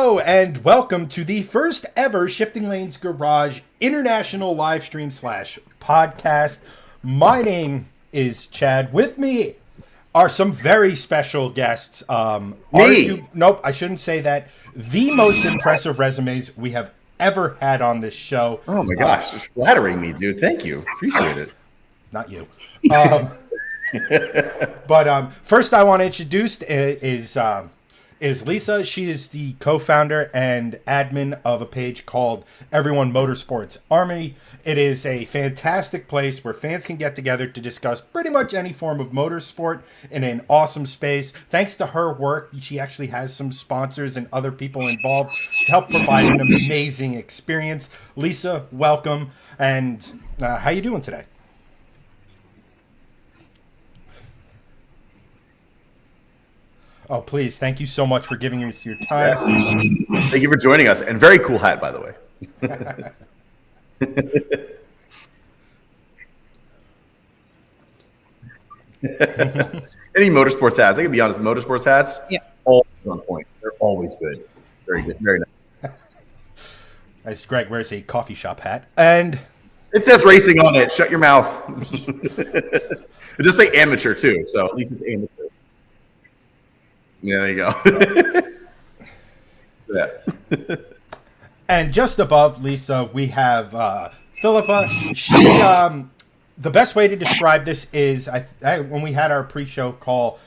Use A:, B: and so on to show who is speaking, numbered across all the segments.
A: Hello and welcome to the first ever Shifting Lanes Garage international live stream / podcast. My name is Chad. With me are some very special guests. Nope, I shouldn't say that. The most impressive resumes we have ever had on this show.
B: Oh my gosh, it's flattering me, dude. Thank you. Appreciate it.
A: Not you. But first I want to introduce is Lisa. She is the co-founder and admin of a page called Everyone Motorsports Army. It is a fantastic place where fans can get together to discuss pretty much any form of motorsport in an awesome space. Thanks to her work, she actually has some sponsors and other people involved to help provide an amazing experience. Lisa, welcome. And how you doing today? Oh, please. Thank you so much for giving us your time.
B: Yes. Thank you for joining us. And very cool hat, by the way. Any motorsports hats. I can be honest, motorsports hats, always on point. They're always good. Very good. Very nice.
A: As Greg wears a coffee shop hat. And
B: it says racing on it. Shut your mouth. It just say amateur, too. So at least it's amateur. Yeah, there you go. Yeah.
A: And just above Lisa, we have Filippa. She, the best way to describe this is, when we had our pre-show call,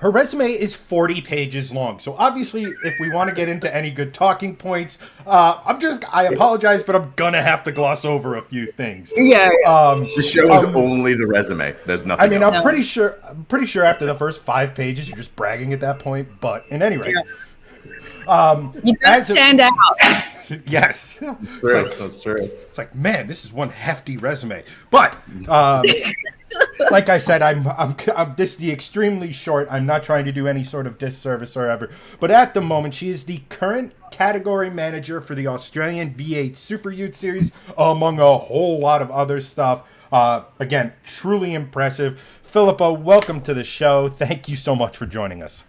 A: her resume is 40 pages long. So obviously, if we want to get into any good talking points, I apologize, but I'm gonna have to gloss over a few things.
C: Yeah.
B: The show is only the resume. There's nothing.
A: I mean,
B: else.
A: I'm pretty sure after the first 5 pages, you're just bragging at that point. But in any rate,
C: you don't stand out.
A: Yes,
B: That's true.
A: It's like, man, this is one hefty resume. But like I said, I'm this is the extremely short. I'm not trying to do any sort of disservice or ever. But at the moment, she is the current category manager for the Australian V8 Supercars Series, among a whole lot of other stuff. Again, truly impressive. Filippa, welcome to the show. Thank you so much for joining us.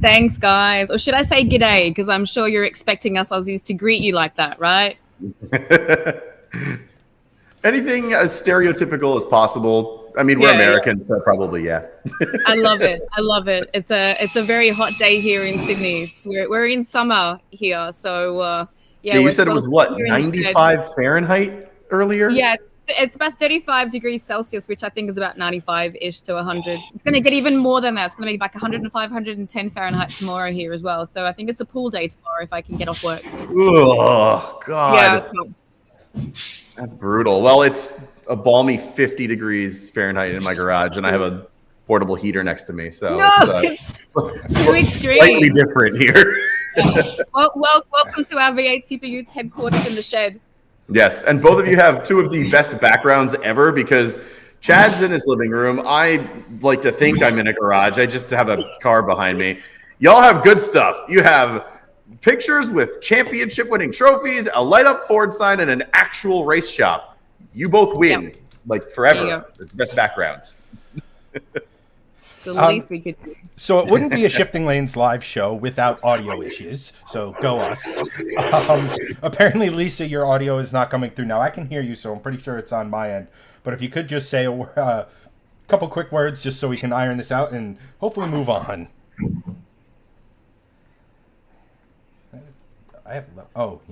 C: Thanks, guys. Or should I say g'day? Because I'm sure you're expecting us Aussies to greet you like that, right?
B: Anything as stereotypical as possible. I mean, we're Americans, so probably, yeah.
C: I love it. I love it. It's a very hot day here in Sydney. We're in summer here, so
B: you said it was what, 95 Fahrenheit earlier?
C: Yeah, it's about 35 degrees Celsius, which I think is about 95-ish to 100. It's going to get even more than that. It's going to be like 105, 110 Fahrenheit tomorrow here as well. So I think it's a pool day tomorrow if I can get off work.
B: Oh, God.
C: Yeah.
B: That's brutal. Well, it's a balmy 50 degrees Fahrenheit in my garage, and I have a portable heater next to me. So
C: it's too extreme.
B: Slightly different here.
C: Well, welcome to our V8 Supercars headquarters in the shed.
B: Yes, and both of you have two of the best backgrounds ever because Chad's in his living room. I like to think I'm in a garage. I just have a car behind me. Y'all have good stuff. You have pictures with championship-winning trophies, a light-up Ford sign, and an actual race shop. You both win, like forever. It's best backgrounds.
C: The least we could do.
A: So it wouldn't be a Shifting Lanes live show without audio issues. So go us. Apparently, Lisa, your audio is not coming through now. I can hear you, so I'm pretty sure it's on my end. But if you could just say a couple quick words just so we can iron this out and hopefully move on. You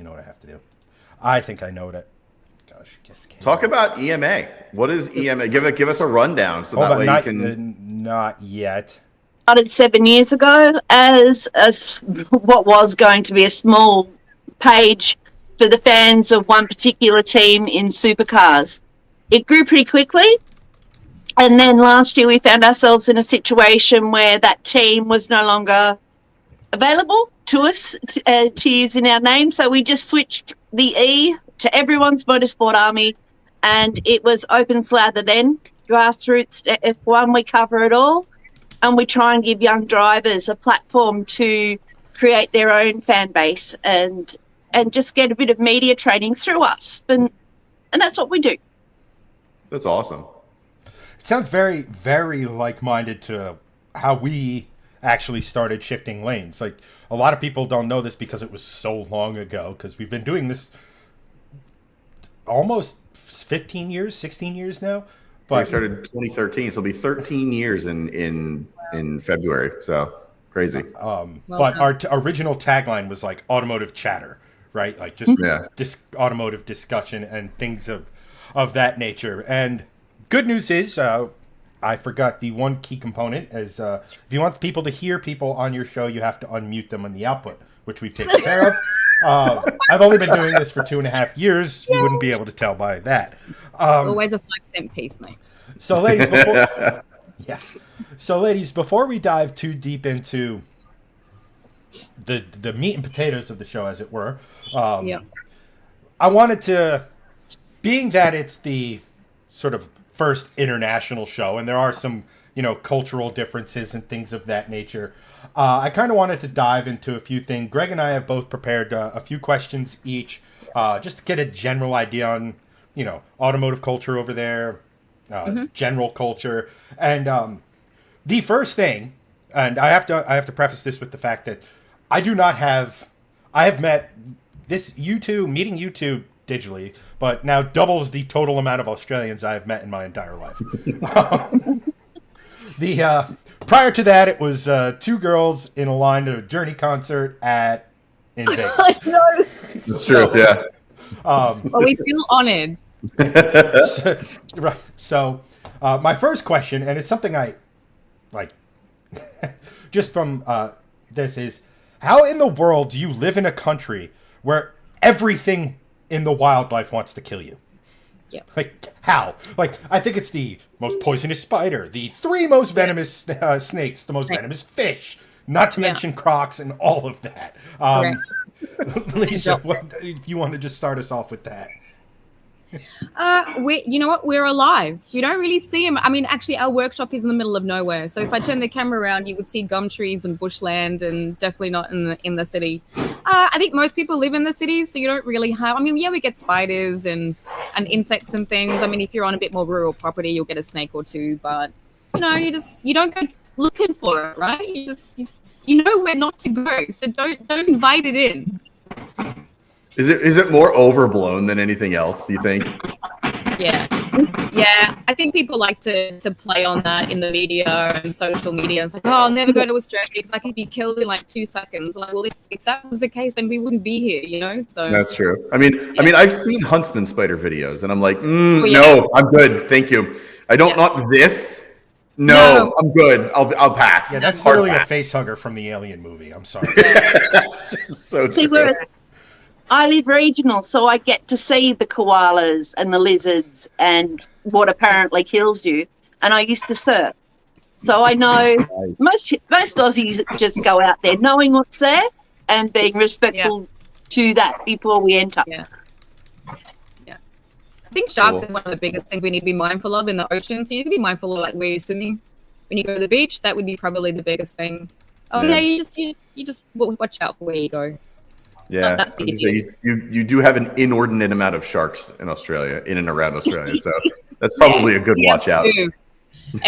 A: know what I have to do. I think I know it. Gosh,
B: talk about EMA. What is EMA? Give us a rundown so that way you can.
A: Not yet.
D: Started 7 years ago as what was going to be a small page for the fans of one particular team in supercars. It grew pretty quickly, and then last year we found ourselves in a situation where that team was no longer available to us to use in our name, so we just switched the E to Everyone's Motorsport Army, and it was open slather then, grassroots to F1. We cover it all, and we try and give young drivers a platform to create their own fan base and just get a bit of media training through us, and that's what we do.
B: That's awesome.
A: It sounds very, very like-minded to how we actually started shifting lanes. Like, a lot of people don't know this because it was so long ago, because we've been doing this almost 15 years, 16 years now. But
B: we started 2013, so it'll be 13 years in February. So crazy.
A: But our original tagline was like automotive chatter, right? Like just automotive discussion and things of that nature. And good news is, I forgot the one key component is if you want people to hear people on your show, you have to unmute them on the output, which we've taken care of. I've only been doing this for 2.5 years. You wouldn't be able to tell by that.
C: Always a 5-cent piece, mate.
A: So, ladies, before we dive too deep into the meat and potatoes of the show, as it were, I wanted to, being that it's the sort of first international show, and there are some, cultural differences and things of that nature, I kind of wanted to dive into a few things. Greg and I have both prepared a few questions each, just to get a general idea on, automotive culture over there, general culture. And the first thing, and I have to preface this with the fact that I have met meeting you two digitally, but now doubles the total amount of Australians I have met in my entire life. Prior to that, it was 2 girls in a line to a Journey concert in Vegas.
B: That's true, yeah.
C: But we feel honored.
A: So, my first question, and it's something I like, just from this is, how in the world do you live in a country where everything in the wildlife wants to kill you?
C: Yeah.
A: Like, how? Like, I think it's the most poisonous spider, the 3 most venomous snakes, the most venomous fish, not to mention crocs and all of that. Lisa, if you want to just start us off with that.
C: You know what? We're alive. You don't really see them. I mean, actually, our workshop is in the middle of nowhere. So if I turn the camera around, you would see gum trees and bushland, and definitely not in the city. I think most people live in the cities, so you don't really have. I mean, we get spiders and insects and things. I mean, if you're on a bit more rural property, you'll get a snake or two, but you don't go looking for it, right? You know where not to go, so don't invite it in.
B: Is it more overblown than anything else, do you think?
C: Yeah. I think people like to play on that in the media and social media. It's like, oh, I'll never go to Australia because I could be killed in like 2 seconds. Like, well, if that was the case, then we wouldn't be here, So
B: that's true. I mean, I've seen huntsman spider videos, and I'm like, no, I'm good, thank you. I don't want this. No, I'm good. I'll pass.
A: Yeah, that's literally a face hugger from the Alien movie. I'm sorry.
B: That's just so true.
D: Whereas I live regional, so I get to see the koalas and the lizards and what apparently kills you. And I used to surf, so I know most Aussies just go out there knowing what's there and being respectful to that before we enter.
C: Yeah. I think sharks are one of the biggest things we need to be mindful of in the ocean. So you need to be mindful of like where you're swimming. When you go to the beach, that would be probably the biggest thing. You just watch out for where you go.
B: Yeah, you do have an inordinate amount of sharks in Australia, in and around Australia, so that's probably a good watch out.
C: It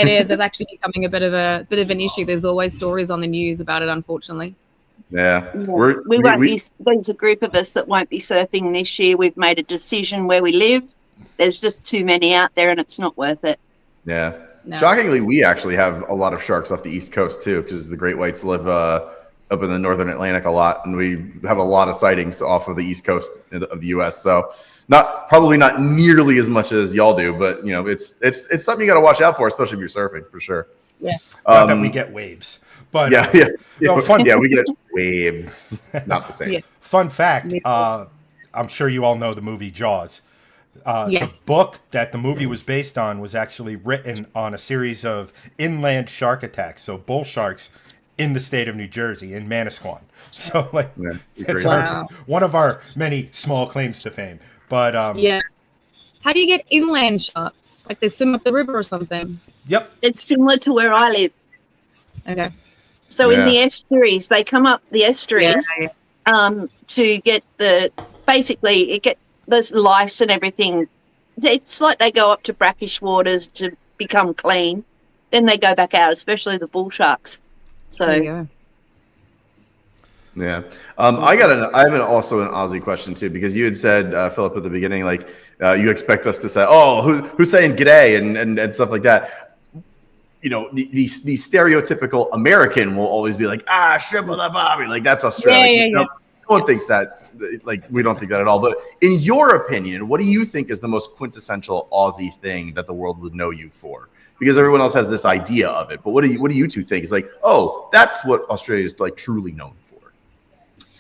C: is. It's actually becoming a bit of an issue. There's always stories on the news about it, unfortunately.
B: Yeah.
D: There's a group of us that won't be surfing this year. We've made a decision where we live. There's just too many out there, and it's not worth it.
B: Yeah. No. Shockingly, we actually have a lot of sharks off the East Coast too, because the great whites live up in the northern Atlantic a lot, and we have a lot of sightings off of the East Coast of the U.S. So probably not nearly as much as y'all do, but it's something you got to watch out for, especially if you're surfing, for sure.
C: Yeah.
A: Not that we get waves, but
B: we get waves. Not the same.
C: Yeah.
A: Fun fact: I'm sure you all know the movie Jaws.
C: Yes.
A: The book that the movie was based on was actually written on a series of inland shark attacks, so bull sharks in the state of New Jersey, in Manasquan. So, it's one of our many small claims to fame. But
C: how do you get inland sharks? Like they swim up the river or something?
A: Yep.
D: It's similar to where I live.
C: Okay.
D: So in the estuaries, they come up the estuaries to get there's lice and everything. It's like they go up to brackish waters to become clean. Then they go back out, especially the bull sharks. So
C: There you go.
B: Yeah. I have also an Aussie question too, because you had said, Philip, at the beginning, like you expect us to say, oh, who's saying g'day and stuff like that. You know, the stereotypical American will always be like, shrimp with a bobby. Like that's Australia.
C: Yeah.
B: No one thinks that. Like we don't think that at all. But in your opinion, what do you think is the most quintessential Aussie thing that the world would know you for? Because everyone else has this idea of it. But what do you two think? It's like, oh, that's what Australia is like truly known for.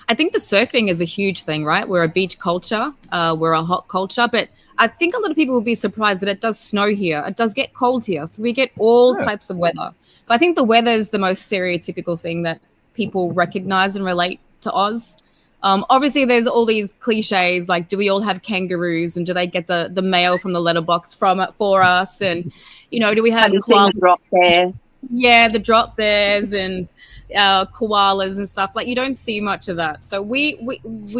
C: I think the surfing is a huge thing, right? We're a beach culture. We're a hot culture. But I think a lot of people will be surprised that it does snow here. It does get cold here. So we get all types of weather. So I think the weather is the most stereotypical thing that people recognize and relate to Oz. Obviously, there's all these cliches like, do we all have kangaroos, and do they get the mail from the letterbox for us? And, you know, do we have
D: the drop bear?
C: Yeah, the drop bears and koalas and stuff. Like, you don't see much of that. So we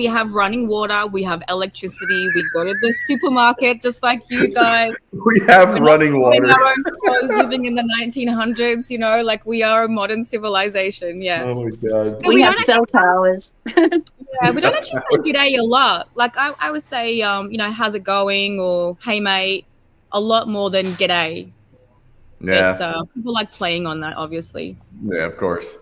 C: have running water, we have electricity, we go to the supermarket just like you guys.
B: We have running water.
C: Our own clothes, living in the 1900s, you know, like we are a modern civilization. Yeah.
B: Oh my god.
D: We have cell towers.
C: Yeah, we don't actually say g'day a lot. Like I would say, you know, how's it going, or hey mate, a lot more than g'day.
B: Yeah.
C: It's, people like playing on that, obviously.
B: Yeah, of course.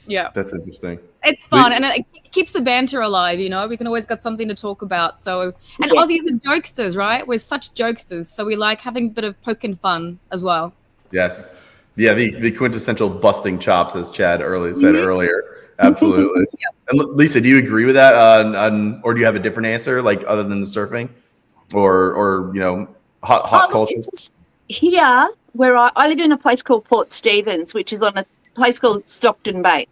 C: Yeah.
B: That's interesting.
C: It's fun, and it keeps the banter alive, you know? We can always got something to talk about. So, and Aussies are jokesters, right? We're such jokesters, so we like having a bit of poking fun as well.
B: Yes. Yeah, the quintessential busting chops, as Chad said earlier. Absolutely. And Lisa, do you agree with that? Or do you have a different answer, like other than the surfing? Or you know, hot culture?
D: Here, where I live in a place called Port Stephens, which is on a place called Stockton Bay,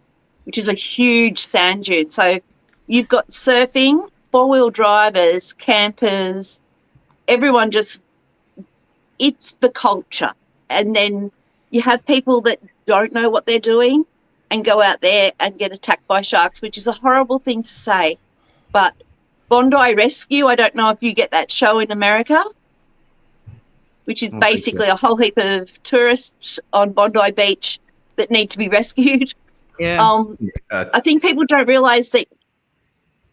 D: which is a huge sand dune. So you've got surfing, four-wheel drivers, campers, everyone it's the culture. And then you have people that don't know what they're doing and go out there and get attacked by sharks, which is a horrible thing to say. But Bondi Rescue, I don't know if you get that show in America, which is basically a whole heap of tourists on Bondi Beach that need to be rescued.
C: Yeah.
D: I think people don't realise that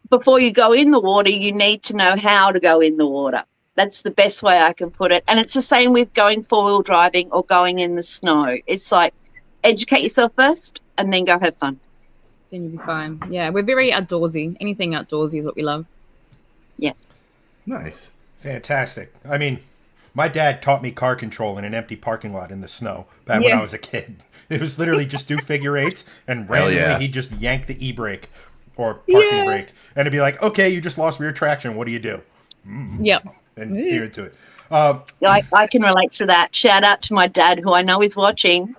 D: before you go in the water, you need to know how to go in the water. That's the best way I can put it. And it's the same with going four-wheel driving or going in the snow. It's like educate yourself first and then go have fun.
C: Then you'll be fine. Yeah, we're very outdoorsy. Anything outdoorsy is what we love.
D: Yeah.
B: Nice.
A: Fantastic. I mean, my dad taught me car control in an empty parking lot in the snow back when I was a kid. It was literally just do figure eights, and randomly he'd just yank the e-brake or parking brake, and it'd be like, okay, you just lost rear traction. What do you do?
C: Yep.
A: And steer into it.
D: I can relate to that. Shout out to my dad, who I know is watching,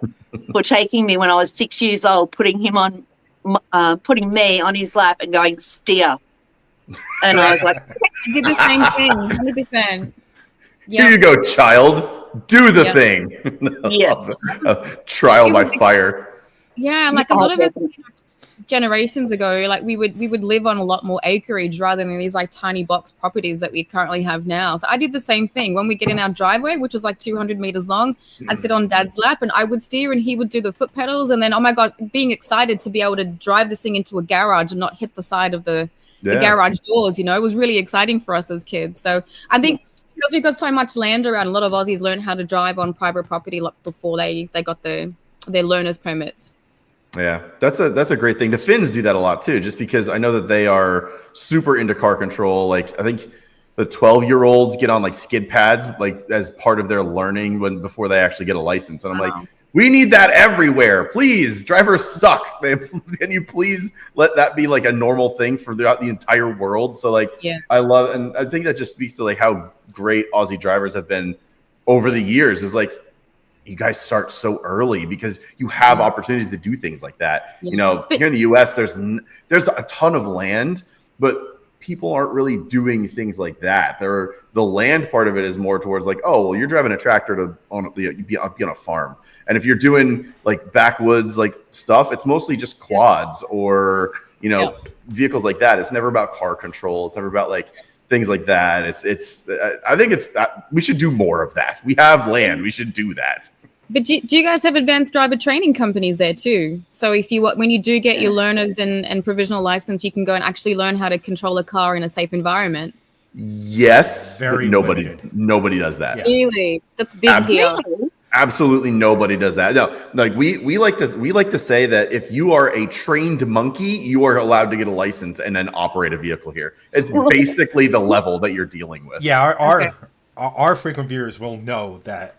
D: for taking me when I was 6 years old, putting me on his lap and going steer. And I was like,
C: I did the same thing, 100%.
B: Here you go, child. Do the thing. Trial by fire.
C: Yeah, like a lot of us, generations ago, like we would live on a lot more acreage rather than these like tiny box properties that we currently have now. So I did the same thing. When we get in our driveway, which was like 200 meters long, I'd sit on Dad's lap and I would steer and he would do the foot pedals. And then, oh my God, being excited to be able to drive this thing into a garage and not hit the side of the garage doors, you know, it was really exciting for us as kids. So I think because we've got so much land around, a lot of Aussies learned how to drive on private property before they got their learner's permits.
B: Yeah, that's a great thing. The Finns do that a lot too, just because I know that they are super into car control. Like I think the 12-year-olds get on like skid pads, like as part of their learning before they actually get a license. And I'm like, we need that everywhere. Please, drivers suck. Can you please let that be like a normal thing throughout the entire world? So like, I love, and I think that just speaks to like how great Aussie drivers have been over the years. Is like, you guys start so early because you have opportunities to do things like that. You know, here in the U.S., there's a ton of land, but people aren't really doing things like that. The land part of it is more towards like, oh, well, you're driving a tractor to be on a farm. And if you're doing like backwoods like stuff, it's mostly just quads or, you know, vehicles like that. It's never about car control. It's never about like things like that. I think we should do more of that. We have land. We should do that.
C: But do you guys have advanced driver training companies there too? So when you do get your learners and provisional license, you can go and actually learn how to control a car in a safe environment.
B: Yes,
A: Very
B: but nobody
A: limited.
B: nobody does that.
A: Yeah.
C: Really, that's big here.
B: Absolutely nobody does that. No, like we like to say that if you are a trained monkey, you are allowed to get a license and then operate a vehicle here. It's basically the level that you're dealing with.
A: Yeah, our frequent viewers will know that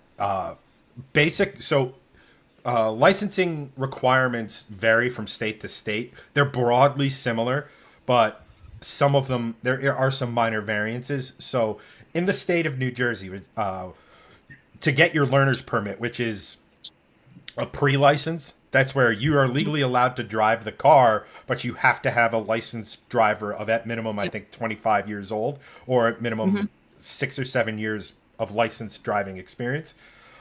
A: licensing requirements vary from state to state. They're broadly similar, but some of them, there are some minor variances. So in the state of New Jersey, to get your learner's permit, which is a pre-license, that's where you are legally allowed to drive the car, but you have to have a licensed driver of at minimum, I think, 25 years old, or at minimum 6 or 7 years of licensed driving experience.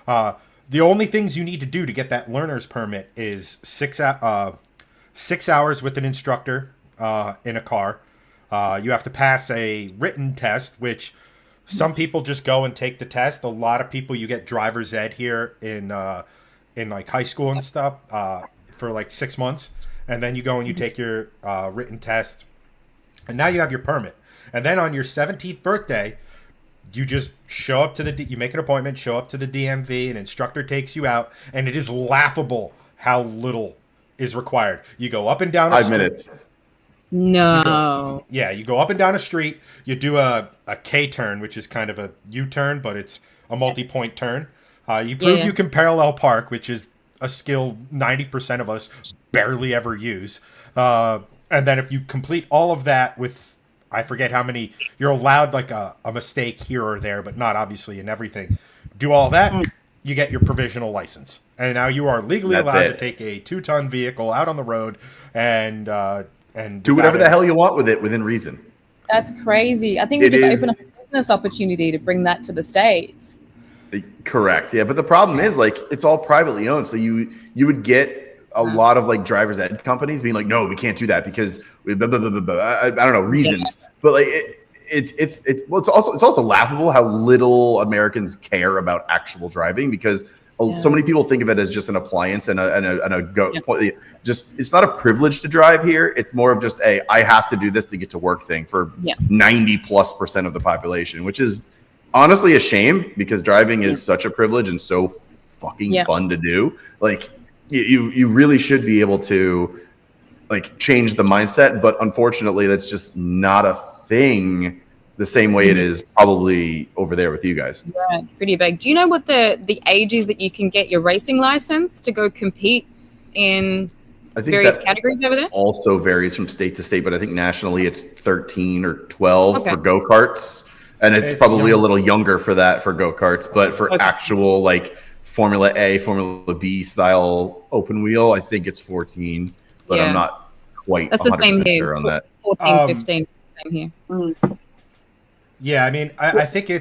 A: The only things you need to do to get that learner's permit is 6 hours with an instructor in a car. You have to pass a written test, which some people just go and take the test. A lot of people, you get driver's ed here in like high school and stuff for like 6 months, and then you go and you take your written test, and now you have your permit. And then on your 17th birthday, you just show up to you make an appointment, show up to the DMV, an instructor takes you out, and it is laughable how little is required. You go up and down
B: 5 minutes.
C: No.
A: You go up and down a street. You do a K turn, which is kind of a U-turn, but it's a multi-point turn. You prove you can parallel park, which is a skill 90% of us barely ever use. And then if you complete all of that with, I forget how many, you're allowed like a mistake here or there, but not obviously in everything. Do all that, you get your provisional license. And now you are legally allowed to take a 2-ton vehicle out on the road and do
B: whatever the hell you want with it within reason.
C: That's crazy. I think we just open up a business opportunity to bring that to the States.
B: Correct. Yeah, but the problem is like it's all privately owned, so you would get a lot of like driver's ed companies being like, no, we can't do that because we blah, blah, blah, blah, blah. I don't know reasons, but like it's also laughable how little Americans care about actual driving because so many people think of it as just an appliance and a go. Just it's not a privilege to drive here. It's more of just I have to do this to get to work thing for 90+% of the population, which is honestly a shame because driving is such a privilege and so fucking fun to do. Like you really should be able to like change the mindset, but unfortunately that's just not a thing the same way it is probably over there with you guys.
C: Yeah, pretty big. Do you know what the age is that you can get your racing license to go compete in various categories over there?
B: Also varies from state to state, but I think nationally it's 13 or 12 for go-karts. And it's probably a little younger for that for go-karts, but for actual like Formula A, Formula B style open wheel, I think it's 14, but I'm not quite
C: That's 100% the same
B: sure on that.
C: 14, 15, same here.
A: Yeah, I mean, I think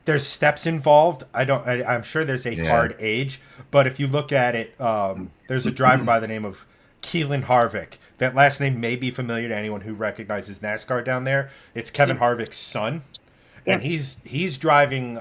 A: there's steps involved. I'm sure there's a hard age, but if you look at it, there's a driver by the name of Keelan Harvick. That last name may be familiar to anyone who recognizes NASCAR down there. It's Kevin Harvick's son, and he's driving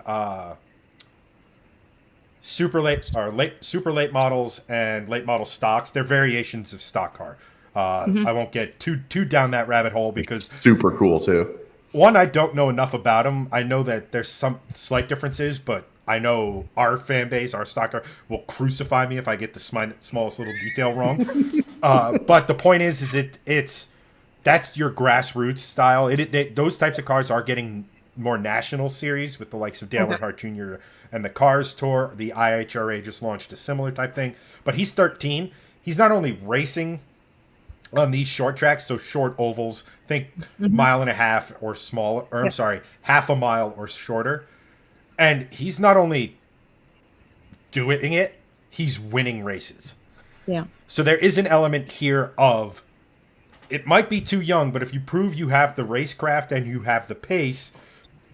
A: super late models and late model stocks. They're variations of stock car. I won't get too down that rabbit hole because
B: super cool too.
A: One, I don't know enough about him. I know that there's some slight differences, but I know our fan base, our stocker, will crucify me if I get the smallest little detail wrong. But the point is that's your grassroots style. Those types of cars are getting more national series with the likes of Dale Earnhardt Jr. and the Cars Tour. The IHRA just launched a similar type thing. But he's 13. He's not only racing on these short tracks, so short ovals, think mile and a half or smaller, or I'm sorry, half a mile or shorter. And he's not only doing it, he's winning races.
C: Yeah.
A: So there is an element here of, it might be too young, but if you prove you have the racecraft and you have the pace,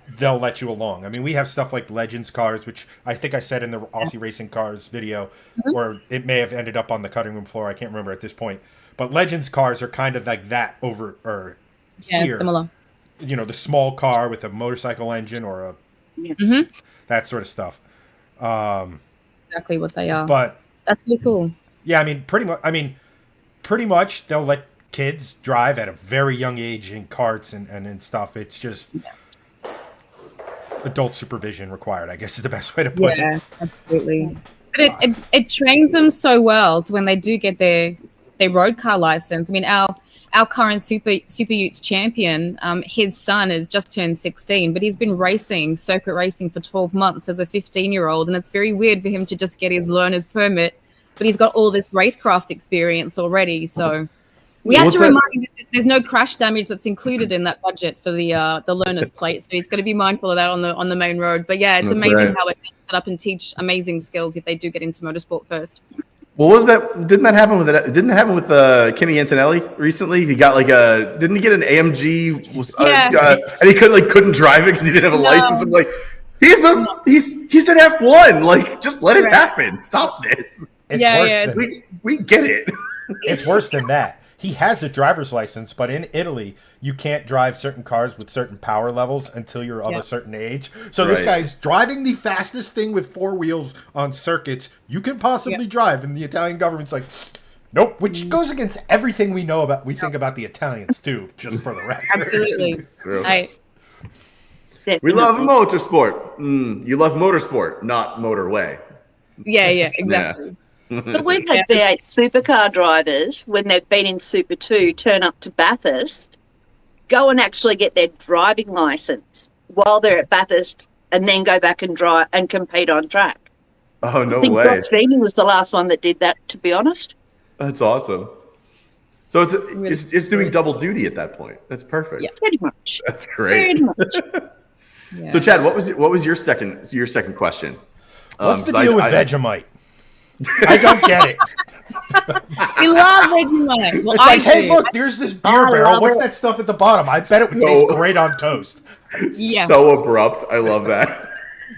A: they'll let you along. I mean, we have stuff like Legends cars, which I think I said in the Aussie Racing Cars video, or it may have ended up on the cutting room floor. I can't remember at this point. But Legends cars are kind of like that here.
C: Similar.
A: You know, the small car with a motorcycle engine or a that sort of stuff.
C: exactly what they are.
A: But
C: That's really cool.
A: yeah, pretty much they'll let kids drive at a very young age in karts and stuff. It's just adult supervision required, I guess is the best way to put
C: Yeah,
A: it.
C: absolutely. But it trains them so well to when they do get their road car license. I mean, our current Superutes champion, his son has just turned 16, but he's been racing, circuit racing for 12 months as a 15-year-old, and it's very weird for him to just get his learner's permit, but he's got all this racecraft experience already. So we had to remind him that there's no crash damage that's included in that budget for the learner's plate, so he's got to be mindful of that on the main road. But yeah, it's
B: That's
C: amazing
B: right.
C: how it can set up and teach amazing skills if they do get into motorsport first.
B: What was that? Didn't that happen with Kimi Antonelli recently? He got didn't he get an AMG? And he couldn't drive it because he didn't have a license. I'm like, he's an F1. Like, just let it happen. Stop this. We get it.
A: It's worse than that. He has a driver's license, but in Italy, you can't drive certain cars with certain power levels until you're of a certain age. So this guy's driving the fastest thing with 4 wheels on circuits you can possibly drive, and the Italian government's like, nope, which goes against everything we know about. We think about the Italians too, just for the record.
C: Absolutely.
B: True. We love motorsport. You love motorsport, not motorway.
C: Yeah, exactly.
D: But we've had V8 supercar drivers, when they've been in Super 2, turn up to Bathurst, go and actually get their driving licence while they're at Bathurst, and then go back and drive and compete on track.
B: Oh, no
D: I think
B: way.
D: Ross Feeney was the last one that did that, to be honest.
B: That's awesome. So it's doing double duty at that point. That's perfect.
D: Yeah, pretty much.
B: That's great.
D: Pretty much.
B: So Chad, what was your second question?
A: What's the deal with Vegemite? I don't get it.
C: We love Vegemite. Well,
A: It's like, hey, look, there's this beer barrel. What's that stuff at the bottom? I bet it would taste great on toast.
C: Yeah.
B: So abrupt. I love that.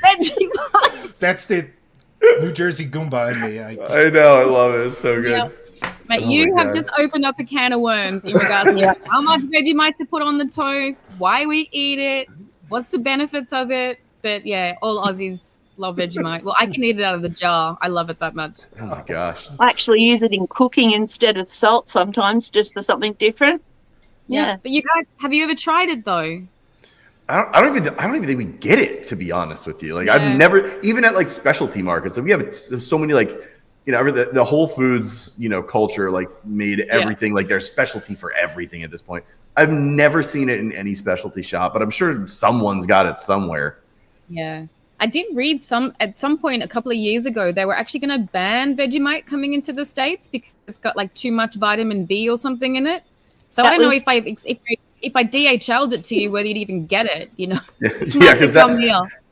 C: Vegemite.
A: That's the New Jersey Goomba in me.
B: I know. I love it. It's so good.
C: Yep. But you have just opened up a can of worms in regards to how much Vegemite to put on the toast, why we eat it, what's the benefits of it. But yeah, all Aussies love Vegemite. Well, I can eat it out of the jar. I love it that much.
B: Oh my gosh.
D: I actually use it in cooking instead of salt sometimes, just for something different. Yeah.
C: But you guys, have you ever tried it though?
B: I don't even think we get it, to be honest with you. Like I've never, even at like specialty markets, like we have so many the Whole Foods, culture made everything like their specialty for everything at this point. I've never seen it in any specialty shop, but I'm sure someone's got it somewhere.
C: Yeah. I did read at some point a couple of years ago, they were actually going to ban Vegemite coming into the States because it's got too much vitamin B or something in it. So I don't know if I DHL'd it to you, whether you'd even get it,
B: Yeah,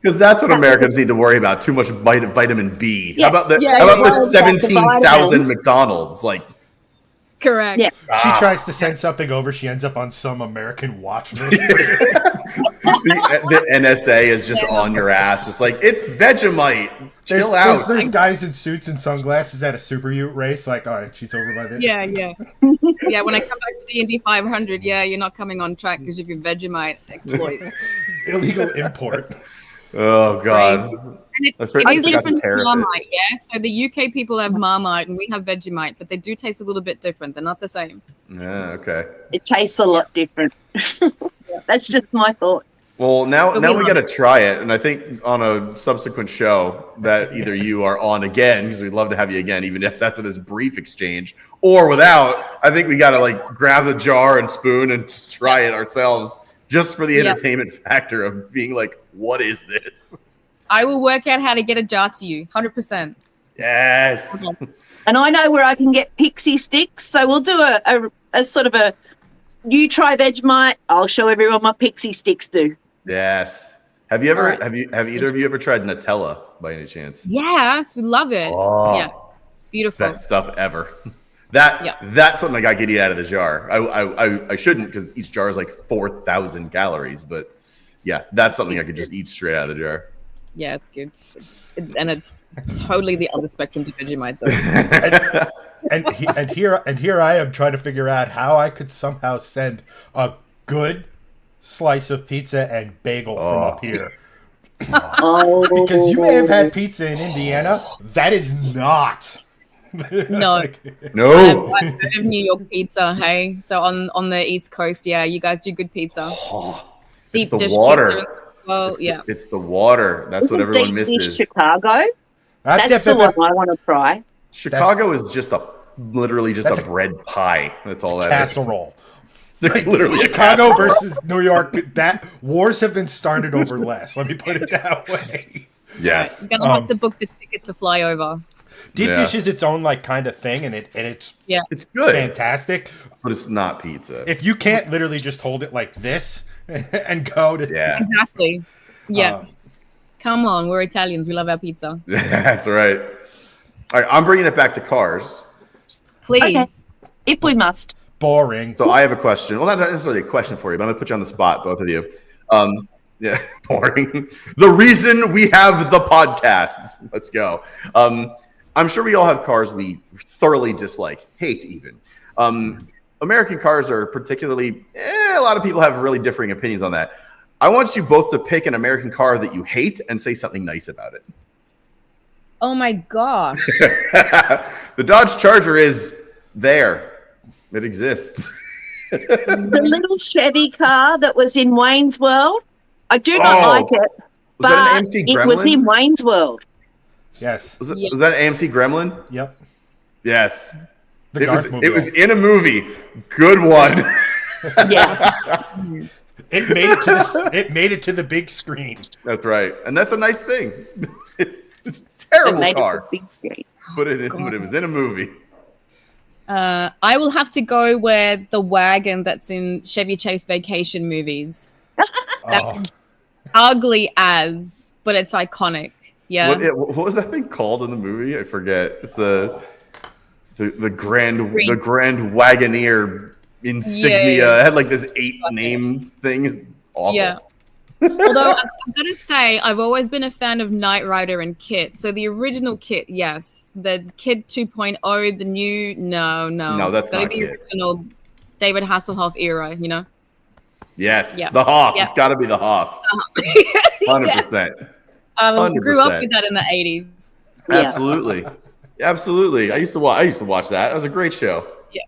B: because that's what Americans need to worry about. Too much vitamin B.
D: Yeah.
B: How about the 17,000 McDonald's?
C: Correct.
D: Yeah.
A: She tries to send something over. She ends up on some American watch list.
B: the NSA is just on your ass. Just it's Vegemite. Chill out.
A: There's guys in suits and sunglasses at a Superute race. All right, she's over by this.
C: Yeah. Yeah, when I come back to the Indy 500, you're not coming on track because of your Vegemite exploits.
A: Illegal import.
B: Oh, God.
C: And it is different to Marmite, So the UK people have Marmite and we have Vegemite, but they do taste a little bit different. They're not the same.
B: Yeah, okay.
D: It tastes a lot different. That's just my thought.
B: Well, now we got to try it, and I think on a subsequent show that either you are on again, because we'd love to have you again, even after this brief exchange, or without. I think we got to grab a jar and spoon and just try it ourselves, just for the entertainment factor of being what is this?
C: I will work out how to get a jar to you, 100%.
B: Yes.
C: Okay.
D: And I know where I can get pixie sticks, so we'll do a sort of a you try Vegemite, I'll show everyone what pixie sticks do.
B: Yes. Have either of you ever tried Nutella by any chance?
C: Yes, we love it.
B: Oh,
C: yeah. Beautiful.
B: Best stuff ever. That's something I could eat out of the jar. I shouldn't, because each jar is 4,000 calories, but yeah, that's something I could just eat straight out of the jar.
C: Yeah, it's good. And it's totally the other spectrum to Vegemite though.
A: and here I am trying to figure out how I could somehow send a good slice of pizza and bagel from up here.
D: Oh,
A: Because you may have had pizza in Indiana. That is not.
C: No.
B: No.
C: I've heard of New York pizza, hey? So on the East Coast, yeah, you guys do good pizza. Deep
B: the
C: dish
B: water.
C: pizza. Well, yeah.
B: It's the water. That's what everyone
D: Deep dish
B: misses.
D: Chicago. That's the one I want to try.
B: Chicago is just literally just a bread pie. That's all that
A: casserole.
B: Like, literally
A: Chicago versus New York. That wars have been started over less. Let me put it that way.
B: Yes.
C: You're gonna have to book the ticket to fly over.
A: Deep dish is its own like kind of thing, and it's
B: good,
A: fantastic.
B: But it's not pizza.
A: If you can't literally just hold it like this and go to
C: Exactly. Yeah. Come on, we're Italians. We love our pizza.
B: That's right. All right, I'm bringing it back to cars.
C: Please.
D: Okay. If we must.
A: Boring.
B: So I have a question. Well, not necessarily a question for you, but I'm going to put you on the spot, both of you. Yeah, boring. The reason we have the podcasts. Let's go. I'm sure we all have cars we thoroughly dislike, hate even. American cars are particularly, a lot of people have really differing opinions on that. I want you both to pick an American car that you hate and say something nice about it.
C: Oh my gosh.
B: The Dodge Charger is there. It exists.
D: The little Chevy car that was in Wayne's World. I do not like it, but
B: that an AMC
D: it was in Wayne's World.
A: Yes.
B: Was that an AMC Gremlin?
A: Yep.
B: Yes.
A: It
B: was in a movie. Good one.
D: Yeah.
A: It made it to the big screen.
B: That's right, and that's a nice thing. It's a terrible
D: made
B: car.
D: it to the big screen.
B: But it was in a movie.
C: I will have to go with the wagon that's in Chevy Chase Vacation movies. That's ugly as, but it's iconic. Yeah.
B: What was that thing called in the movie? I forget. It's the Grand Wagoneer insignia. It had like this 8 name thing. It's awful.
C: Yeah. Although I've got to say, I've always been a fan of Knight Rider and Kit. So the original Kit, yes. The Kit 2.0, the new, no.
B: No, that's
C: it's gotta
B: not
C: be
B: Kit.
C: original David Hasselhoff era, you know?
B: Yes,
C: Yeah.
B: the Hoff.
C: Yeah.
B: It's got to be the Hoff. 100%.
C: Grew up with that in the 80s.
B: Absolutely. Absolutely. I used to watch that. That was a great show.
C: Yeah.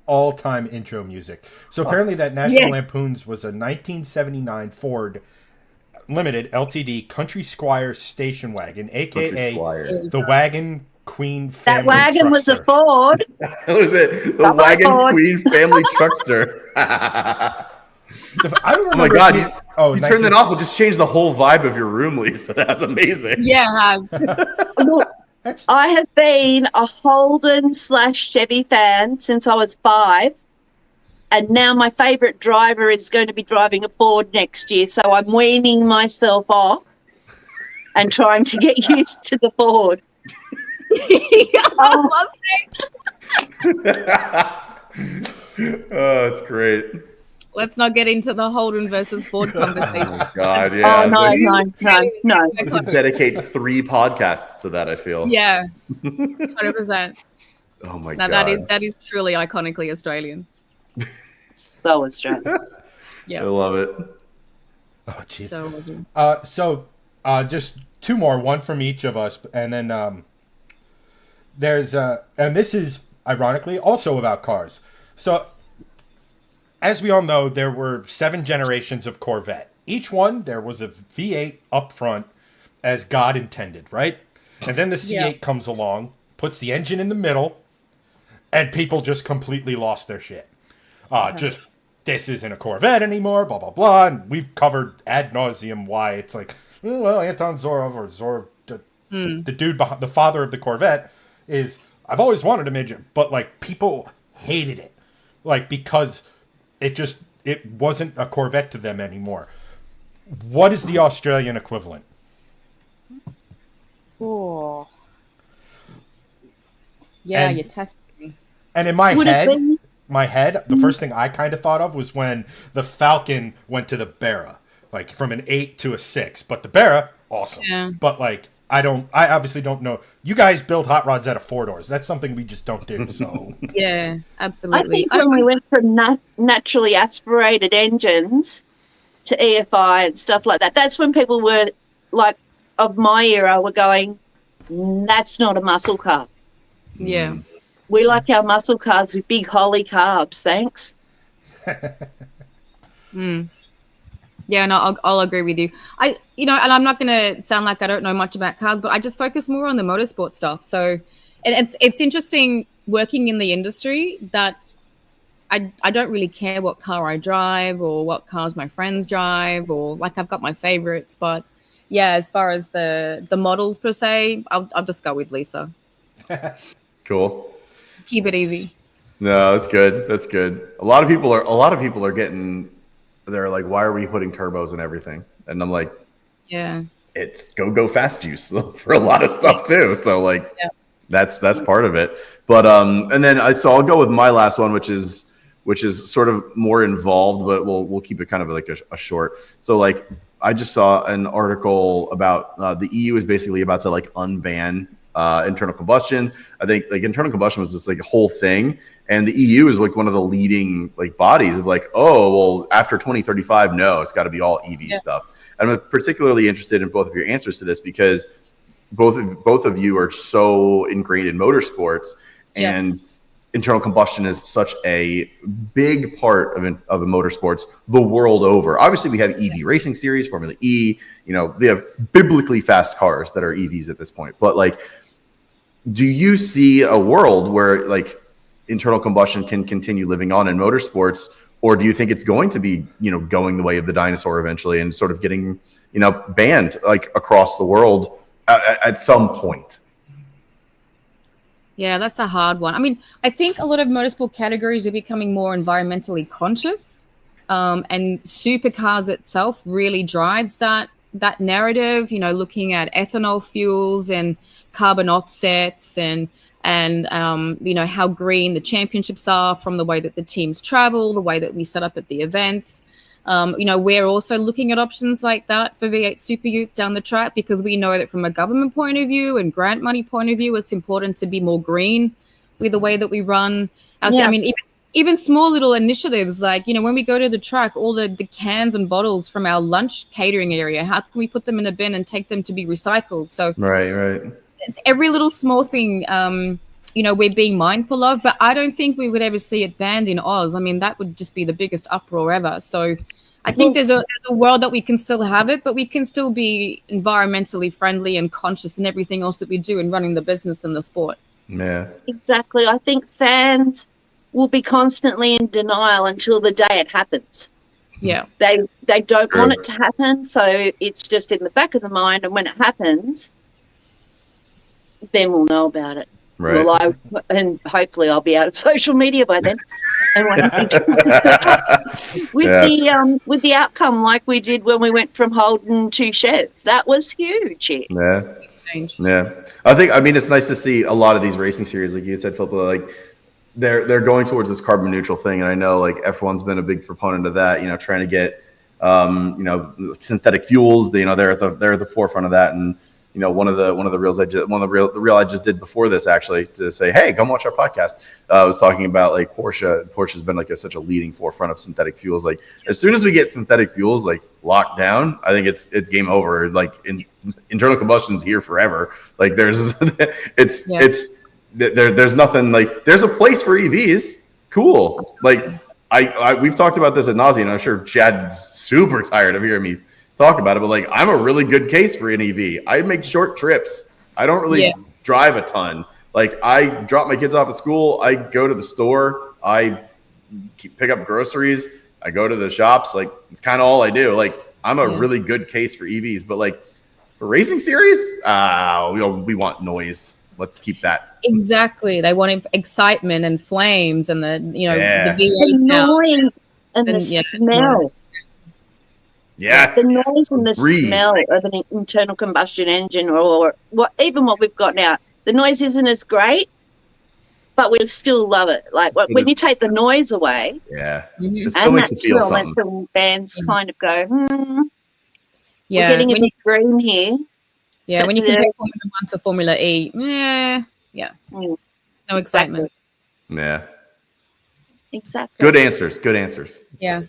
A: All-time intro music. So apparently that National Lampoon's was a 1979 Ford Limited LTD Country Squire station wagon, a.k.a. the Wagon Queen Family
D: That wagon
A: Truckster.
D: was a Ford.
B: That was it. The Wagon Queen Family Truckster.
A: I don't remember.
B: Oh my God. You
A: 19...
B: turn that off, we'll just change the whole vibe of your room, Lisa. That's amazing.
C: Yeah, it has.
D: Look, I have been a Holden/Chevy fan since I was 5. And now my favorite driver is going to be driving a Ford next year. So I'm weaning myself off and trying to get used to the Ford.
B: Oh, that's great.
C: Let's not get into the Holden versus Ford conversation.
B: Oh, God, yeah.
D: Oh, no.
B: We could dedicate 3 podcasts to that, I feel.
C: Yeah, 100%.
B: Oh, my
C: Now,
B: God.
C: that is truly iconically Australian.
D: So Australian.
C: Yeah.
B: I love it.
A: Oh, jeez.
C: So
A: Just 2 more, one from each of us, and then there's and this is ironically also about cars. So, as we all know, there were 7 generations of Corvette. Each one there was a V8 up front, as God intended, right? And then the C8 comes along, puts the engine in the middle, and people just completely lost their shit. Just this isn't a Corvette anymore, blah blah blah. And we've covered ad nauseum why it's like, well, Anton Zorov or Zorov, the dude behind, the father of the Corvette, is. I've always wanted a midget, but like people hated it, like because it wasn't a Corvette to them anymore. What is the Australian equivalent?
C: Oh. Yeah, you're testing me.
A: And in my head, the first thing I kind of thought of was when the Falcon went to the Barra, like from an 8 to a 6. But the Barra, awesome. Yeah. But like, I obviously don't know. You guys build hot rods out of 4-doors. That's something we just don't do. So
C: yeah, absolutely.
D: I think when we went from naturally aspirated engines to EFI and stuff like that. That's when people were like, of my era, were going, that's not a muscle car.
C: Yeah.
D: We like our muscle cars with big holly carbs, thanks.
C: Yeah, no, I'll agree with you. And I'm not going to sound like I don't know much about cars, but I just focus more on the motorsport stuff. So it's interesting working in the industry that I don't really care what car I drive or what cars my friends drive, or like I've got my favorites. But yeah, as far as the models per se, I'll just go with Lisa.
B: Cool.
C: Keep it easy.
B: No, that's good. That's good. A lot of people are getting. They're like, why are we putting turbos in everything? And I'm like,
C: yeah,
B: it's go fast juice for a lot of stuff too. So like, that's part of it. But and then I'll go with my last one, which is sort of more involved, but we'll keep it kind of like a short. So like, I just saw an article about the EU is basically about to like unban internal combustion. I think like internal combustion was just like a whole thing. And the EU is like one of the leading like bodies of like, oh, well, after 2035, no, it's got to be all EV stuff. And I'm particularly interested in both of your answers to this because both of you are so ingrained in motorsports, and internal combustion is such a big part of motorsports the world over. Obviously, we have EV racing series, Formula E. We have biblically fast cars that are EVs at this point. But like, do you see a world where like internal combustion can continue living on in motorsports, or do you think it's going to be, going the way of the dinosaur eventually and sort of getting, banned like across the world at some point?
C: Yeah, that's a hard one. I mean, I think a lot of motorsport categories are becoming more environmentally conscious, and supercars itself really drives that narrative. Looking at ethanol fuels and carbon offsets and how green the championships are from the way that the teams travel, the way that we set up at the events. We're also looking at options like that for V8 Superutes down the track, because we know that from a government point of view and grant money point of view, it's important to be more green with the way that we run. I mean, even small little initiatives like, when we go to the track, all the cans and bottles from our lunch catering area, how can we put them in a bin and take them to be recycled? So
B: right.
C: It's every little small thing, we're being mindful of, but I don't think we would ever see it banned in Oz. I mean, that would just be the biggest uproar ever. So I think there's a world that we can still have it, but we can still be environmentally friendly and conscious in everything else that we do in running the business and the sport.
B: Yeah,
D: exactly. I think fans will be constantly in denial until the day it happens.
C: Yeah.
D: They don't want it to happen, so it's just in the back of the mind, and when it happens, then we'll know about it.
B: Right.
D: And hopefully I'll be out of social media by then. And with the outcome like we did when we went from Holden to Chev, that was huge.
B: Yeah. I mean, it's nice to see a lot of these racing series, like you said, Filippa, like they're going towards this carbon neutral thing, and I know like F1's been a big proponent of that. Trying to get synthetic fuels. They're at the forefront of that, and one of the reels the reel I just did before this, actually, to say, hey, come watch our podcast. I was talking about like Porsche's been like such a leading forefront of synthetic fuels. Like as soon as we get synthetic fuels like locked down, I think it's game over. Like internal combustion's here forever. Like there's there's nothing, like there's a place for EVs. Cool. Like we've talked about this ad nauseum, and I'm sure Chad's super tired of hearing me talk about it, but like I'm a really good case for an EV. I make short trips. I don't really drive a ton. Like I drop my kids off at school. I go to the store. I pick up groceries. I go to the shops. Like it's kind of all I do. Like I'm a really good case for EVs, but like for racing series, we want noise. Let's keep that.
D: Exactly. They want excitement and flames and the V8 noise and the smell.
B: Yes.
D: The noise and the smell of an internal combustion engine, or what we've got now. The noise isn't as great, but we still love it. Like when you take the noise away,
B: it still makes you feel something.
D: That's when fans kind of go, we're getting a bit green here.
C: Yeah, when you compare Formula 1 to Formula E, no excitement.
B: Yeah.
D: Exactly.
B: Good answers.
C: Yeah.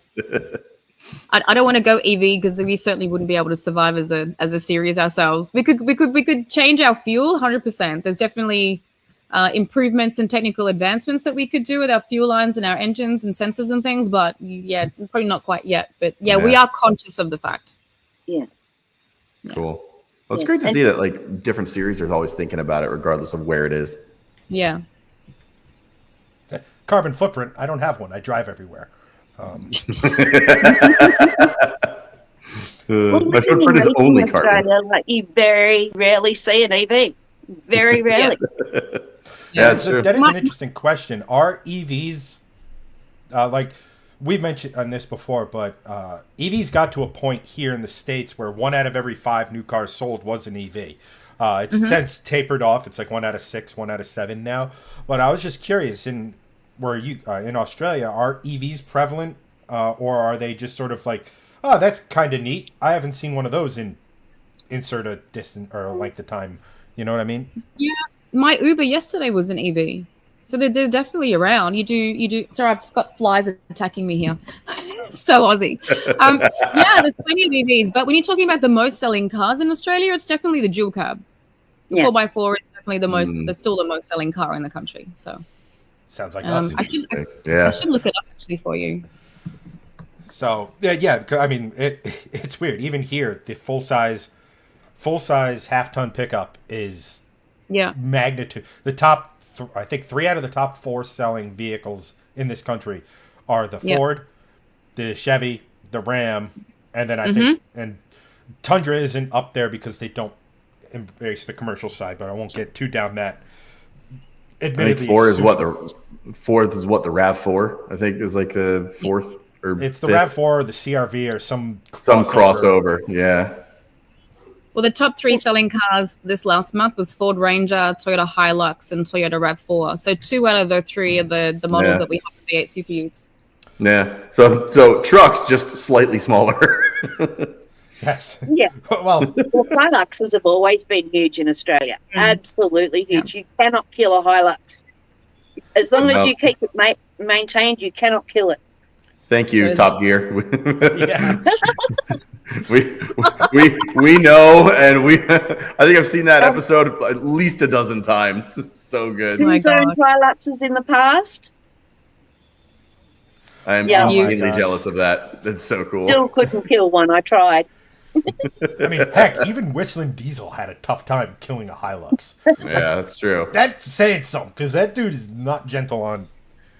C: I don't want to go EV because we certainly wouldn't be able to survive as a series ourselves. We could change our fuel 100%. There's definitely improvements and technical advancements that we could do with our fuel lines and our engines and sensors and things. But yeah, probably not quite yet. But yeah, we are conscious of the fact.
D: Yeah.
B: Cool. Well, it's great to see that like different series are always thinking about it, regardless of where it is.
C: Yeah.
A: Carbon footprint. I don't have one. I drive everywhere.
B: My footprint is only carbon.
D: Like you very rarely see an EV. Very rarely.
B: Yeah, that's true.
A: That is an interesting question. Are EVs like we've mentioned on this before, but EVs got to a point here in the States where 1 out of every 5 new cars sold was an EV. It's since tapered off. It's like 1 out of 6, 1 out of 7 now. But I was just curious, in Australia, are EVs prevalent, or are they just sort of like, oh, that's kind of neat? I haven't seen one of those in insert a distance or length of time. You know what I mean? Yeah,
C: my Uber yesterday was an EV, so they're definitely around. You do. Sorry, I've just got flies attacking me here. So Aussie. Yeah, there's plenty of EVs, but when you're talking about the most selling cars in Australia, it's definitely the dual cab. The 4x4 is definitely the most. They're still the most selling car in the country. So
A: sounds like us.
C: I should look it up actually for you.
A: So yeah. I mean, it's weird. Even here, the full size half-ton pickup is magnitude. The top, I think 3 out of the top 4 selling vehicles in this country are the Ford, the Chevy, the Ram, and then I think and Tundra isn't up there because they don't embrace the commercial side. But I won't get too down that. Admittedly,
B: I think Ford is what the RAV4. I think is like the fourth or
A: it's the
B: fifth.
A: RAV4, the CRV, or some
B: crossover. Yeah.
C: Well, the top 3 selling cars this last month was Ford Ranger, Toyota Hilux, and Toyota RAV4. So 2 out of the 3 are the models that we have in V8 Superutes.
B: Yeah. So trucks just slightly smaller.
A: Yes.
D: Yeah.
A: Well,
D: Hiluxes have always been huge in Australia. Absolutely huge. You cannot kill a Hilux. As long as you keep it maintained, you cannot kill it.
B: Thank you, Top Gear.
A: yeah.
B: we know, and I think I've seen that episode at least a dozen times. It's so good.
D: Who's owned Hiluxes in the past?
B: I'm insanely jealous of that. That's so cool.
D: Still couldn't kill one. I tried.
A: I mean, heck, even Whistling Diesel had a tough time killing a Hilux.
B: Yeah, that's true.
A: That's saying something, because that dude is not gentle on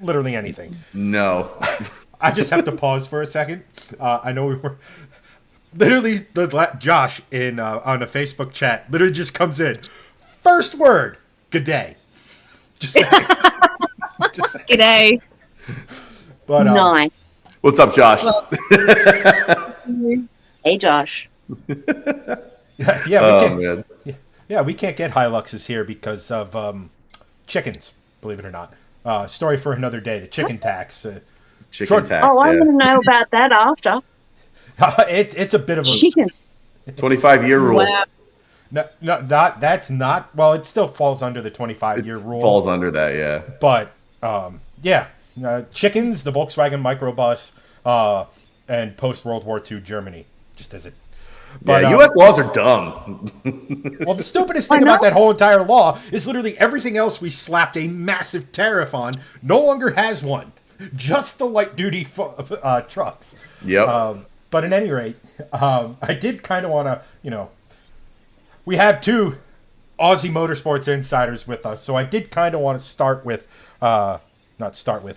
A: literally anything.
B: No.
A: I just have to pause for a second. I know we were... Literally, Josh on a Facebook chat literally just comes in. First word, good day. Just saying.
C: Good day.
A: But,
D: nice.
B: What's up, Josh?
C: Well,
D: hey, Josh.
A: We can't get Hiluxes here because of chickens, believe it or not. Story for another day, the chicken tax.
B: Chicken tax.
D: Oh, I want to know about that after.
A: It's a bit of a
D: chicken
B: 25-year rule.
C: Wow.
A: No, that's not. Well, it still falls under the 25-year rule.
B: Falls under that, yeah.
A: But chickens, the Volkswagen microbus, and post World War II Germany, just as it. But
B: U.S. laws are dumb.
A: Well, the stupidest thing about that whole entire law is literally everything else we slapped a massive tariff on no longer has one. Just the light-duty trucks.
B: Yep.
A: But at any rate, I did kind of want to, we have 2 Aussie Motorsports insiders with us, so I did kind of want to start with,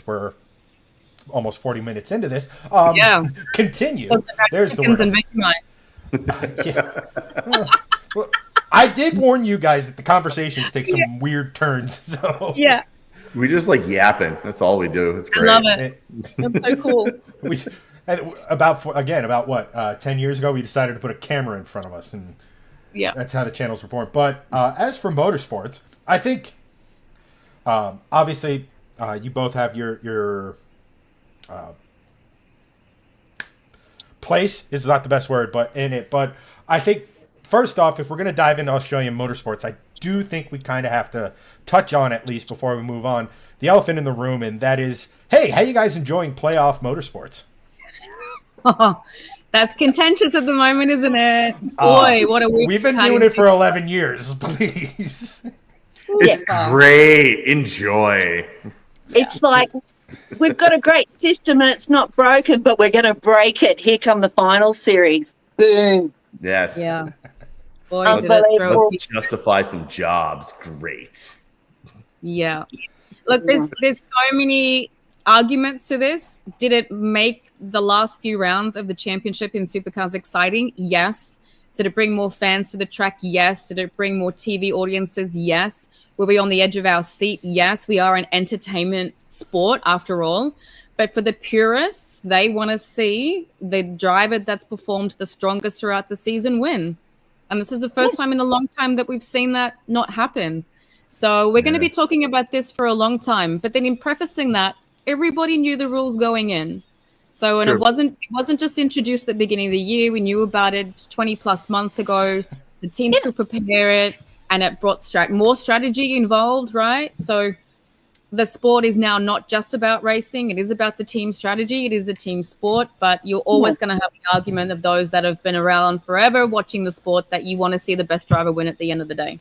A: we're almost 40 minutes into this. Continue. There's the word. Well, I did warn you guys that the conversations take some weird turns. So
C: yeah.
B: We just like yapping. That's all we do. It's great.
C: I love it. That's so cool.
A: About what 10 years ago we decided to put a camera in front of us, and that's how the channels were born. But as for motorsports, I think obviously you both have your place is not the best word, but I think first off, if we're going to dive into Australian motorsports, I do think we kind of have to touch on, at least before we move on, the elephant in the room, and that is, hey, how you guys enjoying playoff motorsports?
C: That's contentious at the moment, isn't it? Boy, what a week.
A: We've been doing it for 11 years, please.
B: It's great. Enjoy.
D: It's like we've got a great system and it's not broken, but we're going to break it. Here come the final series. Boom.
B: Yes.
C: Yeah. Boy, did it throw.
B: Justify some jobs. Great.
C: Yeah. Look, there's so many arguments to this. Did it make the last few rounds of the championship in Supercars exciting? Yes. Did it bring more fans to the track? Yes. Did it bring more TV audiences? Yes. Were we on the edge of our seat? Yes. We are an entertainment sport after all. But for the purists, they want to see the driver that's performed the strongest throughout the season win. And this is the first time in a long time that we've seen that not happen. So we're going to be talking about this for a long time. But then in prefacing that, everybody knew the rules going in. So, and it wasn't just introduced at the beginning of the year. We knew about it 20 plus months ago. The teams could prepare it, and it brought more strategy involved, right? So the sport is now not just about racing. It is about the team strategy. It is a team sport, but you're always going to have the argument of those that have been around forever watching the sport that you want to see the best driver win at the end of the day.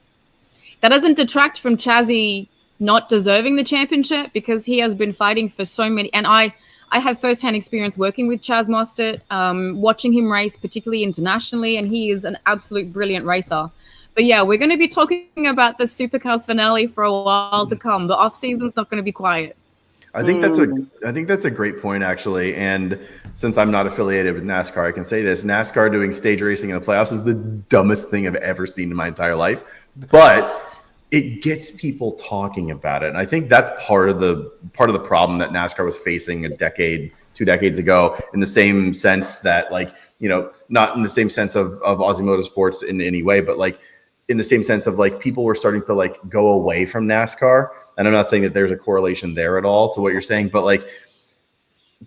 C: That doesn't detract from Chazzy not deserving the championship, because he has been fighting for so many. And I have firsthand experience working with Chaz Mostert, watching him race, particularly internationally, and he is an absolute brilliant racer. But yeah, we're going to be talking about the Supercars finale for a while to come. The off season's not going to be quiet.
B: I think that's a great point, actually. And since I'm not affiliated with NASCAR, I can say this: NASCAR doing stage racing in the playoffs is the dumbest thing I've ever seen in my entire life. But it gets people talking about it, and I think that's part of the problem that NASCAR was facing a decade, 2 decades ago. In the same sense that, like, you know, not in the same sense of Aussie Motorsports in any way, but like in the same sense of like people were starting to like go away from NASCAR. And I'm not saying that there's a correlation there at all to what you're saying, but like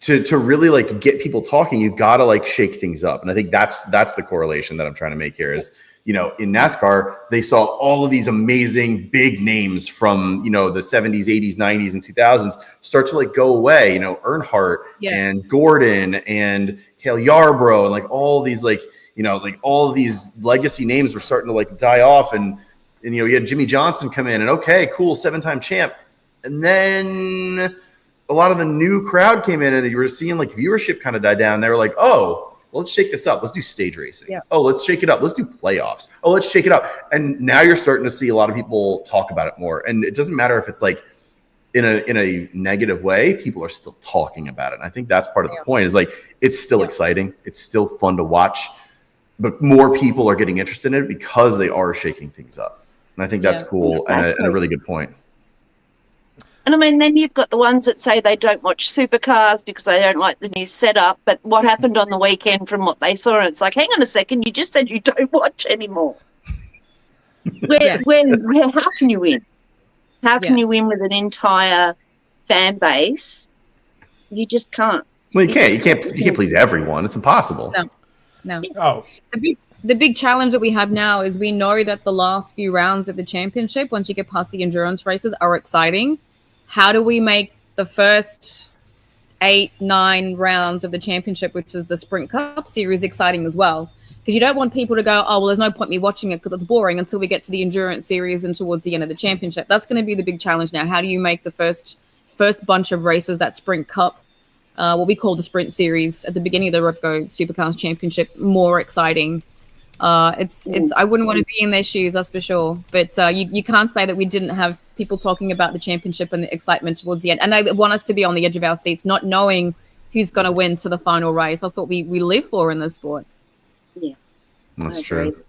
B: to really like get people talking, you've got to like shake things up. And I think that's the correlation that I'm trying to make here is, you know, in NASCAR, they saw all of these amazing big names from, you know, the 70s, 80s, 90s, and 2000s start to like go away. You know, Earnhardt and Gordon and Cale Yarborough and like all these like, you know, like all of these legacy names were starting to like die off. And you know, you had Jimmy Johnson come in and okay, cool, 7-time champ. And then a lot of the new crowd came in and you were seeing like viewership kind of die down. They were like, oh, let's shake this up. Let's do stage racing. Yeah. Oh, let's shake it up. Let's do playoffs. Oh, let's shake it up. And now you're starting to see a lot of people talk about it more. And it doesn't matter if it's like in a negative way, people are still talking about it. And I think that's part of the point is like, it's still exciting. It's still fun to watch, but more people are getting interested in it because they are shaking things up. And I think that's cool and a really good point.
D: And I mean, then you've got the ones that say they don't watch Supercars because they don't like the new setup. But what happened on the weekend from what they saw, it's like, hang on a second, you just said you don't watch anymore. How can you win? How can you win with an entire fan base? You just can't.
B: Well, you can't. You can't please everyone. It's impossible.
C: No.
A: Oh.
C: The big challenge that we have now is we know that the last few rounds of the championship, once you get past the endurance races, are exciting. How do we make the first 8-9 rounds of the championship, which is the Sprint Cup Series, exciting as well? Because you don't want people to go, oh, well, there's no point me watching it because it's boring until we get to the endurance series and towards the end of the championship. That's going to be the big challenge now. How do you make the first bunch of races, that Sprint Cup, what we call the Sprint Series at the beginning of the Repco Supercars Championship, more exciting? I wouldn't want to be in their shoes, that's for sure. But you can't say that we didn't have people talking about the championship and the excitement towards the end. And they want us to be on the edge of our seats, not knowing who's going to win to the final race. That's what we live for in this sport.
D: Yeah,
B: that's true.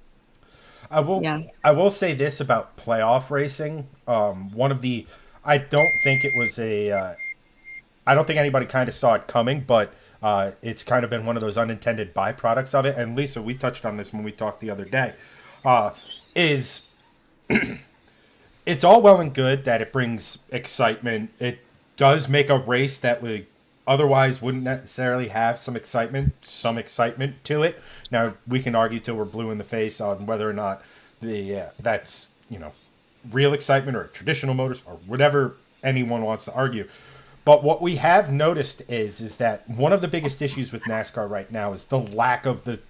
A: I will say this about playoff racing. I don't think it was I don't think anybody kind of saw it coming, but it's kind of been one of those unintended byproducts of it. And Lisa, we touched on this when we talked the other day, is it's all well and good that it brings excitement. It does make a race that we otherwise wouldn't necessarily have some excitement to it. Now, we can argue till we're blue in the face on whether or not that's, you know, real excitement or traditional motorsport or whatever anyone wants to argue. But what we have noticed is that one of the biggest issues with NASCAR right now is the lack of the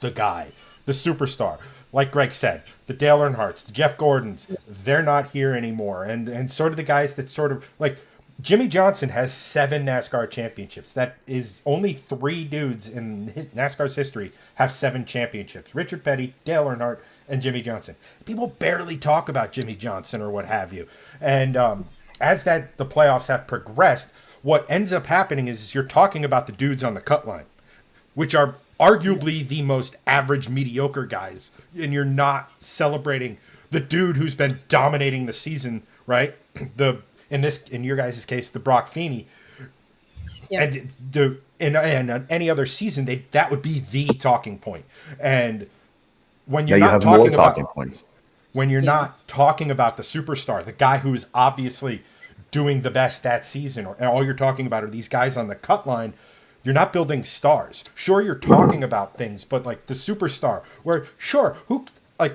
A: guy, the superstar. Like Greg said, the Dale Earnhardts, the Jeff Gordons, they're not here anymore. And sort of the guys that sort of, like, Jimmy Johnson has 7 NASCAR championships. That is only 3 dudes in NASCAR's history have 7 championships. Richard Petty, Dale Earnhardt, and Jimmy Johnson. People barely talk about Jimmy Johnson or what have you. And as the playoffs have progressed, what ends up happening is you're talking about the dudes on the cut line, which are arguably the most average, mediocre guys, and you're not celebrating the dude who's been dominating the season, right? In your guys' case, the Brock Feeney. Yeah. And in any other season, that would be the talking point. And when you're not talking about talking points, when you're not talking about the superstar, the guy who is obviously doing the best that season, and all you're talking about are these guys on the cut line, you're not building stars. Sure, you're talking about things, but like the superstar, where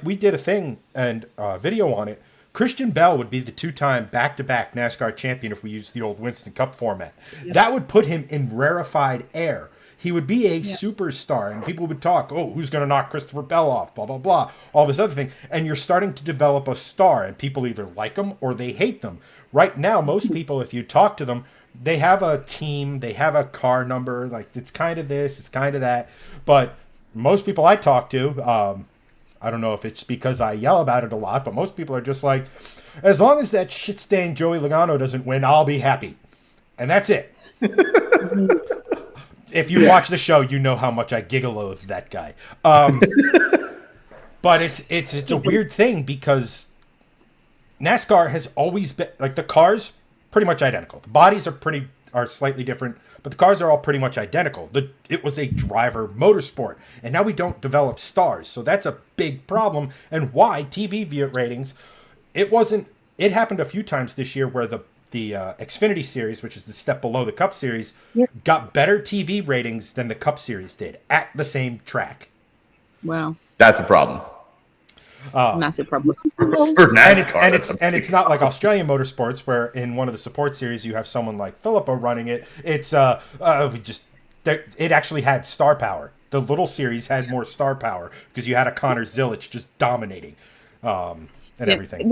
A: we did a thing and video on it. Christian Bell would be the 2-time back-to-back NASCAR champion if we used the old Winston Cup format. Yep. That would put him in rarefied air. He would be a superstar, and people would talk, oh, who's going to knock Christopher Bell off, blah, blah, blah, all this other thing. And you're starting to develop a star, and people either like them or they hate them. Right now, most people, if you talk to them, they have a team, they have a car number, like it's kind of this, it's kind of that. But most people I talk to, I don't know if it's because I yell about it a lot, but most people are just like, as long as that shit-stained Joey Logano doesn't win, I'll be happy. And that's it. If you watch the show, you know how much I gigolo that guy. But it's a weird thing because NASCAR has always been, like, the cars pretty much identical. The bodies are slightly different, but the cars are all pretty much identical. It was a driver motorsport, and now we don't develop stars. So that's a big problem. And why TV view ratings, it happened a few times this year where the Xfinity Series, which is the step below the Cup Series, got better TV ratings than the Cup Series did at the same track.
C: Wow.
B: That's a problem.
C: Massive problem.
B: For NASCAR,
A: and it's not like Australian Motorsports, where in one of the support series you have someone like Filippa running it. It's it actually had star power. The little series had more star power because you had a Connor Zilic just dominating everything.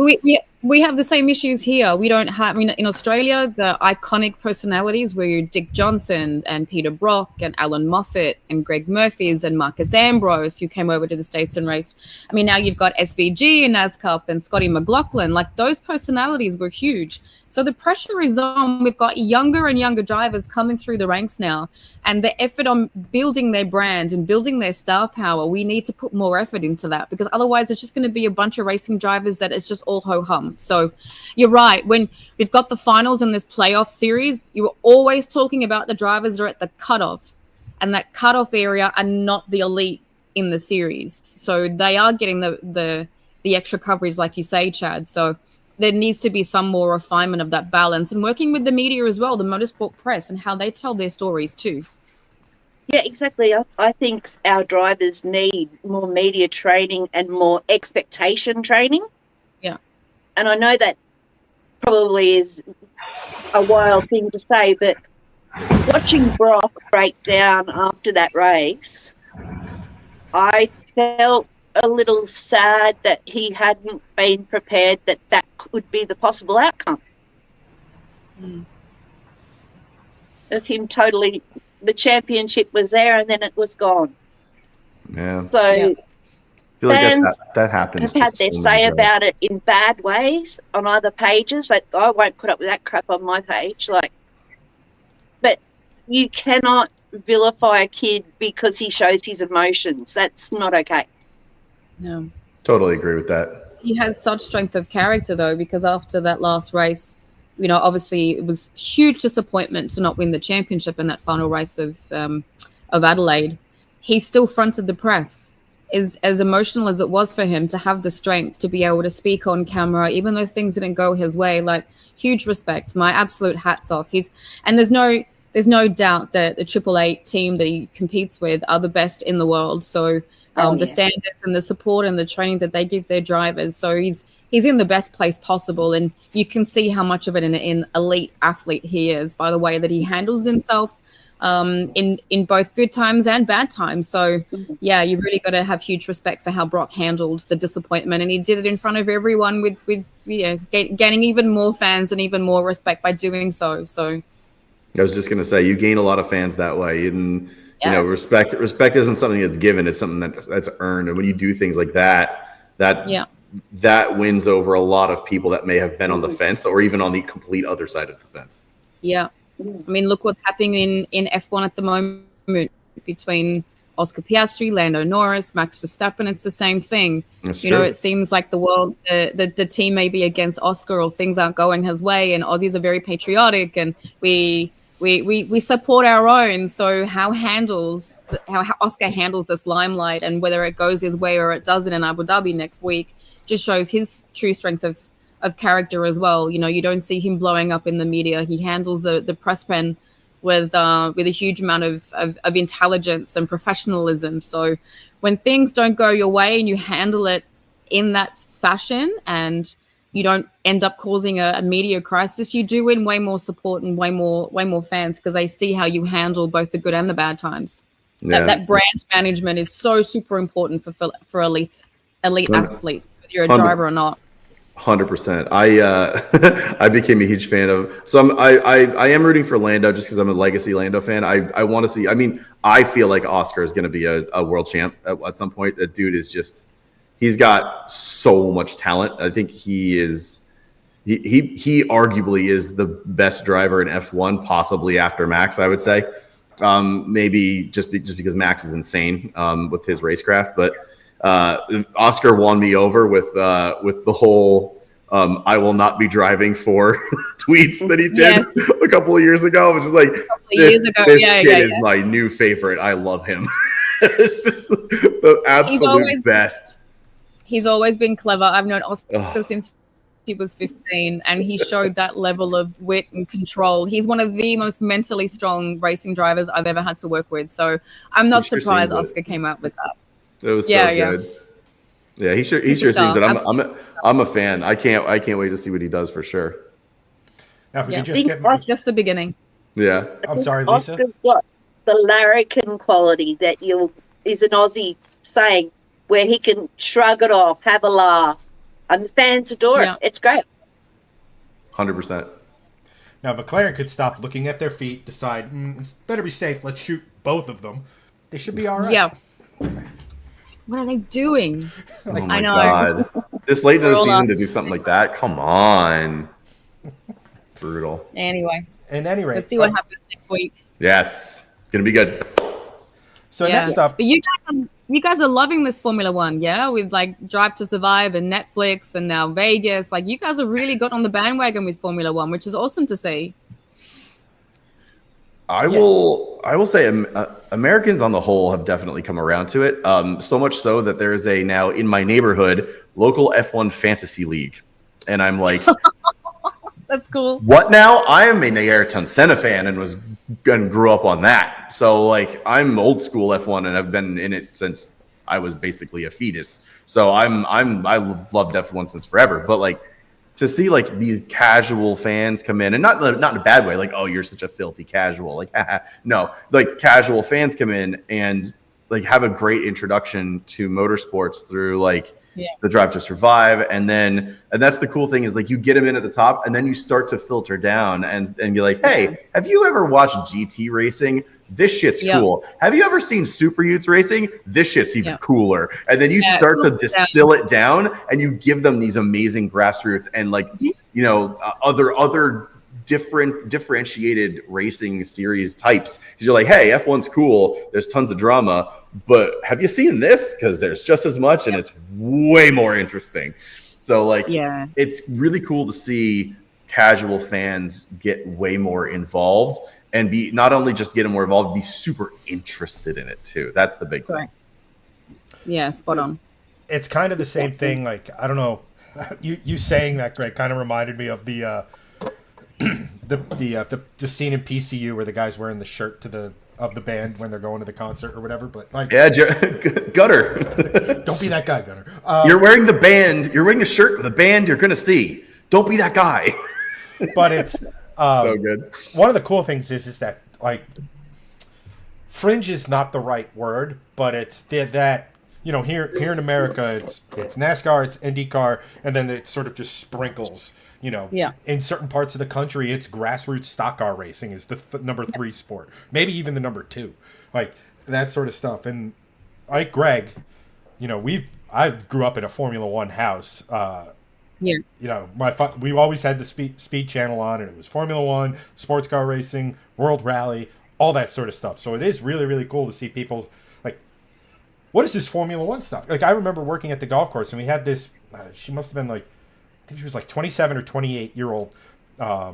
C: We have the same issues here. We don't have, in Australia, the iconic personalities were Dick Johnson and Peter Brock and Alan Moffat and Greg Murphys and Marcus Ambrose, who came over to the States and raced. Now you've got SVG in NASCAR and Scotty McLaughlin. Like, those personalities were huge. So the pressure is on. We've got younger and younger drivers coming through the ranks now. And the effort on building their brand and building their star power, we need to put more effort into that, because otherwise it's just going to be a bunch of racing drivers that it's just all ho-hum. So you're right. When we've got the finals in this playoff series, you were always talking about the drivers are at the cutoff, and that cutoff area are not the elite in the series. So they are getting the extra coverage, like you say, Chad. So there needs to be some more refinement of that balance, and working with the media as well, the motorsport press, and how they tell their stories too.
D: Yeah, exactly. I think our drivers need more media training and more expectation training.
C: Yeah.
D: And I know that probably is a wild thing to say, but watching Brock break down after that race, I felt a little sad that he hadn't been prepared that could be the possible outcome of him totally. The championship was there and then it was gone.
B: Yeah.
D: So
B: I feel like that happens.
D: Have had their say about it in bad ways on other pages. Like, I won't put up with that crap on my page. But you cannot vilify a kid because he shows his emotions. That's not okay.
C: No.
B: Totally agree with that.
C: He has such strength of character, though, because after that last race, obviously it was huge disappointment to not win the championship in that final race of Adelaide. He still fronted the press. As emotional as it was for him, to have the strength to be able to speak on camera, even though things didn't go his way, like, huge respect. My absolute hats off. And there's no there's no doubt that the Triple Eight team that he competes with are the best in the world. So the standards and the support and the training that they give their drivers. So he's in the best place possible, and you can see how much of it an elite athlete he is by the way that he handles himself in both good times and bad times. So yeah, you really got to have huge respect for how Brock handled the disappointment, and he did it in front of everyone with gaining even more fans and even more respect by doing so. So
B: I was just gonna say, you gain a lot of fans that way, and you know, respect isn't something that's given; it's something that's earned. And when you do things like that wins over a lot of people that may have been on the fence or even on the complete other side of the fence.
C: Yeah. I mean, look what's happening in F1 at the moment between Oscar Piastri, Lando Norris, Max Verstappen. It's the same thing.
B: That's
C: you
B: true.
C: know, it seems like the world, the team may be against Oscar, or things aren't going his way, and Aussies are very patriotic, and we support our own. So how Oscar handles this limelight, and whether it goes his way or it doesn't in Abu Dhabi next week, just shows his true strength of character as well. You know, you don't see him blowing up in the media. He handles the press pen with a huge amount of intelligence and professionalism. So when things don't go your way and you handle it in that fashion, and you don't end up causing a media crisis, you do win way more support and way more fans, because they see how you handle both the good and the bad times.
B: Yeah.
C: That brand management is so super important for elite athletes, whether you're a driver or not.
B: 100%. I became a huge fan of. So I am rooting for Lando just because I'm a legacy Lando fan. I want to see. I mean, I feel like Oscar is going to be a world champ at some point. The dude is just. He's got so much talent. I think he is. He arguably is the best driver in F1, possibly after Max. I would say, maybe just because Max is insane with his racecraft, but. Oscar won me over with the whole "I will not be driving for" tweets that he did a couple of years ago. Which is like this kid is my new favorite. I love him. It's just the absolute best.
C: He's always been clever. I've known Oscar since he was 15, and he showed that level of wit and control. He's one of the most mentally strong racing drivers I've ever had to work with. So I'm not surprised Oscar came out with that.
B: It was so good. Yeah, he sure seems it. I'm a fan. I can't wait to see what he does for sure.
A: Now, if we could
C: just just the beginning.
B: Yeah.
A: I'm sorry, Lisa.
D: Oscar's got the larrikin quality that is an Aussie saying, where he can shrug it off, have a laugh, and the fans adore it. It's great.
B: 100%.
A: Now, McLaren could stop looking at their feet, decide it's better be safe. Let's shoot both of them. They should be all right.
C: Yeah. What are they doing?
B: Oh my God. This late in the season to do something like that? Come on. Brutal.
C: Anyway.
A: At any rate.
C: Let's see what happens next week.
B: Yes. It's going to be good.
A: So next up.
C: But you guys are loving this Formula One, yeah? With like Drive to Survive and Netflix and now Vegas. Like, you guys have really got on the bandwagon with Formula One, which is awesome to see.
B: I will say Americans on the whole have definitely come around to it. So much so that there is now in my neighborhood local F1 fantasy league, and I'm like,
C: that's cool.
B: What now? I am a Ayrton Senna fan and grew up on that. So like I'm old school F1 and I've been in it since I was basically a fetus. So I loved F1 since forever. But like, to see like these casual fans come in, and not in a bad way, like, oh, you're such a filthy casual, like, no, like casual fans come in and like have a great introduction to motorsports through like the Drive to Survive, and that's the cool thing is like you get them in at the top, and then you start to filter down and you're like, hey, have you ever watched GT racing? This shit's cool. Have you ever seen Superutes racing? This shit's even cooler. And then you start to distill it down, and you give them these amazing grassroots and like other differentiated racing series types. Because you're like, hey, F1's cool. There's tons of drama, but have you seen this? Because there's just as much, and it's way more interesting. So like, it's really cool to see casual fans get way more involved. And be not only just get them more involved, be super interested in it too. That's the big thing.
C: Yeah, spot on.
A: It's kind of the same thing. Like, I don't know, you saying that, Greg, kind of reminded me of the the scene in PCU where the guy's wearing the shirt of the band when they're going to the concert or whatever. But like,
B: Yeah, Gutter.
A: don't be that guy, Gunner.
B: You're wearing the band. You're wearing a shirt with a band you're going to see. Don't be that guy.
A: But it's
B: So good.
A: One of the cool things is that like fringe is not the right word, but it's that here in America it's NASCAR, it's IndyCar, and then it sort of just sprinkles. In certain parts of the country, it's grassroots stock car racing is the number 3 sport, maybe even the number 2, like that sort of stuff. And like Greg, I grew up in a Formula One house.
C: Yeah.
A: We always had the speed channel on, and it was Formula One, sports car racing, World Rally, all that sort of stuff. So it is really, really cool to see people like, what is this Formula One stuff? Like I remember working at the golf course, and we had this. She must have been like, I think she was like 27 or 28-year-old. I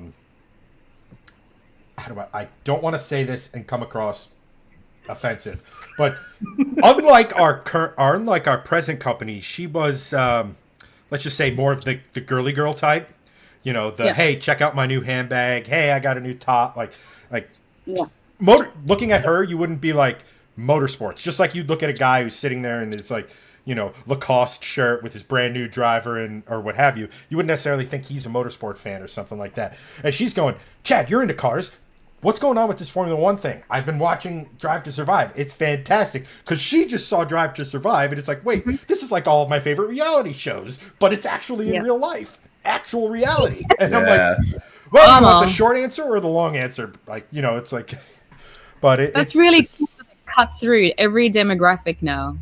A: don't want to say this and come across offensive, but unlike our present company, she was. Let's just say more of the girly girl type, hey, check out my new handbag. Hey, I got a new top. Looking at her, you wouldn't be like motorsports. Just like you'd look at a guy who's sitting there in his Lacoste shirt with his brand new driver or what have you. You wouldn't necessarily think he's a motorsport fan or something like that. And she's going, Chad, you're into cars. What's going on with this Formula One thing? I've been watching Drive to Survive. It's fantastic. Because she just saw Drive to Survive, and it's like, wait, this is like all of my favorite reality shows, but it's actually in real life. Actual reality. And I'm like, well, you want the short answer or the long answer? Like, it's like, but
C: that's really cool that it cuts through every demographic now.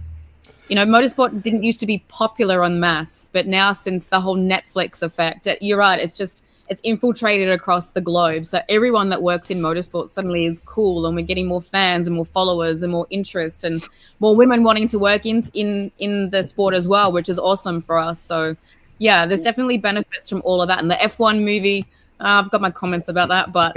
C: Motorsport didn't used to be popular en masse, but now since the whole Netflix effect, you're right, it's infiltrated across the globe. So everyone that works in motorsport suddenly is cool, and we're getting more fans and more followers and more interest and more women wanting to work in the sport as well, which is awesome for us. So yeah, there's definitely benefits from all of that. And the F1 movie, I've got my comments about that, but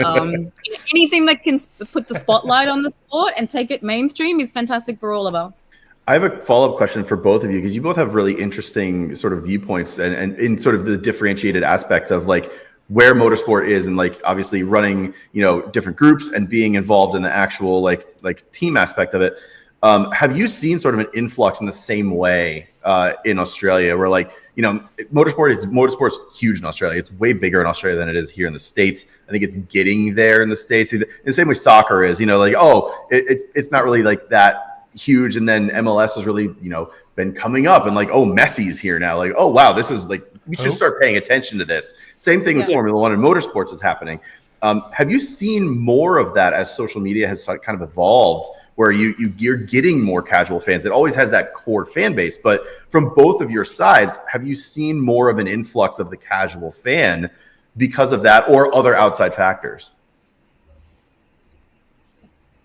C: anything that can put the spotlight on the sport and take it mainstream is fantastic for all of us.
B: I have a follow-up question for both of you, because you both have really interesting sort of viewpoints and in sort of the differentiated aspects of like where motorsport is, and like obviously running, different groups and being involved in the actual like team aspect of it. Have you seen sort of an influx in the same way in Australia, where motorsport's huge in Australia. It's way bigger in Australia than it is here in the States. I think it's getting there in the States. In the same way soccer is, it's not really like that huge, and then MLS has really been coming up, and Messi's here now, wow, this is we should start paying attention to this. Same thing with Formula One and motorsports is happening. Have you seen more of that as social media has kind of evolved, where you're getting more casual fans? It always has that core fan base, but from both of your sides, have you seen more of an influx of the casual fan because of that, or other outside factors?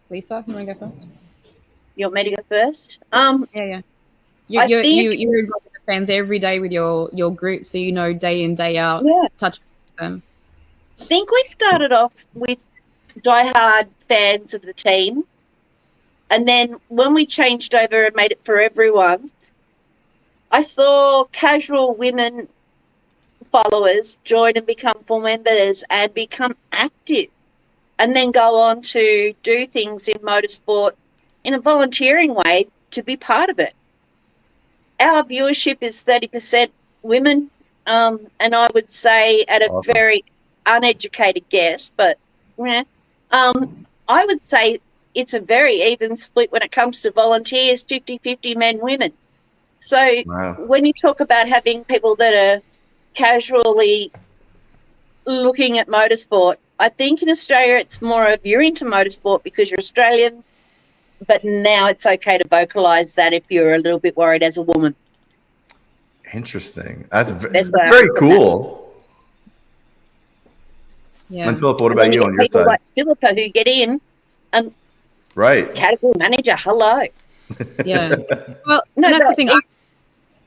C: Lisa, you want to go first?
D: You want me to go first?
C: Yeah. You're involved with the fans every day with your group, so day in, day out, touch them.
D: I think we started off with diehard fans of the team, and then when we changed over and made it for everyone, I saw casual women followers join and become full members and become active, and then go on to do things in motorsport in a volunteering way to be part of it. Our viewership is 30% women, and I would say at a very uneducated guess, but I would say it's a very even split when it comes to volunteers, 50-50 men, women. So when you talk about having people that are casually looking at motorsport, I think in Australia it's more of you're into motorsport because you're Australian, but now it's okay to vocalise that if you're a little bit worried as a woman.
B: Interesting. That's very cool.
C: Yeah.
B: And Philippa, what about you on your
D: people
B: side?
D: like Filippa who get in and category manager, hello.
C: Yeah. Well, that's the thing.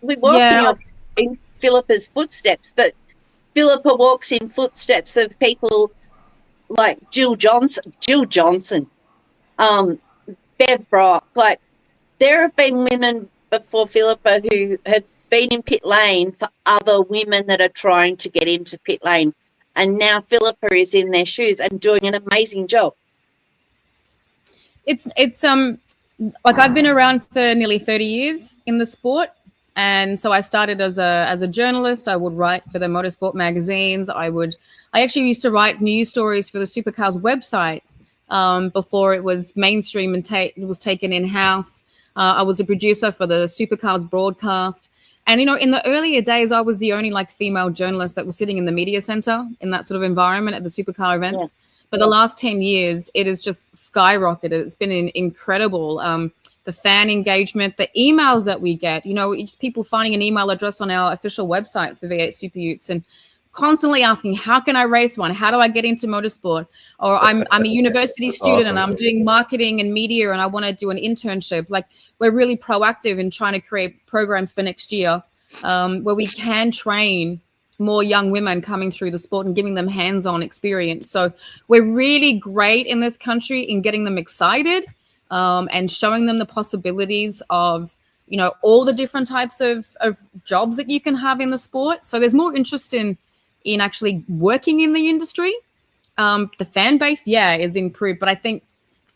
D: We walk in Philippa's footsteps, but Filippa walks in footsteps of people like Jill Johnson, Bev Brock. Like, there have been women before Filippa who have been in pit lane for other women that are trying to get into pit lane. and now Filippa is in their shoes and doing an amazing job.
C: It's like I've been around for nearly 30 years in the sport. And so I started as a journalist. I would write for the Motorsport magazines. I actually used to write news stories for the Supercars website before it was mainstream and it was taken in-house. I was a producer for the Supercars broadcast. And, in the earlier days, I was the only female journalist that was sitting in the media center in that sort of environment at the supercar events. Yeah. But the last 10 years, it has just skyrocketed. It's been incredible. The fan engagement, the emails that we get, just people finding an email address on our official website for V8 Superutes and constantly asking, how can I race one? How do I get into motorsport? Or I'm a university student and I'm doing marketing and media and I want to do an internship. We're really proactive in trying to create programs for next year where we can train more young women coming through the sport and giving them hands-on experience. So we're really great in this country in getting them excited and showing them the possibilities of, all the different types of jobs that you can have in the sport. So there's more interest in actually working in the industry. The fan base, is improved. But I think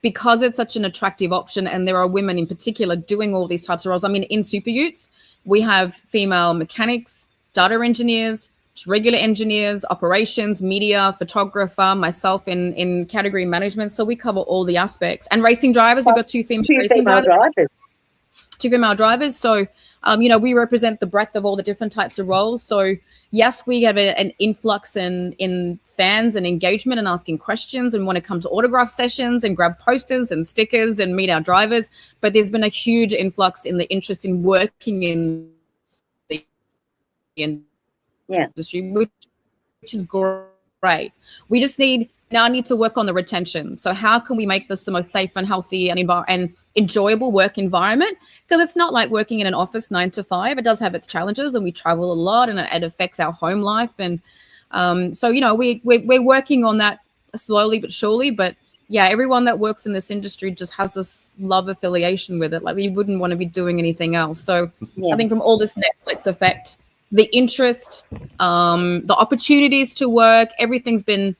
C: because it's such an attractive option and there are women in particular doing all these types of roles. I mean, in Superutes, we have female mechanics, data engineers, regular engineers, operations, media, photographer, myself in category management. So we cover all the aspects. And racing drivers, we've got two female drivers. Two female drivers. So, we represent the breadth of all the different types of roles. So, yes, we have an influx in fans and engagement and asking questions and want to come to autograph sessions and grab posters and stickers and meet our drivers. But there's been a huge influx in the interest in working in the industry, which is great. We just now need to work on the retention. So how can we make this the most safe and healthy and enjoyable work environment? Because it's not like working in an office 9 to 5. It does have its challenges and we travel a lot and it affects our home life. And we're working on that slowly but surely. But yeah, everyone that works in this industry just has this love affiliation with it. We wouldn't want to be doing anything else. So I think from all this Netflix effect, the interest, the opportunities to work, everything's been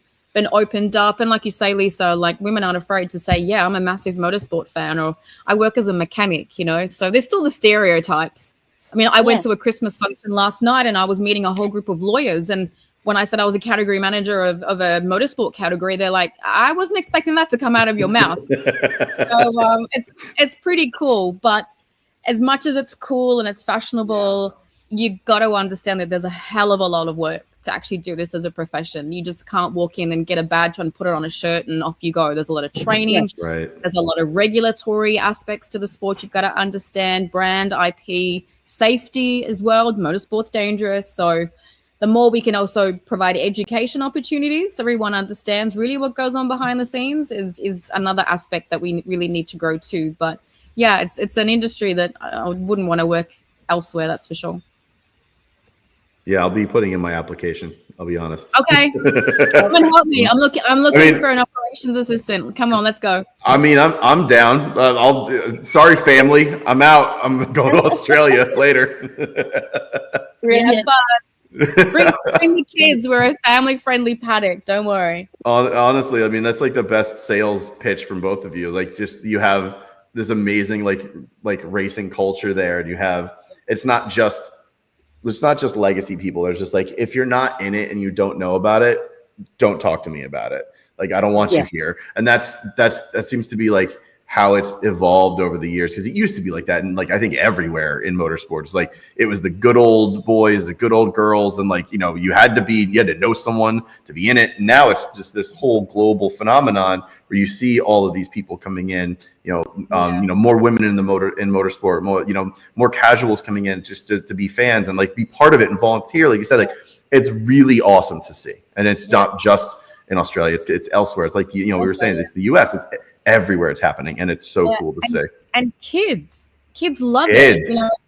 C: opened up. And like you say, Lisa, women aren't afraid to say, yeah, I'm a massive motorsport fan, or I work as a mechanic, so there's still the stereotypes. I mean, I went to a Christmas function last night and I was meeting a whole group of lawyers. And when I said I was a category manager of a motorsport category, they're like, I wasn't expecting that to come out of your mouth. So it's pretty cool. But as much as it's cool and it's fashionable, you got to understand that there's a hell of a lot of work to actually do this as a profession. You just can't walk in and get a badge and put it on a shirt and off you go. There's a lot of training.
B: That's right.
C: There's a lot of regulatory aspects to the sport. You've got to understand brand, IP, safety as well. Motorsport's dangerous. So the more we can also provide education opportunities so everyone understands really what goes on behind the scenes is another aspect that we really need to grow to. But yeah, it's an industry that I wouldn't want to work elsewhere, that's for sure.
B: Yeah, I'll be putting in my application. I'll be honest.
C: Okay, come and help me. I'm looking for an operations assistant. Come on, let's go.
B: I mean, I'm down. Sorry, family. I'm out. I'm going to Australia later.
C: Have fun. Bring the kids. We're a family-friendly paddock. Don't worry.
B: Honestly, I mean, that's the best sales pitch from both of you. Just you have this amazing racing culture there, and you have it's not just legacy people. There's just if you're not in it and you don't know about it, don't talk to me about it. I don't want you here. And that seems to be how it's evolved over the years, because it used to be like that. And I think everywhere in motorsports, it was the good old boys, the good old girls. And you had to know someone to be in it. And now it's just this whole global phenomenon where you see all of these people coming in, more women in motorsport, more casuals coming in just to be fans and be part of it and volunteer. Like you said, it's really awesome to see. And it's not just in Australia, it's elsewhere. It's we were saying, it's the US, it's everywhere it's happening, and it's so cool to see. And kids love it.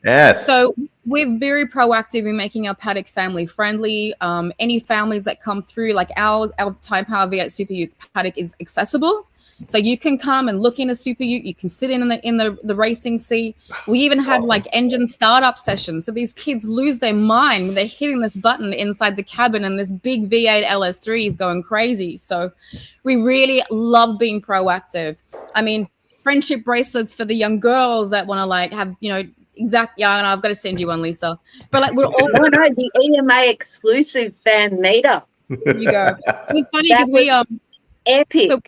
B: Yes. So we're very proactive in making our paddock family friendly. Any families that come through, our Time Power V8 Superutes paddock is accessible.
C: So you can come and look in a Super Ute. You can sit in the racing seat. We even have like engine startup sessions. So these kids lose their mind when they're hitting this button inside the cabin and this big V8 LS3 is going crazy. So we really love being proactive. I mean, friendship bracelets for the young girls that want to like have, exact. Yeah, and I've got to send you one, Lisa. But like we're all
D: the EMA exclusive fan meetup.
C: There you go. It was funny because we
D: epic.
C: So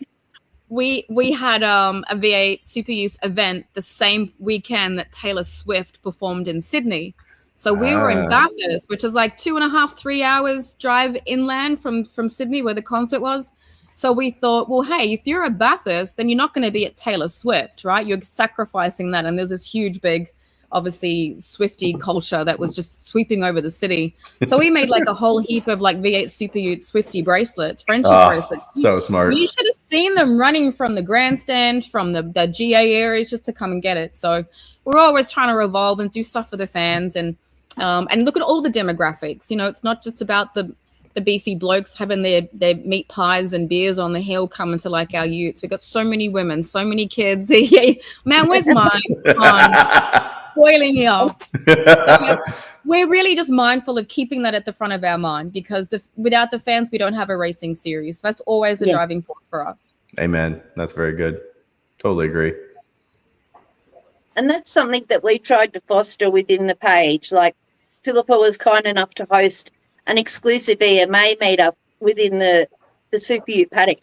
C: we had a V8 Superutes event the same weekend that Taylor Swift performed in Sydney. So we were in Bathurst, which is like 2.5-3 hours drive inland from Sydney where the concert was. So we thought, well, hey, if you're at Bathurst, then you're not going to be at Taylor Swift, right? You're sacrificing that. And there's this huge, big, obviously, Swiftie culture that was just sweeping over the city. So we made like a whole heap of like V8 Superute Swiftie bracelets, friendship bracelets.
B: So smart.
C: You should have seen them running from the grandstand, from the GA areas just to come and get it. So we're always trying to revolve and do stuff for the fans and look at all the demographics. It's not just about the beefy blokes having their meat pies and beers on the hill coming to like our utes. We've got so many women, so many kids. Man, where's mine? Boiling here. So we're really just mindful of keeping that at the front of our mind because without the fans, we don't have a racing series. That's always a driving force for us.
B: Amen. That's very good. Totally agree.
D: And that's something that we tried to foster within the page. Like Filippa was kind enough to host an exclusive EMA meetup within the Super Ute paddock.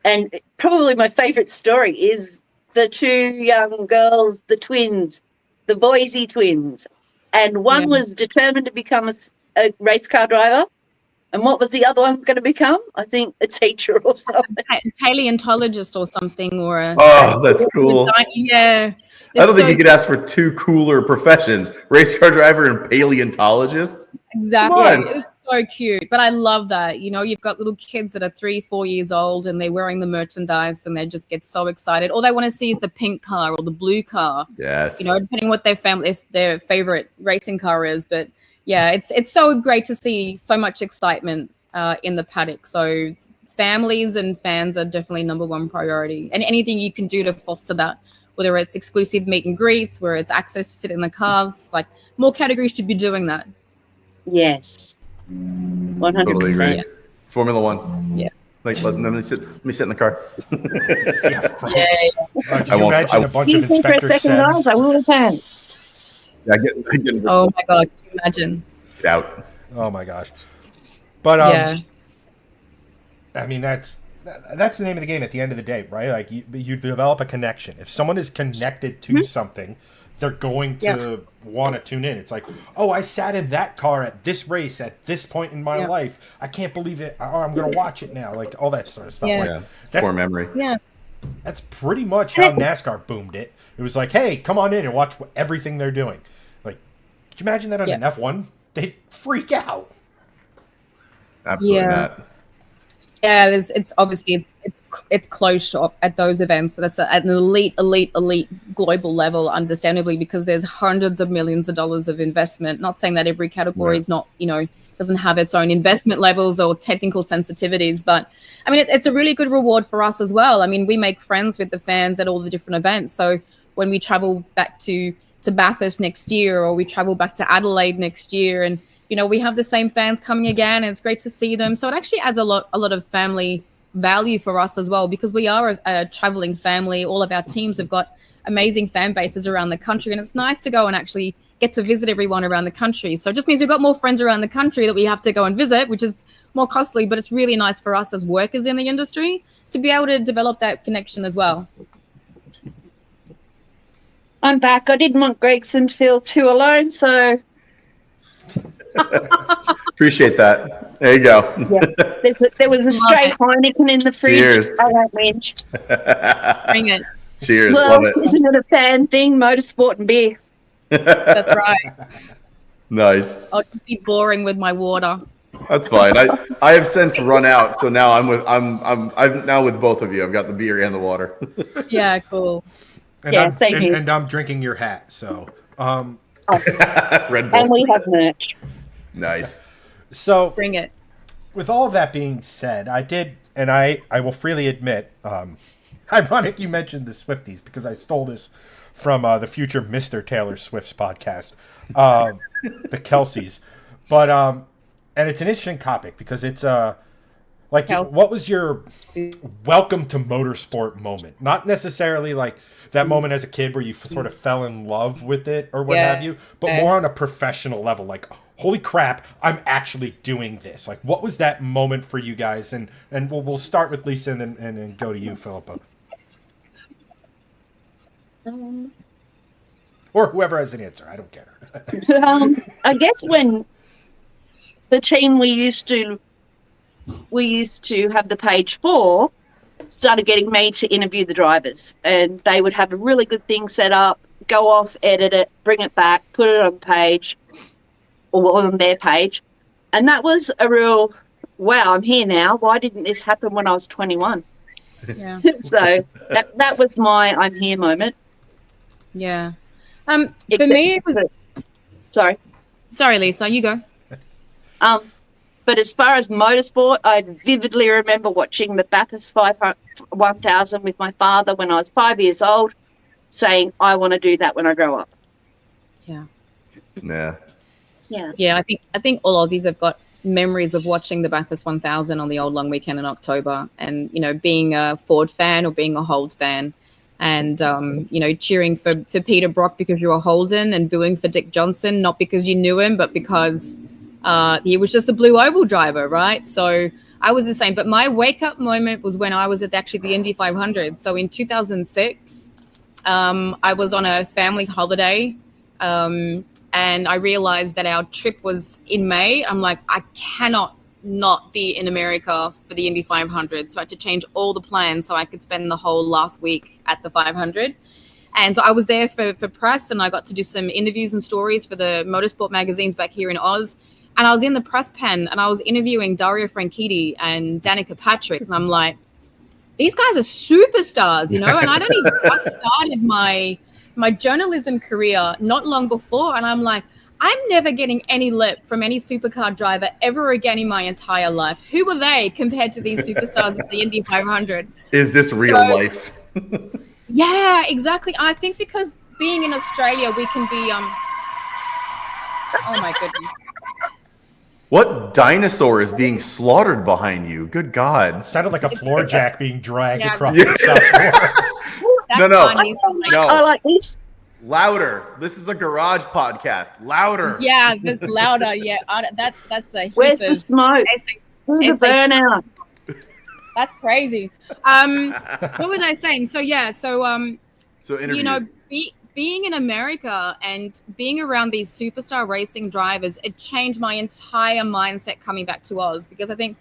D: And probably my favourite story is the two young girls, the twins, the Boise twins. And one was determined to become a race car driver. And what was the other one going to become? I think a teacher or something.
C: Paleontologist or something.
B: That's cool.
C: Yeah.
B: I don't think you could ask for two cooler professions, race car driver and paleontologist.
C: Exactly. It was so cute. But I love that. You've got little kids that are 3-4 years old and they're wearing the merchandise and they just get so excited. All they want to see is the pink car or the blue car.
B: Yes.
C: Depending what if their favorite racing car is. But yeah, it's so great to see so much excitement in the paddock. So families and fans are definitely number one priority. And anything you can do to foster that, whether it's exclusive meet and greets, where it's access to sit in the cars, like more categories should be doing that.
D: Yes. 100%.
B: Totally agree. Yeah. Formula One.
C: Yeah.
B: Like, let me sit in the car.
A: Could you imagine a bunch of inspectors?
D: I will return.
B: Yeah, I get
C: oh my God, can you imagine?
B: Get out.
A: Oh my gosh. But I mean that's the name of the game at the end of the day, right? Like you develop a connection. If someone is connected to something, they're going to want to tune in. It's like, oh, I sat in that car at this race at this point in my life. I can't believe it. Oh, I'm going to watch it now. Like all that sort of stuff. Like, that's
B: core memory.
C: Yeah.
A: That's pretty much how NASCAR boomed it. It was like, hey, come on in and watch everything they're doing. Like, could you imagine that on an F1? They'd freak out.
B: Absolutely not.
C: Yeah, it's obviously it's closed shop at those events. So that's at an elite global level, understandably, because there's hundreds of millions of dollars of investment. Not saying that every category is not, doesn't have its own investment levels or technical sensitivities, but I mean, it's a really good reward for us as well. I mean, we make friends with the fans at all the different events. So when we travel back to Bathurst next year, or we travel back to Adelaide next year, and we have the same fans coming again, and it's great to see them. So it actually adds a lot of family value for us as well, because we are a traveling family. All of our teams have got amazing fan bases around the country, and it's nice to go and actually get to visit everyone around the country. So it just means we've got more friends around the country that we have to go and visit, which is more costly, but it's really nice for us as workers in the industry to be able to develop that connection as well.
D: I'm back. I didn't want Gregson to feel too alone, so...
B: Appreciate that. There you go.
D: There was a straight Heineken in the fridge.
B: Cheers.
D: I won't mention.
C: Bring it.
B: Cheers.
D: Well,
B: love it.
D: Isn't it a fan thing? Motorsport and beer.
C: That's right.
B: Nice.
C: I'll just be boring with my water.
B: That's fine. I have since run out, so now I'm now with both of you. I've got the beer and the water.
C: Yeah, cool.
A: And
D: same here.
A: And I'm drinking your hat, so
B: Red Bull.
D: And we have merch.
B: Nice.
A: So
C: Bring it.
A: with all of that being said, I did, and I will freely admit, ironic you mentioned the Swifties because I stole this from the future Mr. Taylor Swift's podcast, the Kelseys. But and it's an interesting topic because it's like, what was your welcome to motorsport moment? Not necessarily like that moment as a kid where you sort of fell in love with it or what have you, but more on a professional level. Like, holy crap, I'm actually doing this. Like, what was that moment for you guys? And we'll start with Lisa and then go to you, Filippa. Or whoever has an answer. I don't care.
D: I guess when the team we used to have the page for started getting me to interview the drivers, and they would have a really good thing set up, go off, edit it, bring it back, put it on the page or on their page. And that was a real, wow, I'm here now. Why didn't this happen when I was 21?
C: Yeah.
D: So that was my I'm here moment.
C: Yeah. For me, it was... Sorry, Lisa, you go.
D: But as far as motorsport, I vividly remember watching the Bathurst 1000 with my father when I was 5 years old, saying, I want to do that when I grow up.
C: Yeah.
B: Yeah.
D: Yeah.
C: Yeah, I think all Aussies have got memories of watching the Bathurst 1000 on the old long weekend in October, and, you know, being a Ford fan or being a Holt fan, and, you know, cheering for Peter Brock because you were Holden, and booing for Dick Johnson, not because you knew him, but because he was just a blue oval driver, right? So I was the same. But my wake-up moment was when I was at the Indy 500. So in 2006, I was on a family holiday, and I realized that our trip was in May. I'm like, I cannot not be in America for the Indy 500. So I had to change all the plans so I could spend the whole last week at the 500. And so I was there for press, and I got to do some interviews and stories for the motorsport magazines back here in Oz. And I was in the press pen, and I was interviewing Dario Franchitti and Danica Patrick. And I'm like, these guys are superstars, you know? And I'd only just started my journalism career not long before. And I'm like, I'm never getting any lip from any supercar driver ever again in my entire life. Who are they compared to these superstars at the Indy 500?
B: Is this real life?
C: Yeah, exactly. I think because being in Australia, we can be, oh my goodness.
B: What dinosaur is being slaughtered behind you? Good God.
A: Sounded like a floor jack being dragged across
B: Yeah.
A: the shop floor.
B: No.
D: I like this.
B: Louder. This is a garage podcast. Louder.
C: Yeah, that's louder. Yeah, that's a.
D: Where's the smoke? Where's the burnout?
C: That's crazy. What was I saying? So
B: interviews.
C: you know, being in America and being around these superstar racing drivers, it changed my entire mindset coming back to Oz, because I think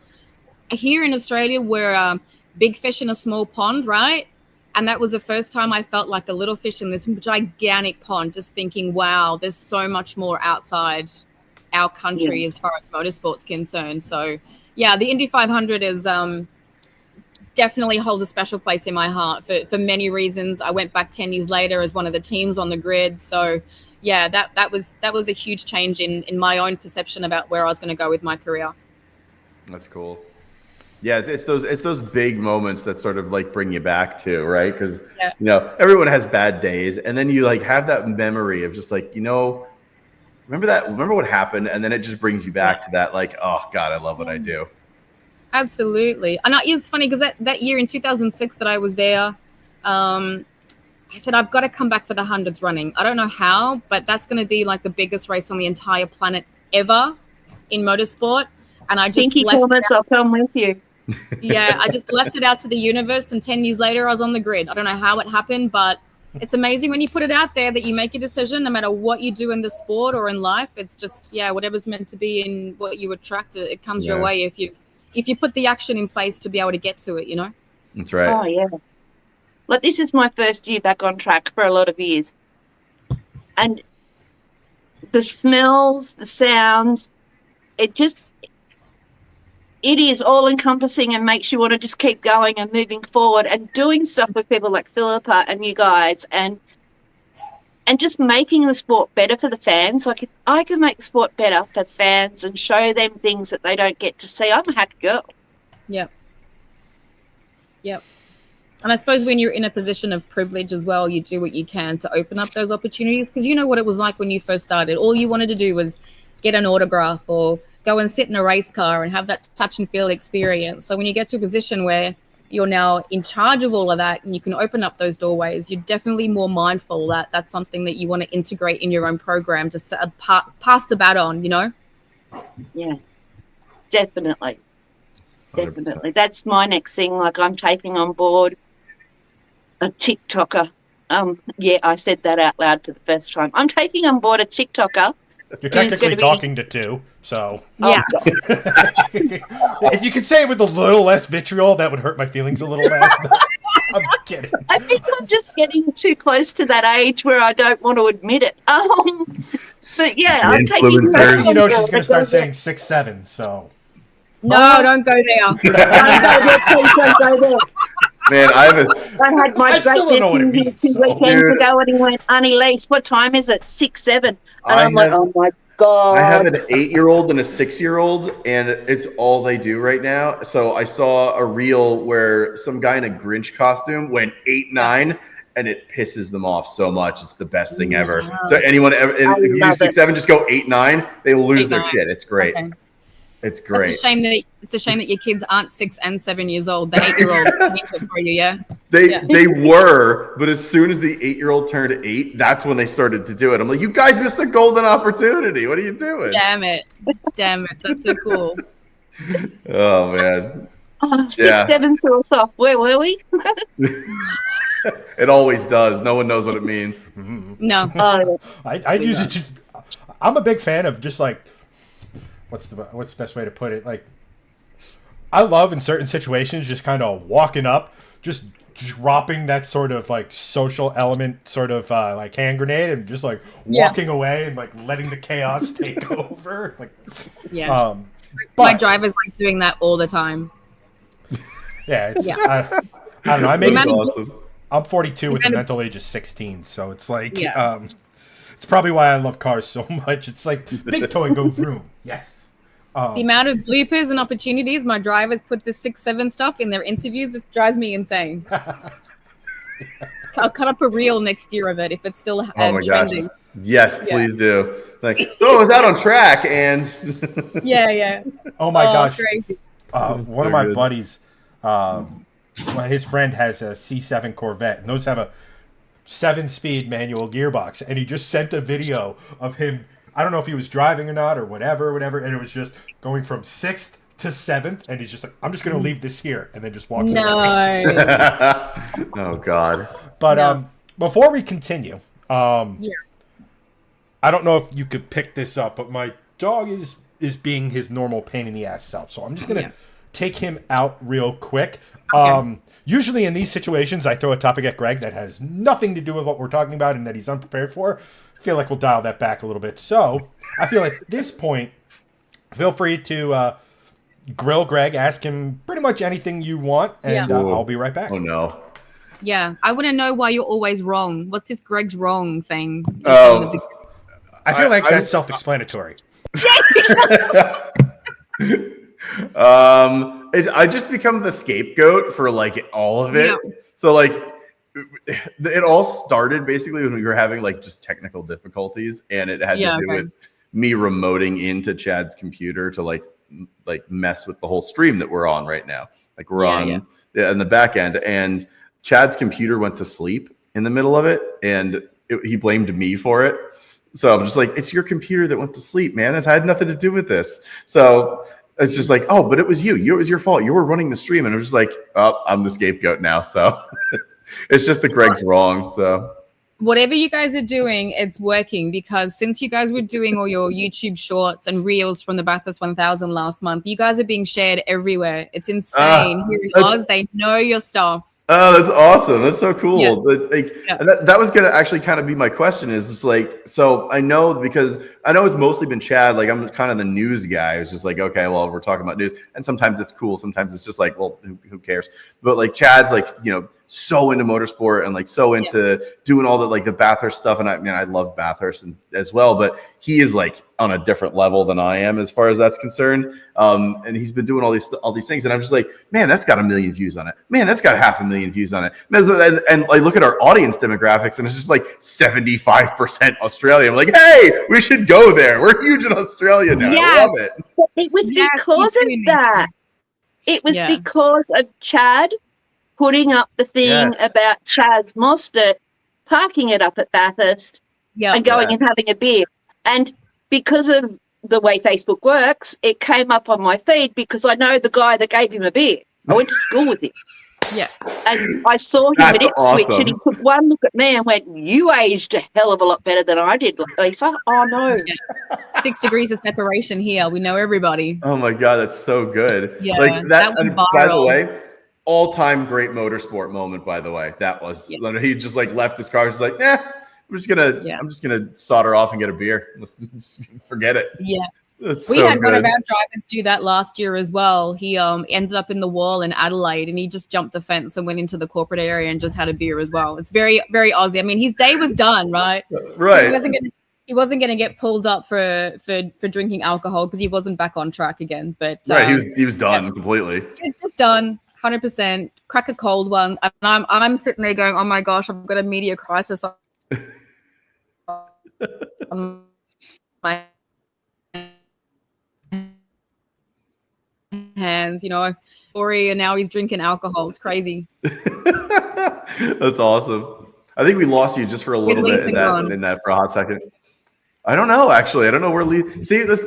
C: here in Australia we're big fish in a small pond, right? And that was the first time I felt like a little fish in this gigantic pond, just thinking, wow, there's so much more outside our country as far as motorsport's concerned. So yeah, the Indy 500 is definitely holds a special place in my heart for many reasons. I went back 10 years later as one of the teams on the grid. So yeah, that was a huge change in my own perception about where I was going to go with my career.
B: That's cool. Yeah, it's those big moments that sort of like bring you back to, right? Because you know, everyone has bad days, and then you like have that memory of just like, you know, remember what happened, and then it just brings you back to that, like, oh God, I love what I do.
C: Absolutely. And it's funny because that year in 2006 that I was there, I said, I've got to come back for the 100th running. I don't know how, but that's going to be like the biggest race on the entire planet ever in motorsport. And I just
D: I'll come with you.
C: Yeah, I just left it out to the universe, and 10 years later I was on the grid. I don't know how it happened, but it's amazing when you put it out there that you make a decision no matter what you do in the sport or in life. It's just, whatever's meant to be in what you attract, it comes your way if you put the action in place to be able to get to it, you know?
B: That's right.
D: Oh, yeah. Like, this is my first year back on track for a lot of years. And the smells, the sounds, it is all-encompassing and makes you want to just keep going and moving forward and doing stuff with people like Filippa and you guys and just making the sport better for the fans. Like, if I can make the sport better for fans and show them things that they don't get to see, I'm a happy girl.
C: Yep. And I suppose when you're in a position of privilege as well, you do what you can to open up those opportunities, because you know what it was like when you first started. All you wanted to do was get an autograph or go and sit in a race car and have that touch and feel experience. So when you get to a position where you're now in charge of all of that and you can open up those doorways, you're definitely more mindful that that's something that you want to integrate in your own program, just to pass the baton, you know?
D: Yeah, definitely.
B: 100%.
D: Definitely. That's my next thing. Like, I'm taking on board a TikToker. Yeah, I said that out loud for the first time. I'm taking on board a TikToker.
A: You're technically talking to two, so
C: Yeah.
A: if you could say it with a little less vitriol, that would hurt my feelings a little less. I'm kidding.
D: I think I'm just getting too close to that age where I don't want to admit it. But yeah, I'm taking.
B: Influencers.
A: You know, she's going to start saying 6'7", so.
C: No, don't go there.
D: Don't go there.
B: Man, I
D: had my
A: I still don't know what it means,
D: 2
A: so.
D: weekends ago, and he went, Annalise, what time is it? 6-7. And I'm like, oh my God.
B: I have an 8-year-old and a 6-year-old, and it's all they do right now. So I saw a reel where some guy in a Grinch costume went 8-9, and it pisses them off so much. It's the best thing ever.
C: Wow.
B: So anyone, if you do 6-7, just go 8-9. They will lose their
C: 8-9.
B: shit. It's great.
C: Okay.
B: It's great.
C: It's a shame that your kids aren't 6 and 7 years old. The 8-year-olds means it for you, yeah.
B: They were, but as soon as the 8-year-old turned 8, that's when they started to do it. I'm like, you guys missed the golden opportunity. What are you doing?
C: Damn it. That's so cool.
B: Oh man.
D: 6-7 threw us off. Where were we?
B: It always does. No one knows what it means.
C: No.
A: I use it to. I'm a big fan of just like, what's the best way to put it? Like, I love in certain situations just kind of walking up, just dropping that sort of like social element, sort of like hand grenade, and just like walking away and like letting the chaos take over. Like,
C: Yeah.
A: my
C: My driver's like doing that all the time.
A: Yeah, it's, I don't know.
B: That's awesome.
A: I'm 42 with a mental age of 16, so it's like, it's probably why I love cars so much. It's like big toy go vroom. Yes.
C: The amount of bloopers and opportunities my drivers put this 6-7 stuff in their interviews, it drives me insane. I'll cut up a reel next year of it if it's still trending.
B: Gosh. Yes, please do. Like, so I was out on track and
C: yeah.
A: Oh my gosh.
C: Crazy.
A: One of my buddies, his friend has a C7 Corvette, and those have a 7-speed manual gearbox, and he just sent a video of him. I don't know if he was driving or not or whatever, and it was just going from 6th to 7th, and he's just like, I'm just going to leave this here, and then just walks away.
B: Oh, God.
A: But before we continue, I don't know if you could pick this up, but my dog is being his normal pain in the ass self, so I'm just going to take him out real quick. Okay. Usually in these situations, I throw a topic at Greg that has nothing to do with what we're talking about and that he's unprepared for. I feel like we'll dial that back a little bit. So I feel at this point, feel free to grill Greg, ask him pretty much anything you want, and I'll be right back.
B: Oh, no.
C: Yeah, I want to know why you're always wrong. What's this Greg's wrong thing?
A: I feel like that's self-explanatory.
B: I just become the scapegoat for like all of it. Yeah. So like it all started basically when we were having like just technical difficulties, and it had to do with me remoting into Chad's computer to like mess with the whole stream that we're on right now. Like we're on in the back end, and Chad's computer went to sleep in the middle of it, and he blamed me for it. So I'm just like, it's your computer that went to sleep, man. It had nothing to do with this. So it's just like, oh, but it was you. It was your fault. You were running the stream. And I'm just like, oh, I'm the scapegoat now. So it's just that Greg's wrong. So
C: whatever you guys are doing, it's working, because since you guys were doing all your YouTube shorts and reels from the Bathurst 1000 last month, you guys are being shared everywhere. It's insane. Here in Oz, they know your stuff.
B: Oh, that's awesome. That's so cool. Yeah. And that was going to actually kind of be my question is just like, so I know, because I know it's mostly been Chad. Like I'm kind of the news guy. It's just like, okay, well, we're talking about news. And sometimes it's cool. Sometimes it's just like, well, who cares? But like Chad's like, so into motorsport and like so into doing all the like the Bathurst stuff. And I love Bathurst as well, but he is like on a different level than I am as far as that's concerned. And he's been doing all these things, and I'm just like, man, that's got 1 million views on it. Man, that's got 500,000 views on it. And I look at our audience demographics, and it's just like 75% Australian. I'm like, hey, we should go there. We're huge in Australia now. I love it.
D: It was because of that. It was because of Chad putting up the thing about Chad's Monster, parking it up at Bathurst, and going and having a beer. And because of the way Facebook works, it came up on my feed because I know the guy that gave him a beer. I went to school with him.
C: Yeah.
D: And I saw him at Ipswich, and he took one look at me and went, you aged a hell of a lot better than I did, Lisa. Oh, no.
C: Yeah. 6 degrees of separation here. We know everybody.
B: Oh, my God. That's so good.
C: Yeah,
B: like
C: that went viral.
B: By the way, all-time great motorsport moment, by the way. That was he just like left his car. He's like, I'm just gonna solder off and get a beer. Let's just forget it.
C: Yeah.
B: That's
C: we
B: so
C: had
B: good.
C: one of our drivers do that last year as well. He ended up in the wall in Adelaide, and he just jumped the fence and went into the corporate area and just had a beer as well. It's very, very Aussie. I mean, his day was done, right?
B: Right.
C: He wasn't gonna get pulled up for drinking alcohol because he wasn't back on track again. But
B: he was done completely.
C: It's just done. 100%. Crack a cold one, and I'm sitting there going, "Oh my gosh, I've got a media crisis on my hands." You know, Ori, and now he's drinking alcohol. It's crazy.
B: That's awesome. I think we lost you just for a little bit in that for a hot second. I don't know. Actually, I don't know where Lee. See, and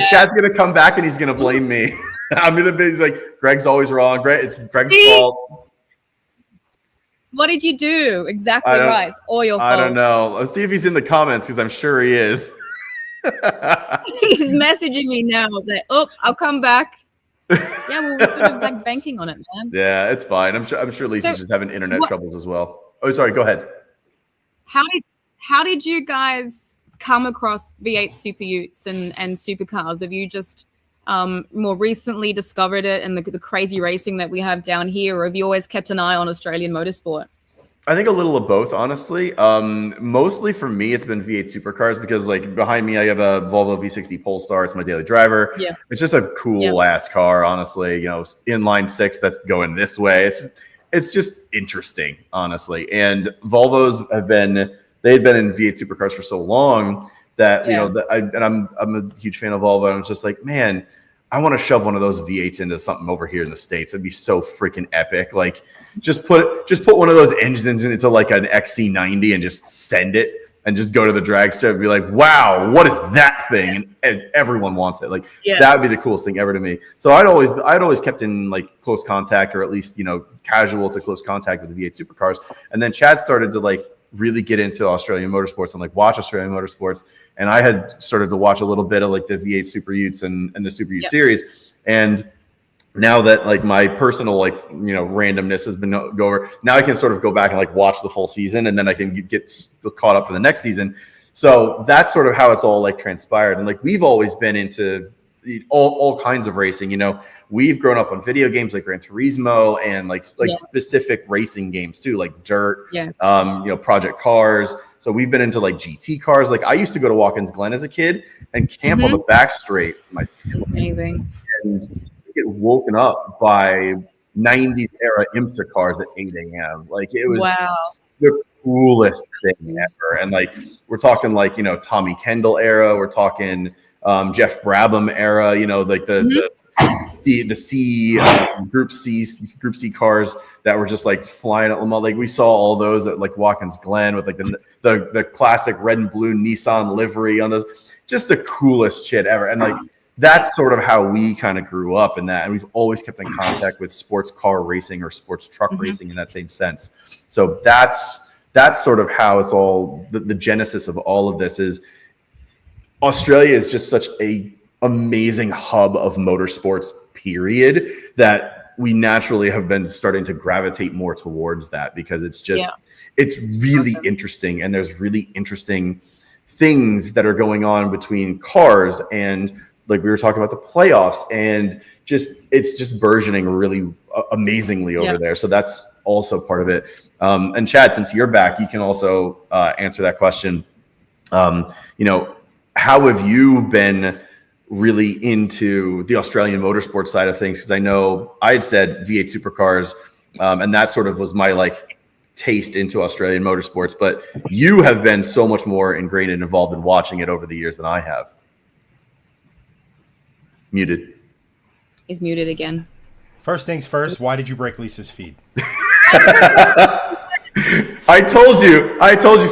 B: Chad's gonna come back and he's gonna blame me. I'm gonna be. He's like, Greg's always wrong. It's Greg's fault.
C: What did you do? Exactly right. It's all your fault.
B: I don't know. Let's see if he's in the comments because I'm sure he is.
C: He's messaging me now. I'll say, I'll come back. Yeah, well, we're sort of like banking on it, man.
B: Yeah, it's fine. I'm sure Lisa's just having internet troubles as well. Oh, sorry. Go ahead.
C: How did you guys come across V8 Superutes and supercars? Have you just more recently discovered it and the crazy racing that we have down here, or have you always kept an eye on Australian motorsport?
B: I think a little of both, honestly. Mostly for me, it's been V8 Supercars because, like, behind me, I have a Volvo V60 Polestar. It's my daily driver. Yeah, it's just a cool ass car, honestly. You know, inline six that's going this way. It's just interesting, honestly. And Volvos had been in V8 Supercars for so long that I'm a huge fan of Volvo. And I was just like, man, I want to shove one of those V8s into something over here in the States. It'd be so freaking epic. Like, just put one of those engines into like an XC90 and just send it and just go to the drag strip and be like, wow, what is that thing? And everyone wants it. Like, that would be the coolest thing ever to me. So I'd always kept in like close contact, or at least, you know, casual to close contact with the V8 Supercars. And then Chad started to like really get into Australian motorsports and like watch Australian motorsports. And I had started to watch a little bit of like the V8 Superutes and the Superute series. And now that like my personal like, you know, randomness has been go over, now I can sort of go back and like watch the full season, and then I can get caught up for the next season. So that's sort of how it's all like transpired. And like, we've always been into all kinds of racing. You know, we've grown up on video games like Gran Turismo and like specific racing games too, like Dirt, you know, Project Cars. So we've been into like GT cars. Like, I used to go to Watkins Glen as a kid and camp on the back straight.
C: Amazing.
B: And get woken up by 90s era IMSA cars at 8 a.m. Like, it was the coolest thing ever. And like, we're talking like, you know, Tommy Kendall era. We're talking Jeff Brabham era. You know, like the Group C cars that were just like flying at Lamar. Like, we saw all those at like Watkins Glen with like the classic red and blue Nissan livery on those. Just the coolest shit ever. And like, that's sort of how we kind of grew up in that. And we've always kept in contact with sports car racing or sports truck racing in that same sense. So that's sort of how it's all, the genesis of all of this is Australia is just such a amazing hub of motorsports, period, that we naturally have been starting to gravitate more towards that, because it's just, it's really interesting. And there's really interesting things that are going on between cars, and like we were talking about the playoffs, and it's just burgeoning really amazingly over there. So that's also part of it. And Chad, since you're back, you can also answer that question. How have you been really into the Australian motorsport side of things? Because I know I had said V8 Supercars, and that sort of was my like taste into Australian motorsports, but you have been so much more ingrained and involved in watching it over the years than I have. Muted.
C: He's muted again.
A: First things first, why did you break Lisa's feed?
B: I told you,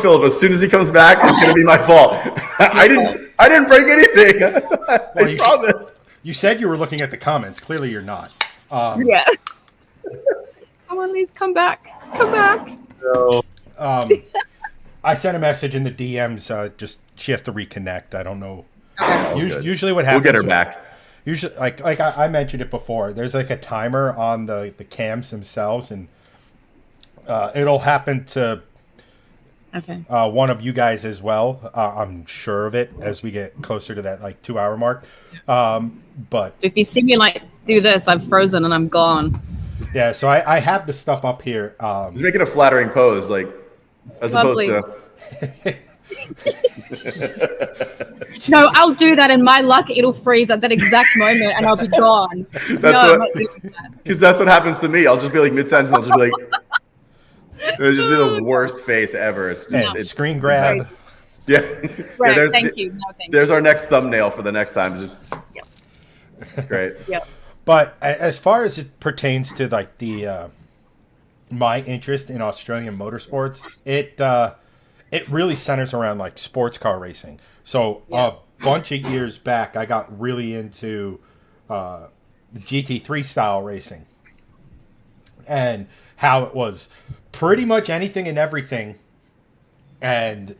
B: Philip, as soon as he comes back, it's going to be my fault. I didn't break anything. I promise.
A: You said you were looking at the comments. Clearly you're not.
C: Yeah. Come on, Lisa, come back. Come back.
B: No.
A: I sent a message in the DMs. Just she has to reconnect. I don't know.
C: Okay.
A: Usually what happens.
B: We'll get her back.
A: Usually, like I mentioned it before, there's like a timer on the cams themselves, and it'll happen to one of you guys as well. I'm sure of it as we get closer to that like 2 hour mark. But
C: so if you see me like do this, I've frozen and I'm gone.
A: Yeah, so I have the stuff up here.
B: Just make it a flattering pose, like as
C: Lovely.
B: opposed to.
C: No, I'll do that, and my luck, it'll freeze at that exact moment, and I'll be gone. I'm not doing that.
B: Because that's what happens to me. I'll just be like mid-sentence, I'll just be like, it'll just be the worst face ever. It's
A: screen grab.
C: Right.
B: Yeah.
C: Right, thank you. No, thank
B: There's our next thumbnail for the next time. Just great.
C: Yep.
A: But as far as it pertains to like the my interest in Australian motorsports, it really centers around like sports car racing. So a bunch of years back, I got really into the GT3 style racing and how it was pretty much anything and everything and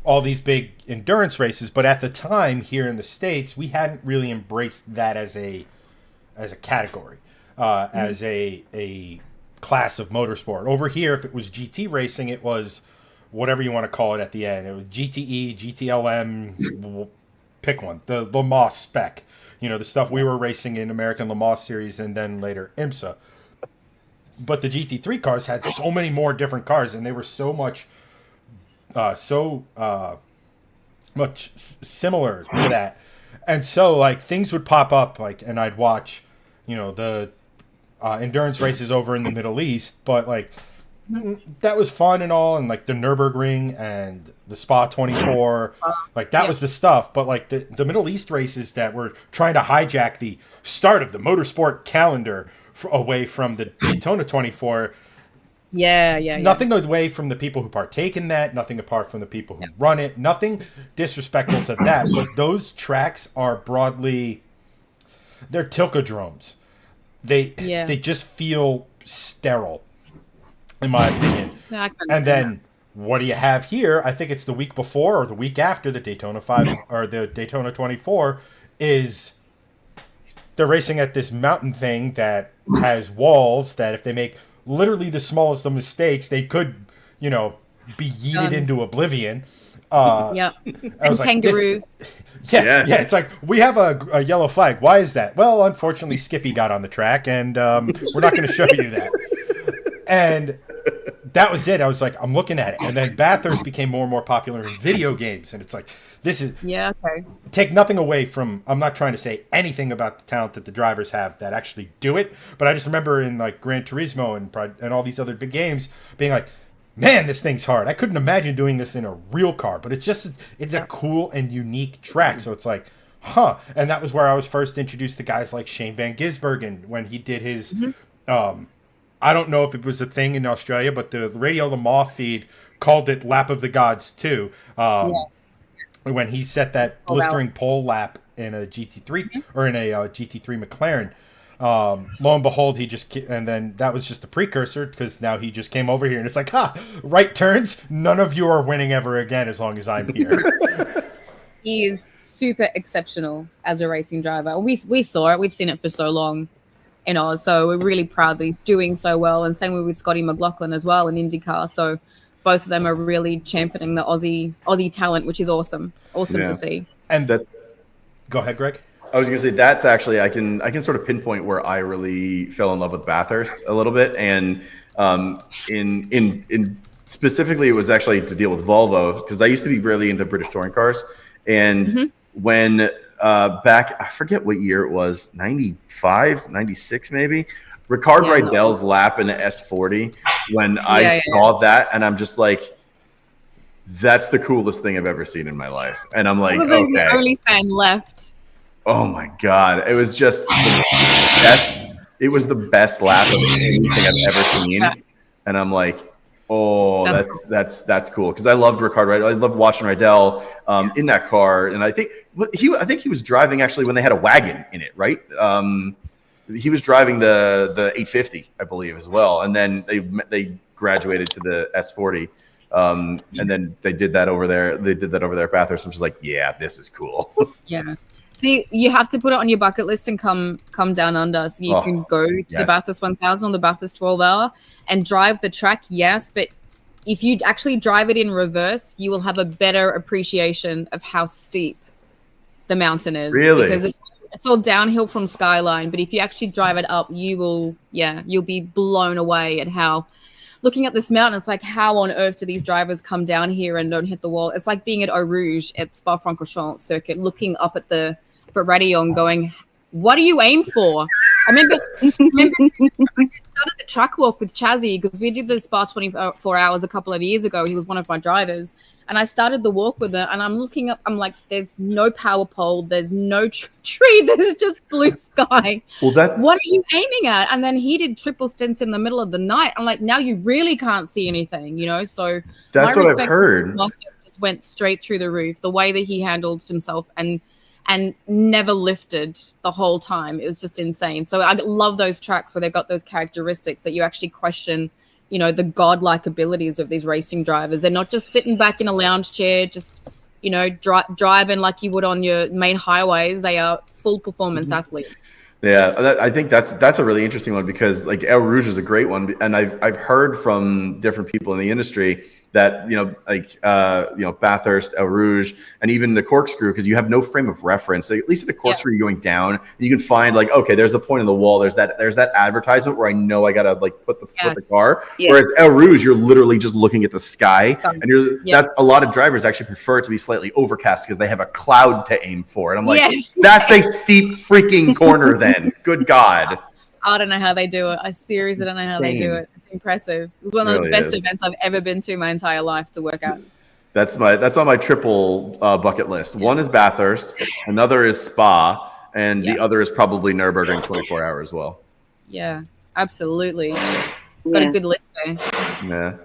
A: all these big endurance races. But at the time here in the States, we hadn't really embraced that as a category, as a class of motorsport. Over here, if it was GT racing, it was whatever you want to call it at the end. It was GTE, GTLM, pick one. The Le Mans spec, the stuff we were racing in American Le Mans Series and then later IMSA. But the GT3 cars had so many more different cars, and they were so much similar to that. And so like things would pop up, like, and I'd watch, the endurance races over in the Middle East, but like that was fun and all, and like the Nürburgring and the Spa 24, like that was the stuff. But like the Middle East races that were trying to hijack the start of the motorsport calendar away from the Daytona 24. Nothing away from the people who partake in that, nothing apart from the people who run it, nothing disrespectful to that, but those tracks are broadly, they're tilkodromes. They just feel sterile, in my opinion. And then what do you have here? I think it's the week before or the week after the Daytona 5 or the Daytona 24 is they're racing at this mountain thing that has walls that if they make literally the smallest of mistakes, they could, be yeeted into oblivion.
C: I was like, kangaroos.
A: It's like, we have a yellow flag. Why is that? Well, unfortunately, Skippy got on the track, and we're not going to show you that. And that was it. I was like, I'm looking at it. And then Bathurst became more and more popular in video games. And it's like, this is... Take nothing away from... I'm not trying to say anything about the talent that the drivers have that actually do it. But I just remember in like Gran Turismo and all these other big games being like, man, this thing's hard. I couldn't imagine doing this in a real car. But it's a cool and unique track. So it's like, huh. And that was where I was first introduced to guys like Shane Van Gisbergen when he did his... I don't know if it was a thing in Australia, but the Radio Le Mans feed called it Lap of the Gods too. When he set that blistering pole lap in a GT3 or in a GT3 McLaren, lo and behold, and then that was just a precursor because now he just came over here and it's like, right turns. None of you are winning ever again as long as I'm here.
C: He is super exceptional as a racing driver. We saw it. We've seen it for so long. So we're really proud that he's doing so well. And same with Scotty McLaughlin as well in IndyCar. So both of them are really championing the Aussie talent, which is awesome. Awesome to see.
A: And go ahead, Greg.
B: I was going to say that's actually, I can sort of pinpoint where I really fell in love with Bathurst a little bit. And In specifically, it was actually to deal with Volvo, because I used to be really into British touring cars, and when back, I forget what year it was, 95, 96 maybe, Ricard Rydell's lap in the S40, when I saw that, and I'm just like, that's the coolest thing I've ever seen in my life. And I'm like,
C: probably
B: okay.
C: the only fan left.
B: Oh my God. It was just the best. It was the best lap of anything I've ever seen. And I'm like, oh, that's cool. Because I loved Ricard Rydell. I loved watching Rydell in that car. And I think he was driving actually when they had a wagon in it, right? He was driving the 850, I believe, as well. And then they graduated to the S40. And then they did that over there. They did that over there at Bathurst. I'm just like, yeah, this is cool. Yeah.
C: See, you have to put it on your bucket list and come down under, so you can go to the Bathurst 1000 on the Bathurst 12 hour and drive the track. Yes, but if you actually drive it in reverse, you will have a better appreciation of how steep the mountain is.
B: Really?
C: Because it's all downhill from Skyline, but if you actually drive it up, you'll be blown away at how. Looking at this mountain, it's like, how on earth do these drivers come down here and don't hit the wall? It's like being at Eau Rouge at Spa-Francorchamps circuit, looking up at the Radillon going, what do you aim for? I remember I started the track walk with Chazzy, because we did the Spa 24 hours a couple of years ago. He was one of my drivers. And I started the walk with her, and I'm looking up. I'm like, there's no power pole. There's no tree. There's just blue sky. Well, what are you aiming at? And then he did triple stints in the middle of the night. I'm like, now you really can't see anything, So
B: that's what I've heard.
C: Just went straight through the roof. The way that he handled himself and never lifted the whole time. It was just insane. So I love those tracks where they've got those characteristics that you actually question, the godlike abilities of these racing drivers. They're not just sitting back in a lounge chair, just, driving like you would on your main highways. They are full performance athletes.
B: Yeah, I think that's a really interesting one, because like Eau Rouge is a great one, and I've heard from different people in the industry that Bathurst, Eau Rouge, and even the corkscrew, because you have no frame of reference. So at least at the corkscrew, you're going down, you can find like, okay, there's the point in the wall. There's that advertisement where I know I gotta like put the car. Yes. Whereas Eau Rouge, you're literally just looking at the sky, and that's a lot of drivers actually prefer it to be slightly overcast because they have a cloud to aim for. And I'm like, that's a steep freaking corner. Then, good God.
C: I don't know how they do it. I seriously don't know how they do it. It's impressive. It was one of the best events I've ever been to my entire life to work out.
B: That's on my triple bucket list. One is Bathurst, another is Spa, and the other is probably Nürburgring 24 hours as well.
C: Yeah, absolutely. Got a good list there.
B: Yeah.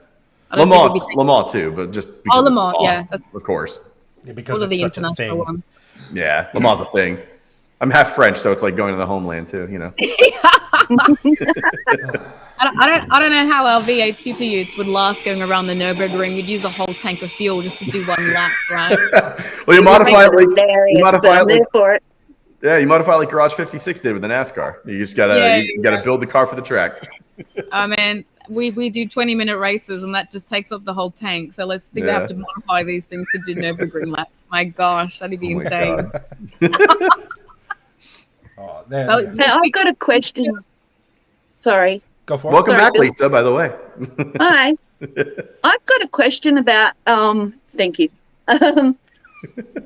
B: Le Mans too, but just because
C: Le Mans,
B: of course.
A: Yeah, because
C: all of the
A: such
C: international ones.
B: Yeah, Le Mans is a thing. I'm half French, so it's like going to the homeland too,
C: I don't know how our V8 Superutes would last going around the Nürburgring. We'd use a whole tank of fuel just to do one lap, right?
B: Well, you modify it. Yeah, you modify it like Garage 56 did with the NASCAR. You just gotta build the car for the track.
C: Oh man, we do 20-minute races, and that just takes up the whole tank. So let's see, we have to modify these things to do Nürburgring lap. My gosh, that'd be insane.
A: Oh, man.
D: Hey, I've got a question. Sorry.
A: Go for it.
B: Welcome back, Lisa, by the way.
D: Hi. I've got a question about, thank you.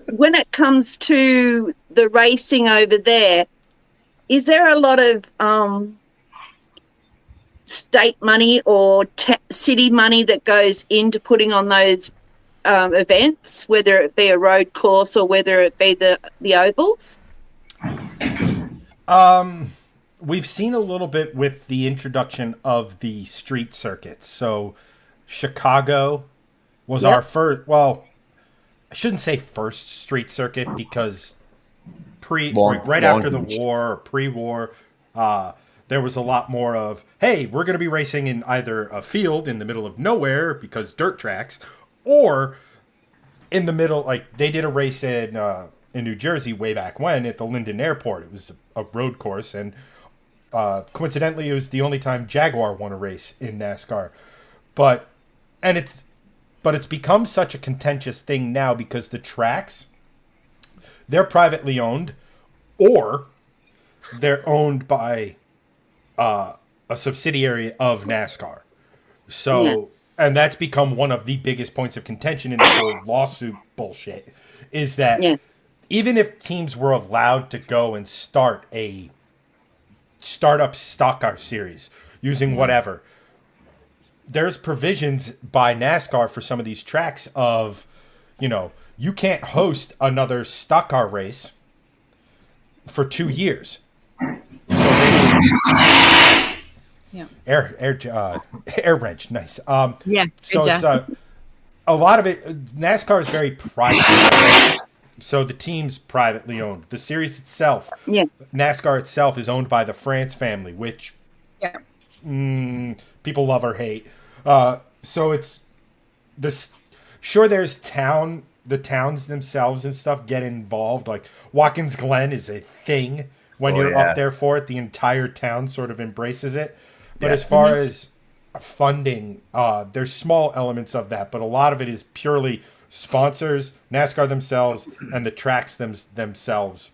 D: When it comes to the racing over there, is there a lot of state money or city money that goes into putting on those events, whether it be a road course or whether it be the ovals?
A: We've seen a little bit with the introduction of the street circuits. So Chicago was our first, well, I shouldn't say first street circuit, because right after the war or pre-war, there was a lot more of, hey, we're going to be racing in either a field in the middle of nowhere because dirt tracks, or in the middle, like they did a race in New Jersey way back when at the Linden Airport. It was a road course, and coincidentally, it was the only time Jaguar won a race in NASCAR. But it's become such a contentious thing now because the tracks, they're privately owned, or they're owned by a subsidiary of NASCAR. So, and that's become one of the biggest points of contention in this whole lawsuit bullshit, is that even if teams were allowed to go and start a startup stock car series using whatever, there's provisions by NASCAR for some of these tracks of, you know, you can't host another stock car race for 2 years. So air wrench, nice. So it's a lot of it. NASCAR is very private, so the team's privately owned. The series itself, NASCAR itself, is owned by the France family, which people love or hate. So it's this. Sure, there's the towns themselves and stuff get involved. Like Watkins Glen is a thing when you're up there for it. The entire town sort of embraces it. But as far as funding, there's small elements of that, but a lot of it is purely sponsors, NASCAR themselves, and the tracks themselves,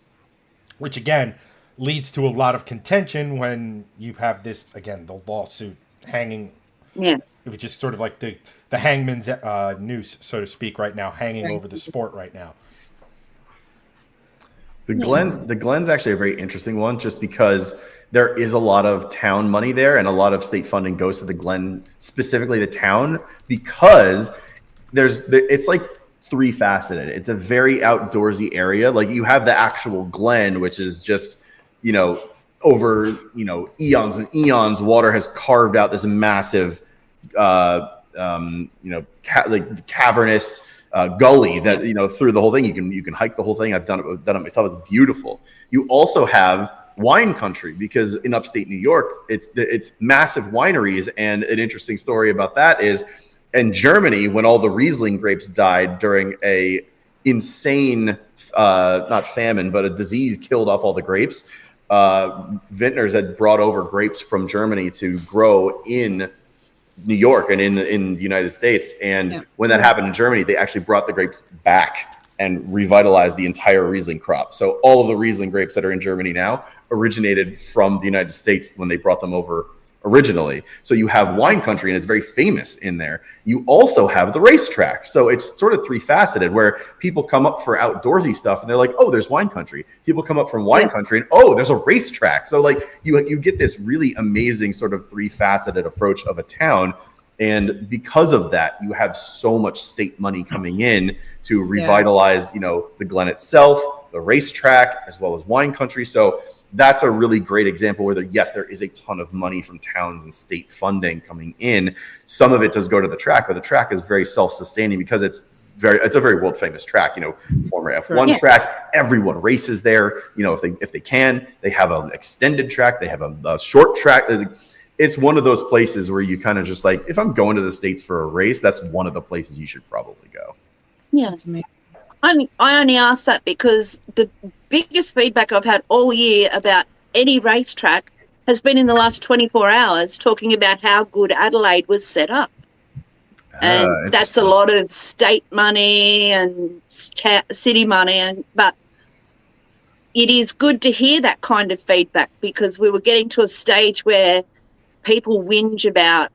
A: which again leads to a lot of contention when you have this, again, the lawsuit hanging. It was just sort of like the hangman's noose, so to speak, right now, hanging over the sport right now.
B: The Glen's actually a very interesting one, just because there is a lot of town money there, and a lot of state funding goes to the Glen, specifically the town, because it's like three-faceted. It's a very outdoorsy area. Like, you have the actual Glen, which is just, you know, over, you know, eons and eons, water has carved out this massive, cavernous gully that, you know, through the whole thing, you can hike the whole thing. I've done it myself. It's beautiful. You also have wine country, because in upstate New York, it's massive wineries. And an interesting story about that is, in Germany, when all the Riesling grapes died during a insane, not famine, but a disease killed off all the grapes, vintners had brought over grapes from Germany to grow in New York and in the United States. And when that happened in Germany, they actually brought the grapes back and revitalized the entire Riesling crop. So all of the Riesling grapes that are in Germany now originated from the United States when they brought them over originally. So you have wine country, and it's very famous in there. You also have the racetrack. So it's sort of three-faceted, where people come up for outdoorsy stuff and they're like, oh, there's wine country. People come up from wine country and, oh, there's a racetrack. So like you get this really amazing sort of three-faceted approach of a town. And because of that, you have so much state money coming in to revitalize, you know, the Glen itself, the racetrack, as well as wine country. So that's a really great example where there is a ton of money from towns and state funding coming in. Some of it does go to the track, but the track is very self-sustaining because it's a very world famous track, you know, former F1 track. Everyone races there, you know, if they can. They have an extended track, they have a short track. It's one of those places where you kind of just like, if I'm going to the States for a race, that's one of the places you should probably go.
D: Yeah, that's amazing. I only ask that because the biggest feedback I've had all year about any racetrack has been in the last 24 hours, talking about how good Adelaide was set up. And that's a lot of state money and city money. But it is good to hear that kind of feedback, because we were getting to a stage where people whinge about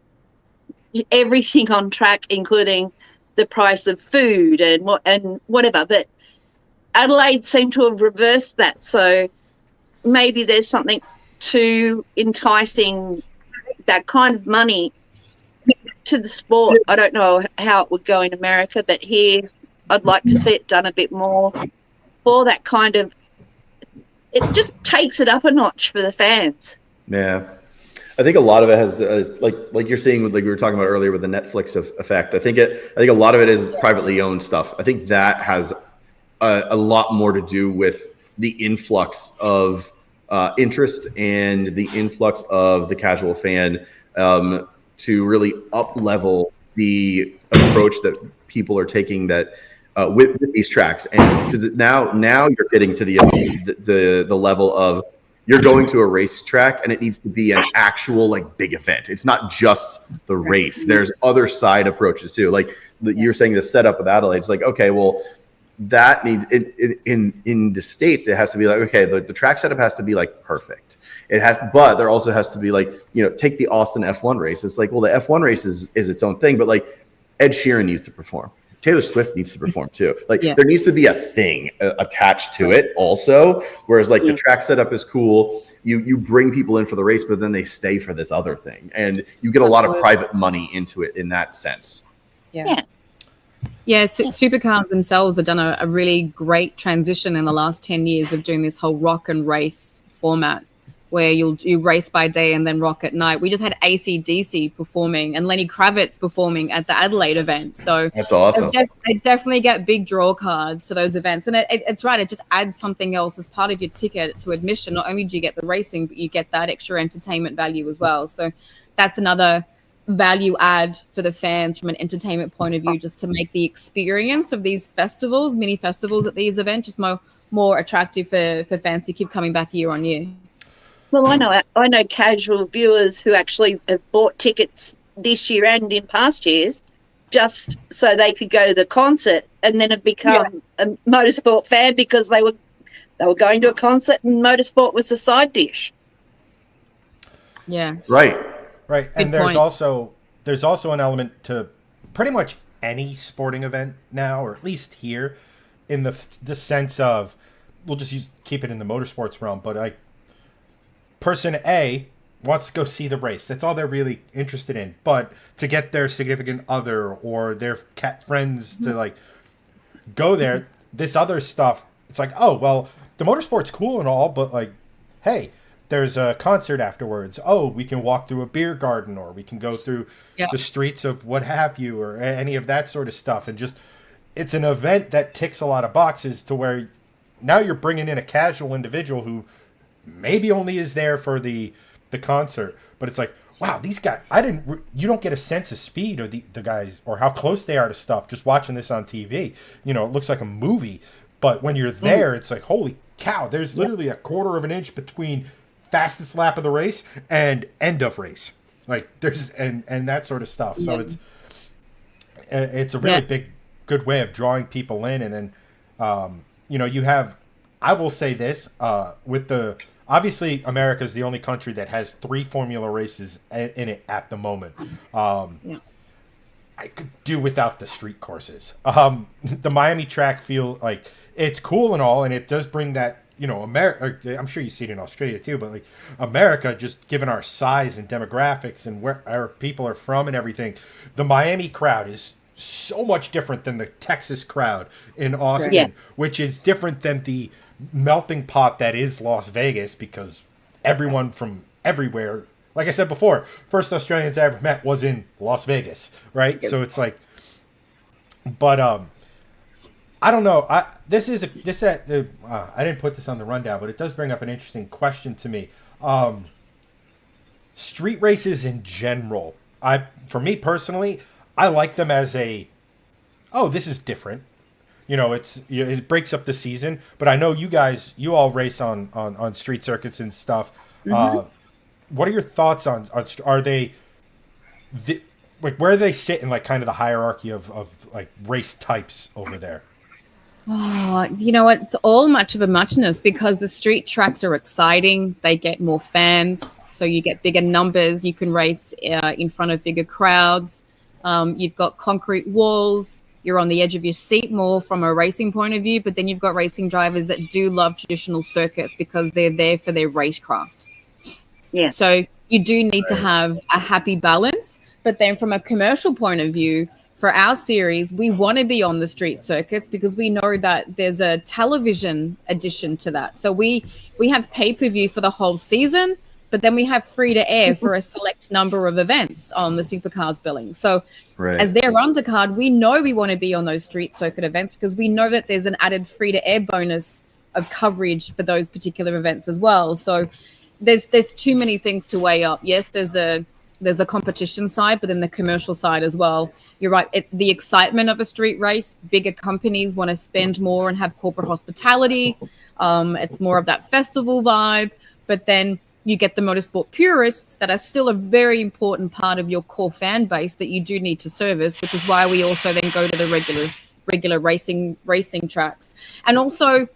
D: everything on track, including the price of food and whatever. But Adelaide seemed to have reversed that. So maybe there's something to enticing that kind of money to the sport. I don't know how it would go in America, but here I'd like to see it done a bit more for that kind of, it just takes it up a notch for the fans.
B: Yeah. I think a lot of it has, like you're seeing, like we were talking about earlier with the Netflix effect. I think a lot of it is privately owned stuff. I think that has a lot more to do with the influx of interest and the influx of the casual fan to really up level the approach that people are taking that with these tracks. And because now you're getting to the level of, you're going to a racetrack and it needs to be an actual like big event. It's not just the race. There's other side approaches too. Like you're saying, the setup with Adelaide, it's like, okay, well, that needs in the States, it has to be like, okay, the track setup has to be like perfect. It has, but there also has to be like, take the Austin F1 race. It's like, well, the F1 race is its own thing, but like Ed Sheeran needs to perform. Taylor Swift needs to perform too. Like there needs to be a thing attached to it also. Whereas like the track setup is cool. You bring people in for the race, but then they stay for this other thing. And you get a lot of private money into it in that sense.
C: Yeah, supercars themselves have done a really great transition in the last 10 years of doing this whole rock and race format where you race by day and then rock at night. We just had AC/DC performing and Lenny Kravitz performing at the Adelaide event. So
B: that's awesome.
C: They definitely get big draw cards to those events. And it's right. It just adds something else as part of your ticket to admission. Not only do you get the racing, but you get that extra entertainment value as well. So that's another value add for the fans from an entertainment point of view, just to make the experience of these festivals, mini festivals at these events, just more attractive for fans to keep coming back year on year.
D: Well, I know casual viewers who actually have bought tickets this year and in past years just so they could go to the concert, and then have become a motorsport fan because they were going to a concert and motorsport was the side dish.
C: Yeah.
B: Right.
A: And there's also an element to pretty much any sporting event now, or at least here, in the sense of, we'll just keep it in the motorsports realm, but like, person A wants to go see the race. That's all they're really interested in. But to get their significant other or their cat friends to like go there, this other stuff, it's like, oh, well, the motorsport's cool and all, but like, hey, there's a concert afterwards. Oh, we can walk through a beer garden, or we can go through the streets of what have you, or any of that sort of stuff. And just, it's an event that ticks a lot of boxes to where now you're bringing in a casual individual who maybe only is there for the concert, but it's like, wow, these guys, you don't get a sense of speed of the guys or how close they are to stuff just watching this on TV. It looks like a movie, but when you're there, it's like, holy cow, there's literally a quarter of an inch between fastest lap of the race and end of race. Like there's, and that sort of stuff. So it's a really good way of drawing people in. And then, you have, I will say this, obviously, America is the only country that has 3 Formula races in it at the moment. I could do without the street courses. The Miami track feel like it's cool and all, and it does bring that, America. I'm sure you see it in Australia too, but like America, just given our size and demographics and where our people are from and everything, the Miami crowd is so much different than the Texas crowd in Austin, which is different than the melting pot that is Las Vegas, because everyone from everywhere, like I said before, first Australians I ever met was in Las Vegas, right? So it's like, but I don't know. I didn't put this on the rundown, but it does bring up an interesting question to me. Street races in general, for me personally, I like them as this is different. It breaks up the season, but I know you all race on street circuits and stuff. Mm-hmm. What are your thoughts on are they where do they sit in like kind of the hierarchy of like race types over there?
C: Oh, you know what? It's all much of a muchness, because the street tracks are exciting. They get more fans, so you get bigger numbers. You can race in front of bigger crowds. You've got concrete walls. You're on the edge of your seat more from a racing point of view, but then you've got racing drivers that do love traditional circuits because they're there for their racecraft. Yeah. So you do need to have a happy balance, but then from a commercial point of view, for our series, we want to be on the street circuits because we know that there's a television addition to that. So we have pay-per-view for the whole season, but then we have free to air for a select number of events on the Supercars billing. So as their undercard, we know we want to be on those street circuit events because we know that there's an added free to air bonus of coverage for those particular events as well. So there's too many things to weigh up. Yes, there's the competition side, but then the commercial side as well. You're right. The excitement of a street race, bigger companies want to spend more and have corporate hospitality. It's more of that festival vibe, but then you get the motorsport purists that are still a very important part of your core fan base that you do need to service, which is why we also then go to the regular racing tracks. And also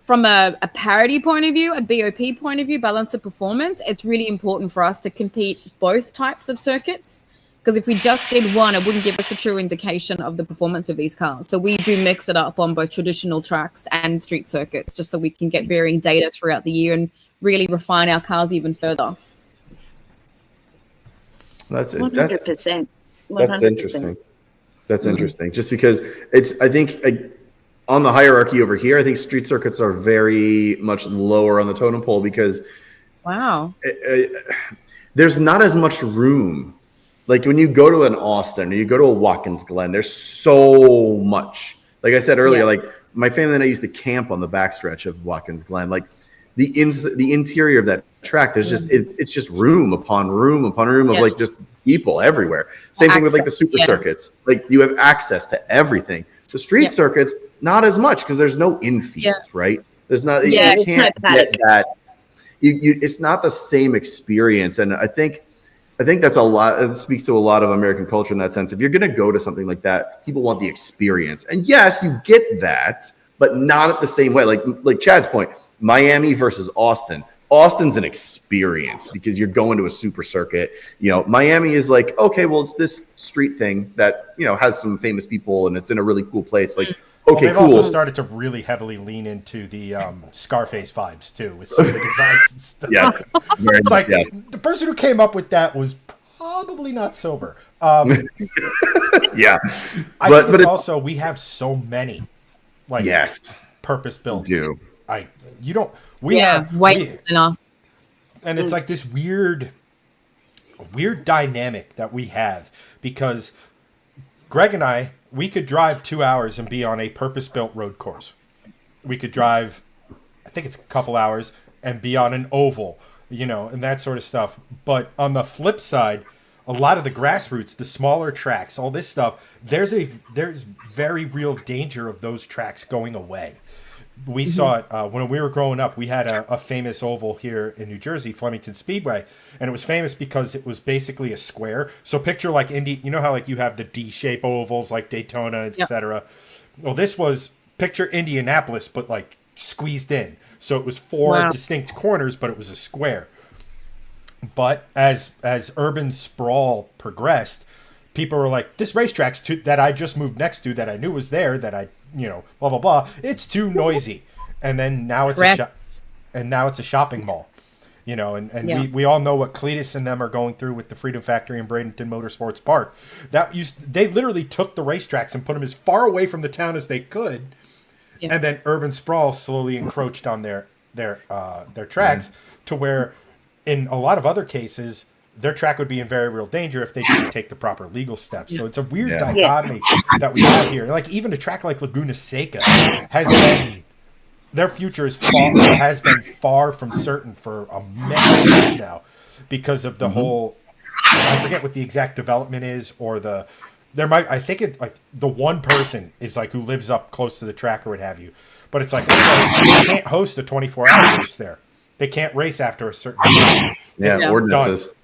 C: from a parity point of view, a BOP point of view, balance of performance, it's really important for us to compete both types of circuits. Because if we just did one, it wouldn't give us a true indication of the performance of these cars. So we do mix it up on both traditional tracks and street circuits, just so we can get varying data throughout the year and really refine our cars even further.
B: That's
D: 100%.
B: That's interesting. That's interesting. Just because I think on the hierarchy over here, I think street circuits are very much lower on the totem pole because there's not as much room. Like when you go to an Austin or you go to a Watkins Glen, there's so much. Like I said earlier, like my family and I used to camp on the backstretch of Watkins Glen. Like the interior of that track, there's just it's just room upon room upon room of like just people everywhere. Same thing with like the super circuits. Like you have access to everything. The street circuits, not as much because there's no infield, right? There's not. You can't get that. It's not the same experience, and I think that's a lot. It speaks to a lot of American culture in that sense. If you're going to go to something like that, people want the experience. And yes, you get that, but not at the same way. Like Chad's point, Miami versus Austin. Austin's an experience because you're going to a super circuit. Miami is like, okay, well, it's this street thing that, has some famous people and it's in a really cool place. Like, okay,
A: they've also started to really heavily lean into the Scarface vibes too, with some of the designs and stuff.
B: Yes.
A: It's like the person who came up with that was probably not sober. I think it's also we have so many purpose built. We have
C: way than us,
A: and it's like this weird dynamic that we have because Greg and we could drive 2 hours and be on a purpose-built road course. We could drive, I think it's a couple hours, and be on an oval, and that sort of stuff. But on the flip side, a lot of the grassroots, the smaller tracks, all this stuff, there's very real danger of those tracks going away. We saw it when we were growing up. We had a famous oval here in New Jersey, Flemington Speedway, and it was famous because it was basically a square. So picture like Indy, how like you have the D-shape ovals like Daytona, etc. Well, this was picture Indianapolis, but like squeezed in. So it was four distinct corners, but it was a square. But as urban sprawl progressed, people were like, this racetrack's that I just moved next to that I knew was there that I blah blah blah. It's too noisy, and then now it's a shopping mall, and we all know what Cletus and them are going through with the Freedom Factory in Bradenton Motorsports Park. They literally took the racetracks and put them as far away from the town as they could, and then urban sprawl slowly encroached on their tracks to where, in a lot of other cases, their track would be in very real danger if they didn't take the proper legal steps. So it's a weird dichotomy that we have here. Like even a track like Laguna Seca their future has been far from certain for many years now because of the whole, I forget what the exact development is, or the one person is like who lives up close to the track or what have you. But it's like, okay, they can't host a 24-hour race there. They can't race after a certain time.
B: Ordinances.
A: Done.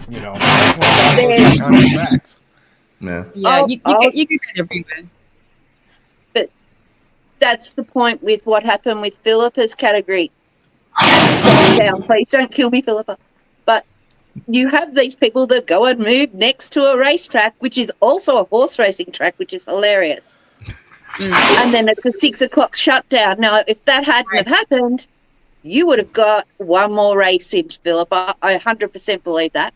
A: Tracks.
C: You get everywhere.
D: But that's the point with what happened with Filippa's category. Slow down, please don't kill me, Filippa. But you have these people that go and move next to a racetrack, which is also a horse racing track, which is hilarious. And then it's a 6 o'clock shutdown. Now, if that hadn't have happened, you would have got one more race in, Filippa. I 100% believe that.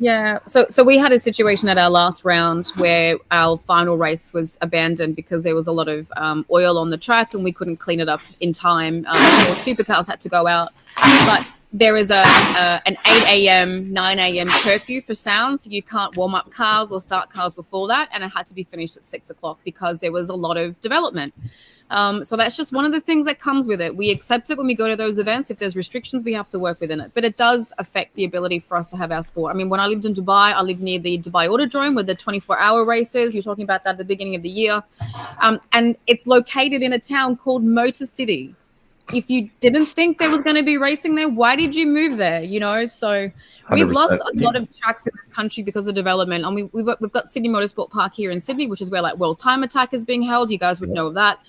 C: Yeah, so we had a situation at our last round where our final race was abandoned because there was a lot of oil on the track and we couldn't clean it up in time. Supercars had to go out, but there is an 8 a.m., 9 a.m. curfew for sound, so you can't warm up cars or start cars before that, and it had to be finished at 6 o'clock because there was a lot of development. So that's just one of the things that comes with it. We accept it when we go to those events. If there's restrictions, we have to work within it. But it does affect the ability for us to have our sport. I mean, when I lived in Dubai, I lived near the Dubai Autodrome with the 24-hour races. You're talking about that at the beginning of the year. And it's located in a town called Motor City. if you didn't think there was going to be racing there, why did you move there? You know, so we've
B: 100%.
C: lost a lot of tracks in this country because of development. I mean, we've got Sydney Motorsport Park here in Sydney, which is where like World Time Attack is being held. You guys would know of that.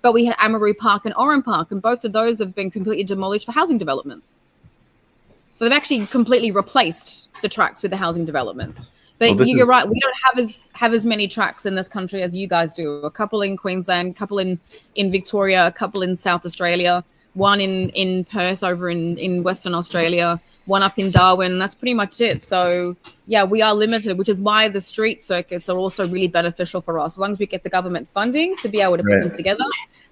C: But we had Amaroo Park and Oran Park, and both of those have been completely demolished for housing developments. So they've actually completely replaced the tracks with the housing developments. But you're right, we don't have as many tracks in this country as you guys do. A couple in Queensland, a couple in Victoria, a couple in South Australia, one in Perth over in Western Australia, one up in Darwin. That's pretty much it. So, yeah, we are limited, which is why the street circuits are also really beneficial for us. As long as we get the government funding to be able to put them together,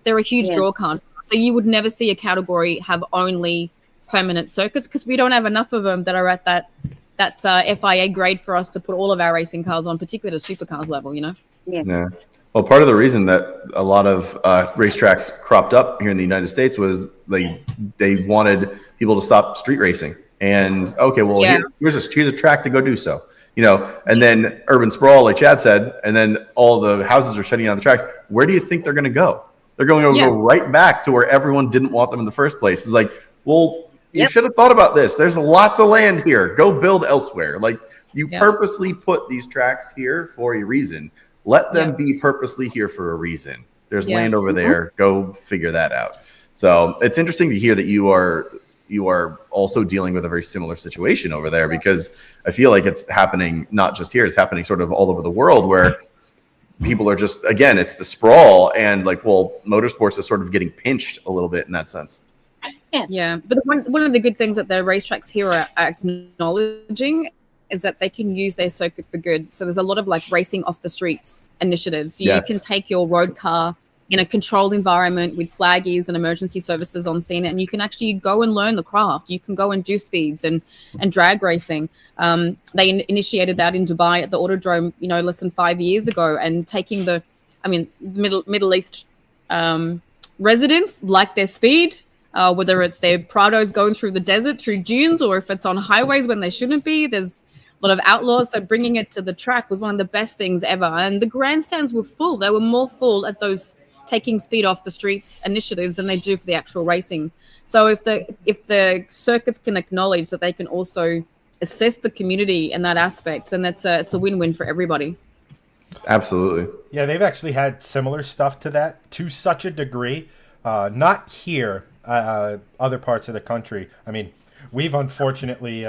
C: they're a huge draw card. So you would never see a category have only permanent circuits because we don't have enough of them that are at that FIA grade for us to put all of our racing cars on, particularly at a supercars level, you know?
B: Yeah. Well, part of the reason that a lot of racetracks cropped up here in the United States was they wanted people to stop street racing. And here's a track to go do so, you know. And then urban sprawl, like Chad said, and then all the houses are shutting down the tracks. Where do you think they're going to go? They're going to go right back to where everyone didn't want them in the first place. It's like, well, you should have thought about this. There's lots of land here. Go build elsewhere. Like you purposely put these tracks here for a reason. Let them be purposely here for a reason. There's land over there. Go figure that out. So it's interesting to hear that you are also dealing with a very similar situation over there, because I feel like it's happening not just here. It's happening sort of all over the world where people are just, again, it's the sprawl, and like, well, motorsports is sort of getting pinched a little bit in that sense.
C: Yeah, but one of the good things that the racetracks here are acknowledging is that they can use their circuit for good. So there's a lot of like racing off the streets initiatives. So you can take your road car in a controlled environment with flaggies and emergency services on scene, and you can actually go and learn the craft. You can go and do speeds and drag racing. They initiated that in Dubai at the Autodrome, you know, less than 5 years ago, and taking Middle East residents like their speed. Whether it's their Prados going through the desert, through dunes, or if it's on highways when they shouldn't be. There's a lot of outlaws. So bringing it to the track was one of the best things ever. And the grandstands were full. They were more full at those taking speed off the streets initiatives than they do for the actual racing. So if the circuits can acknowledge that they can also assist the community in that aspect, then it's a win-win for everybody.
B: Absolutely.
A: Yeah, they've actually had similar stuff to that to such a degree. Not here. Other parts of the country. I mean, we've unfortunately,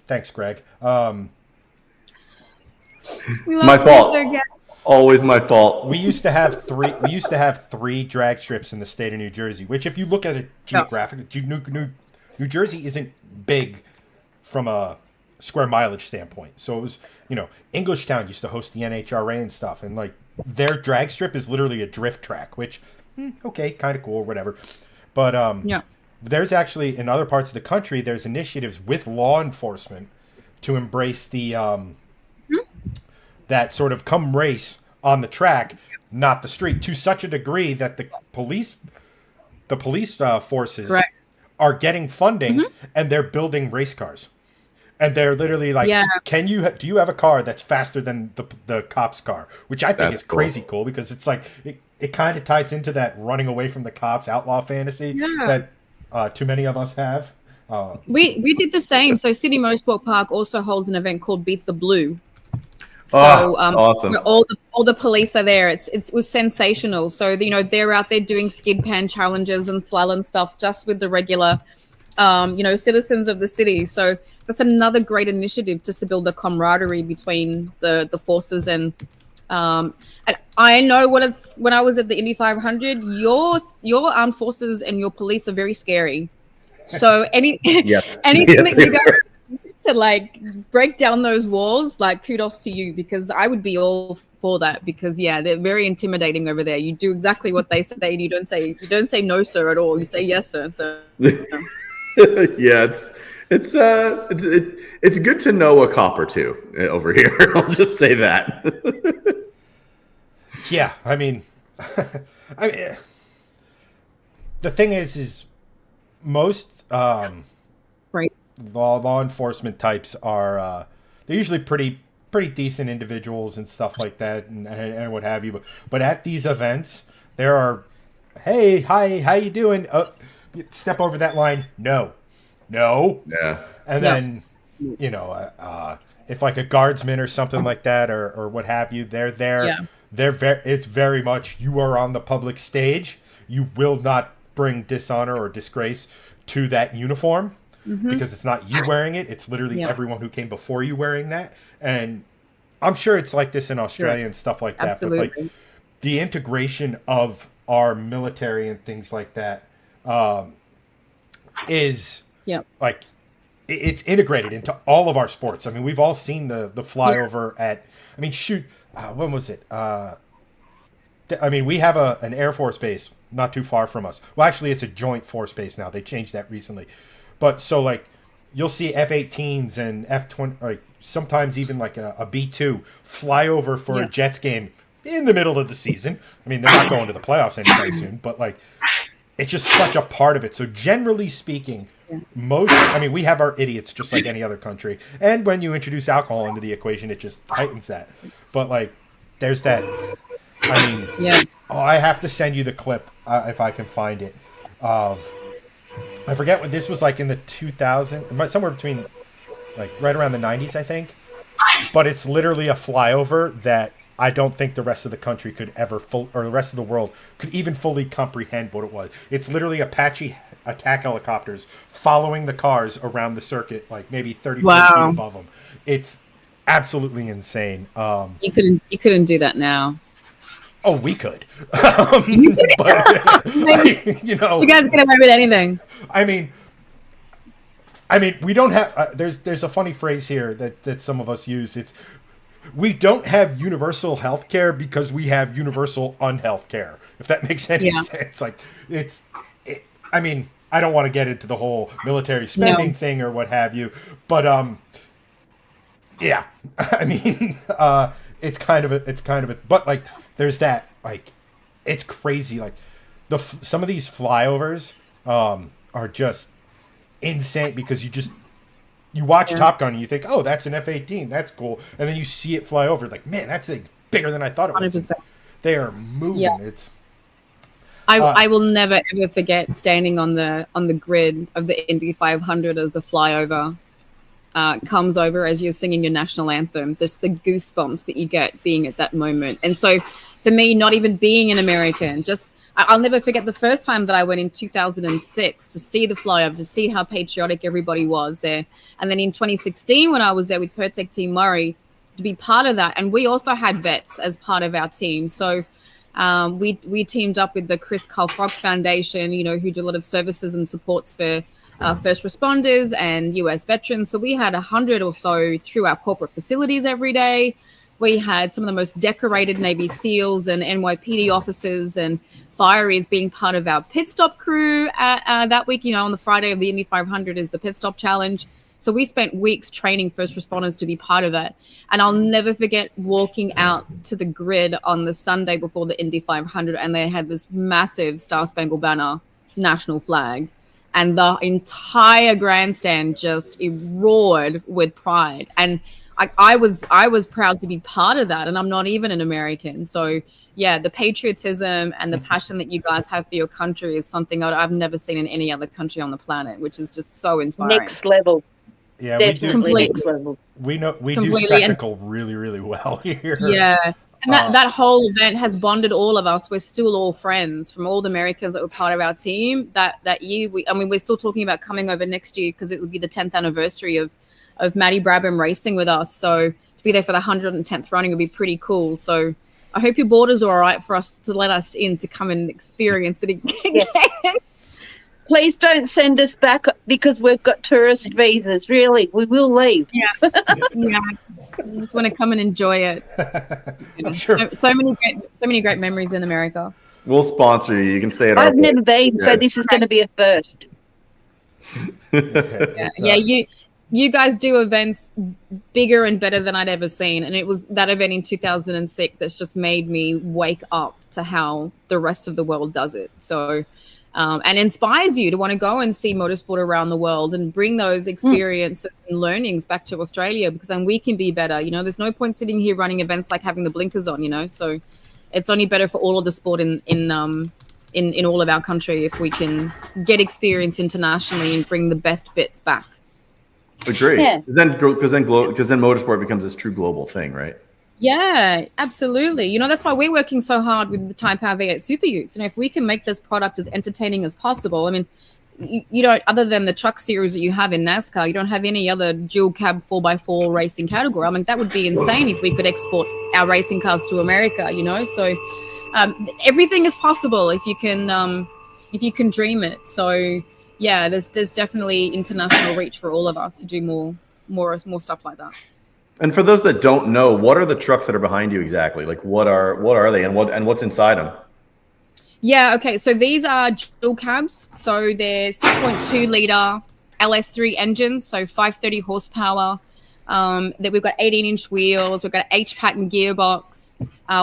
A: thanks, Greg.
B: My fault. Always my fault.
A: We used to have three drag strips in the state of New Jersey, which, if you look at it geographically, New Jersey isn't big from a square mileage standpoint. So it was, you know, Englishtown used to host the NHRA and stuff, and like their drag strip is literally a drift track, which okay, kind of cool or whatever. But there's actually, in other parts of the country, there's initiatives with law enforcement to embrace the that sort of come race on the track, not the street, to such a degree that the police forces are getting funding and they're building race cars. And they're literally like, do you have a car that's faster than the cop's car? Which I think is crazy cool, because it's like, it kind of ties into that running away from the cops outlaw fantasy that too many of us have.
C: We did the same. So City Motorsport Park also holds an event called Beat the Blue. So
B: awesome.
C: all the police are there. It was sensational. So you know, they're out there doing skid pan challenges and slalom stuff just with the regular citizens of the city. So that's another great initiative just to build the camaraderie between the forces. And I know when I was at the Indy 500, your armed forces and your police are very scary. So anything that you guys to like break down those walls, like kudos to you, because I would be all for that, because they're very intimidating over there. You do exactly what they say, and you don't say no sir at all. You say yes sir. So
B: it's good to know a cop or two over here. I'll just say that.
A: Yeah, I mean, the thing is most law enforcement types are they're usually pretty decent individuals and stuff like that, and what have you. But at these events, there are hey, hi, how you doing? Step over that line. No.
B: Yeah.
A: And then, you know, if like a guardsman or something like that, or what have you, they're there.
C: Yeah.
A: It's very much, you are on the public stage. You will not bring dishonor or disgrace to that uniform because it's not you wearing it. It's literally everyone who came before you wearing that. And I'm sure it's like this in Australia and stuff like that.
C: Absolutely.
A: But like the integration of our military and things like that is like it's integrated into all of our sports. I mean, we've all seen the flyover at. I mean, shoot, when was it? I mean, we have an Air Force base not too far from us. Well, actually, it's a joint force base now. They changed that recently. But so like you'll see F-18s and F-20, like sometimes even like a B-2 fly over for a Jets game in the middle of the season. I mean, they're not going to the playoffs anytime soon, but like it's just such a part of it. So generally speaking, we have our idiots just like any other country. And when you introduce alcohol into the equation, it just heightens that. But like there's that. I mean, I have to send you the clip if I can find it. I forget what this was like in the 2000s, somewhere between like right around the 90s, I think. But it's literally a flyover that I don't think the rest of the country could ever or the rest of the world could even fully comprehend what it was. It's literally Apache attack helicopters following the cars around the circuit, like maybe 30 feet above them. It's absolutely insane.
C: You couldn't do that now.
A: Oh, we could.
C: But, you guys get away with anything.
A: I mean, we don't have. There's a funny phrase here that some of us use. It's we don't have universal health care because we have universal unhealth care. If that makes any sense, like I mean, I don't want to get into the whole military spending thing or what have you, but yeah, I mean, it's kind of a, but like, there's that, like, it's crazy. Like some of these flyovers, are just insane because you watch Top Gun and you think, oh, that's an F-18. That's cool. And then you see it fly over like, man, that's like bigger than I thought it was.
C: 100%.
A: They are moving. Yeah. It's,
C: I will never ever forget standing on the grid of the Indy 500 as the flyover comes over as you're singing your national anthem. Just the goosebumps that you get being at that moment. And so for me, not even being an American, I'll never forget the first time that I went in 2006 to see the flyover, to see how patriotic everybody was there. And then in 2016, when I was there with Pertec Team Murray, to be part of that. And we also had vets as part of our team. So we teamed up with the Chris Carl Frog Foundation, who do a lot of services and supports for first responders and US veterans. So we had 100 or so through our corporate facilities every day. We had some of the most decorated Navy SEALs and NYPD officers and fireys being part of our pit stop crew that week. On the Friday of the Indy 500 is the pit stop challenge. So we spent weeks training first responders to be part of that. And I'll never forget walking out to the grid on the Sunday before the Indy 500, and they had this massive Star Spangled Banner national flag. And the entire grandstand just roared with pride. And I was proud to be part of that, and I'm not even an American. So yeah, the patriotism and the passion that you guys have for your country is something I've never seen in any other country on the planet, which is just so inspiring.
D: Next level.
A: Yeah,
D: definitely next level.
A: We do spectacle really, really well here.
C: Yeah. And that whole event has bonded all of us. We're still all friends from all the Americans that were part of our team. That year, we're still talking about coming over next year because it would be the 10th anniversary of Maddie Brabham racing with us. So to be there for the 110th running would be pretty cool. So I hope your borders are all right for us to let us in to come and experience it again.
D: Yeah. Please don't send us back because we've got tourist visas. Really, we will leave.
C: Yeah. I just want to come and enjoy it.
A: I'm sure.
C: So many great memories in America.
B: We'll sponsor you. You can stay at our
D: I've never been, so this is going to be a first.
C: You guys do events bigger and better than I'd ever seen. And it was that event in 2006 that's just made me wake up to how the rest of the world does it. So, and inspires you to want to go and see motorsport around the world and bring those experiences and learnings back to Australia, because then we can be better. There's no point sitting here running events like having the blinkers on, so it's only better for all of the sport in in all of our country if we can get experience internationally and bring the best bits back.
B: Agree.
D: Yeah.
B: Because then motorsport becomes this true global thing, right?
C: Yeah, absolutely. You know, that's why we're working so hard with the Type Power V8 Superutes. You know, if we can make this product as entertaining as possible, I mean, you don't, other than the truck series that you have in NASCAR, you don't have any other dual cab 4x4 racing category. I mean, that would be insane if we could export our racing cars to America, you know? So everything is possible if you can dream it. So yeah, there's definitely international reach for all of us to do more stuff like that.
B: And for those that don't know, what are the trucks that are behind you exactly? Like what are they and what's inside them?
C: Yeah, okay. So these are dual cabs. So they're 6.2 liter LS3 engines, so 530 horsepower. That we've got 18-inch wheels. We've got an H-pattern gearbox.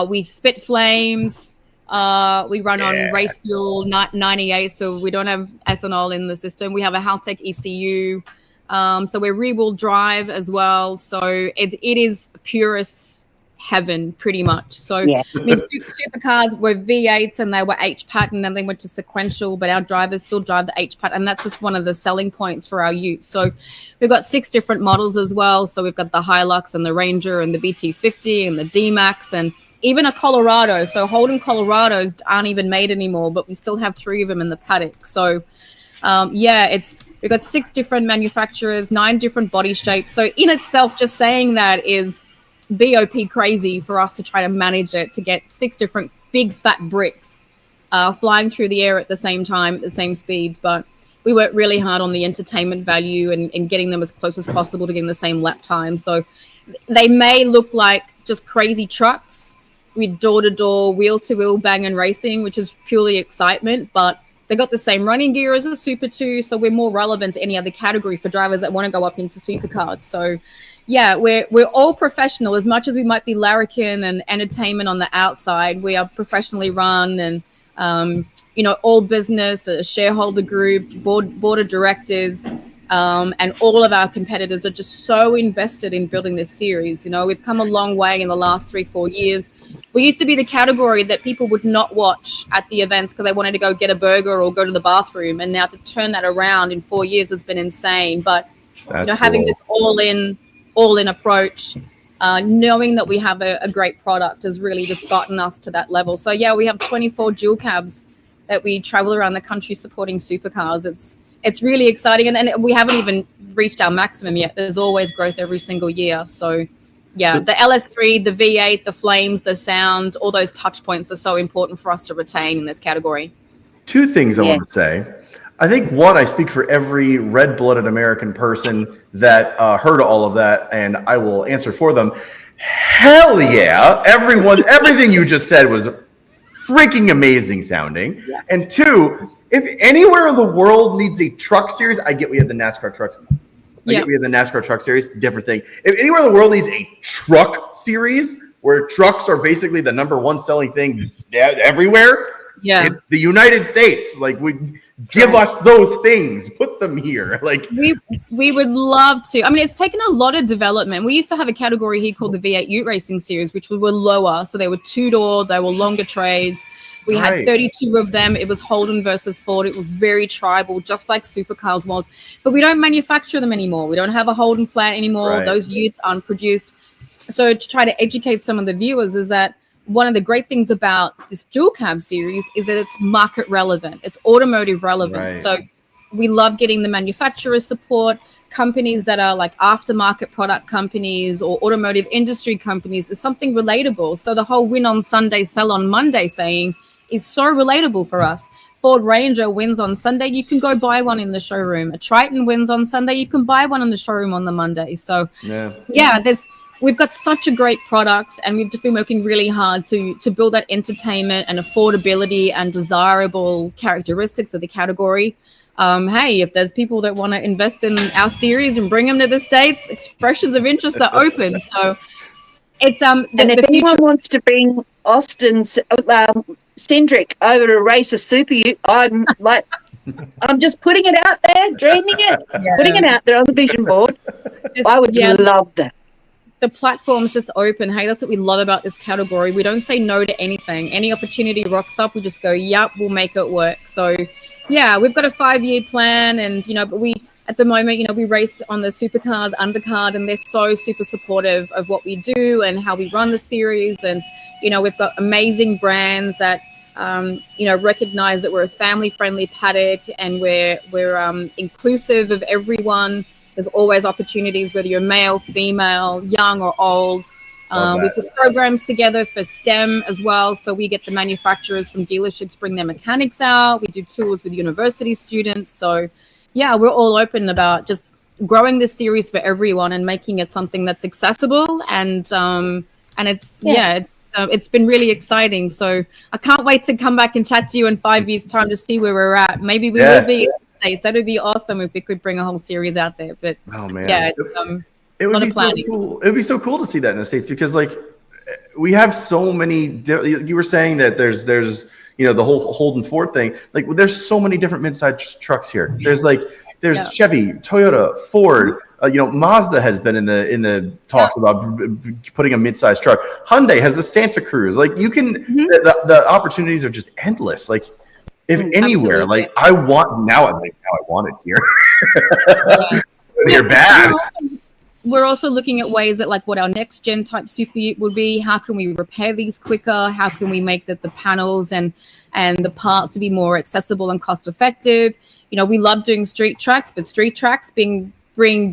C: We spit flames. We run on race fuel 98, so we don't have ethanol in the system. We have a Haltech ECU. So we're rear-wheel drive as well. So it is purist heaven, pretty much. So
D: Yeah.
C: I mean, supercars were V8s and they were H-pattern and they went to sequential, but our drivers still drive the H-pattern, and that's just one of the selling points for our utes. So we've got 6 different models as well. So we've got the Hilux and the Ranger and the BT50 and the D-Max and even a Colorado. So Holden Colorados aren't even made anymore, but we still have 3 of them in the paddock. So we've got 6 different manufacturers, 9 different body shapes. So in itself, just saying that is BOP crazy for us to try to manage it, to get 6 different big fat bricks flying through the air at the same time, at the same speeds. But we work really hard on the entertainment value and getting them as close as possible to getting the same lap time. So they may look like just crazy trucks with door-to-door, wheel-to-wheel bang and racing, which is purely excitement, but they got the same running gear as a Super 2, so we're more relevant to any other category for drivers that want to go up into supercars. So, yeah, we're all professional. As much as we might be larrikin and entertainment on the outside, we are professionally run and, all business, a shareholder group, board of directors, and all of our competitors are just so invested in building this series. You know, we've come a long way in the last 3-4 years. We used to be the category that people would not watch at the events because they wanted to go get a burger or go to the bathroom. And now to turn that around in 4 years has been insane. But having this all-in approach, knowing that we have a great product has really just gotten us to that level. So yeah, we have 24 dual cabs that we travel around the country supporting supercars. It's really exciting, and we haven't even reached our maximum yet. There's always growth every single year. So yeah, the LS3, the V8, the flames, the sound, all those touch points are so important for us to retain in this category.
B: 2 things I want to say. I think, one, I speak for every red-blooded American person that heard all of that, and I will answer for them. Hell yeah. Everything you just said was freaking amazing sounding. Yeah. And 2, if anywhere in the world needs a truck series, I get we have the NASCAR trucks. We have the NASCAR truck series, different thing. If anywhere in the world needs a truck series where trucks are basically the #1 selling thing everywhere, it's the United States. Like, give us those things, put them here. Like,
C: we would love to. I mean, it's taken a lot of development. We used to have a category here called the V8 Ute Racing Series, which were lower. So they were 2-door, they were longer trays. We had 32 of them. It was Holden versus Ford. It was very tribal, just like supercars was. But we don't manufacture them anymore. We don't have a Holden plant anymore. Right. Those utes aren't produced. So to try to educate some of the viewers is that one of the great things about this dual cab series is that it's market relevant. It's automotive relevant. Right. So we love getting the manufacturer support, companies that are like aftermarket product companies or automotive industry companies. There's something relatable. So the whole win on Sunday, sell on Monday saying is so relatable for us. Ford Ranger wins on Sunday, you can go buy one in the showroom. A Triton wins on Sunday, you can buy one in the showroom on the Monday. So we've got such a great product, and we've just been working really hard to build that entertainment and affordability and desirable characteristics of the category. Hey, if there's people that want to invest in our series and bring them to the States, expressions of interest are open. So it's
D: and if anyone wants to bring Austin's Cindric over to race a Super Ute, I'm just putting it out there, dreaming it, putting it out there on the vision board. I would love that.
C: the platform's just open. Hey, that's what we love about this category. We don't say no to anything. Any opportunity rocks up, we just go, yep, we'll make it work. So yeah, we've got a 5-year plan, and but we at the moment, we race on the Supercars undercard, and they're so super supportive of what we do and how we run the series. And we've got amazing brands that recognize that we're a family-friendly paddock, and we're inclusive of everyone. There's always opportunities, whether you're male, female, young or old. We put programs together for STEM as well. So we get the manufacturers from dealerships, bring their mechanics out. We do tours with university students. So yeah, we're all open about just growing this series for everyone and making it something that's accessible. And it's been really exciting. So I can't wait to come back and chat to you in 5 years' time to see where we're at. Maybe we will be. That would be awesome if we could bring a whole series out there. But yeah, it's
B: it would be so cool. It would be so cool to see that in the States, because we have so many. You were saying that there's the whole Holden Ford thing. There's so many different mid-size trucks here. There's Chevy, Toyota, Ford. Mazda has been in the talks about putting a mid-size truck. Hyundai has the Santa Cruz. You can the opportunities are just endless. If anywhere,
C: Absolutely.
B: I want it here. You're bad.
C: We're also looking at ways that what our next gen type Super Ute would be. How can we repair these quicker? How can we make the panels and the parts be more accessible and cost effective? We love doing street tracks, but street tracks bring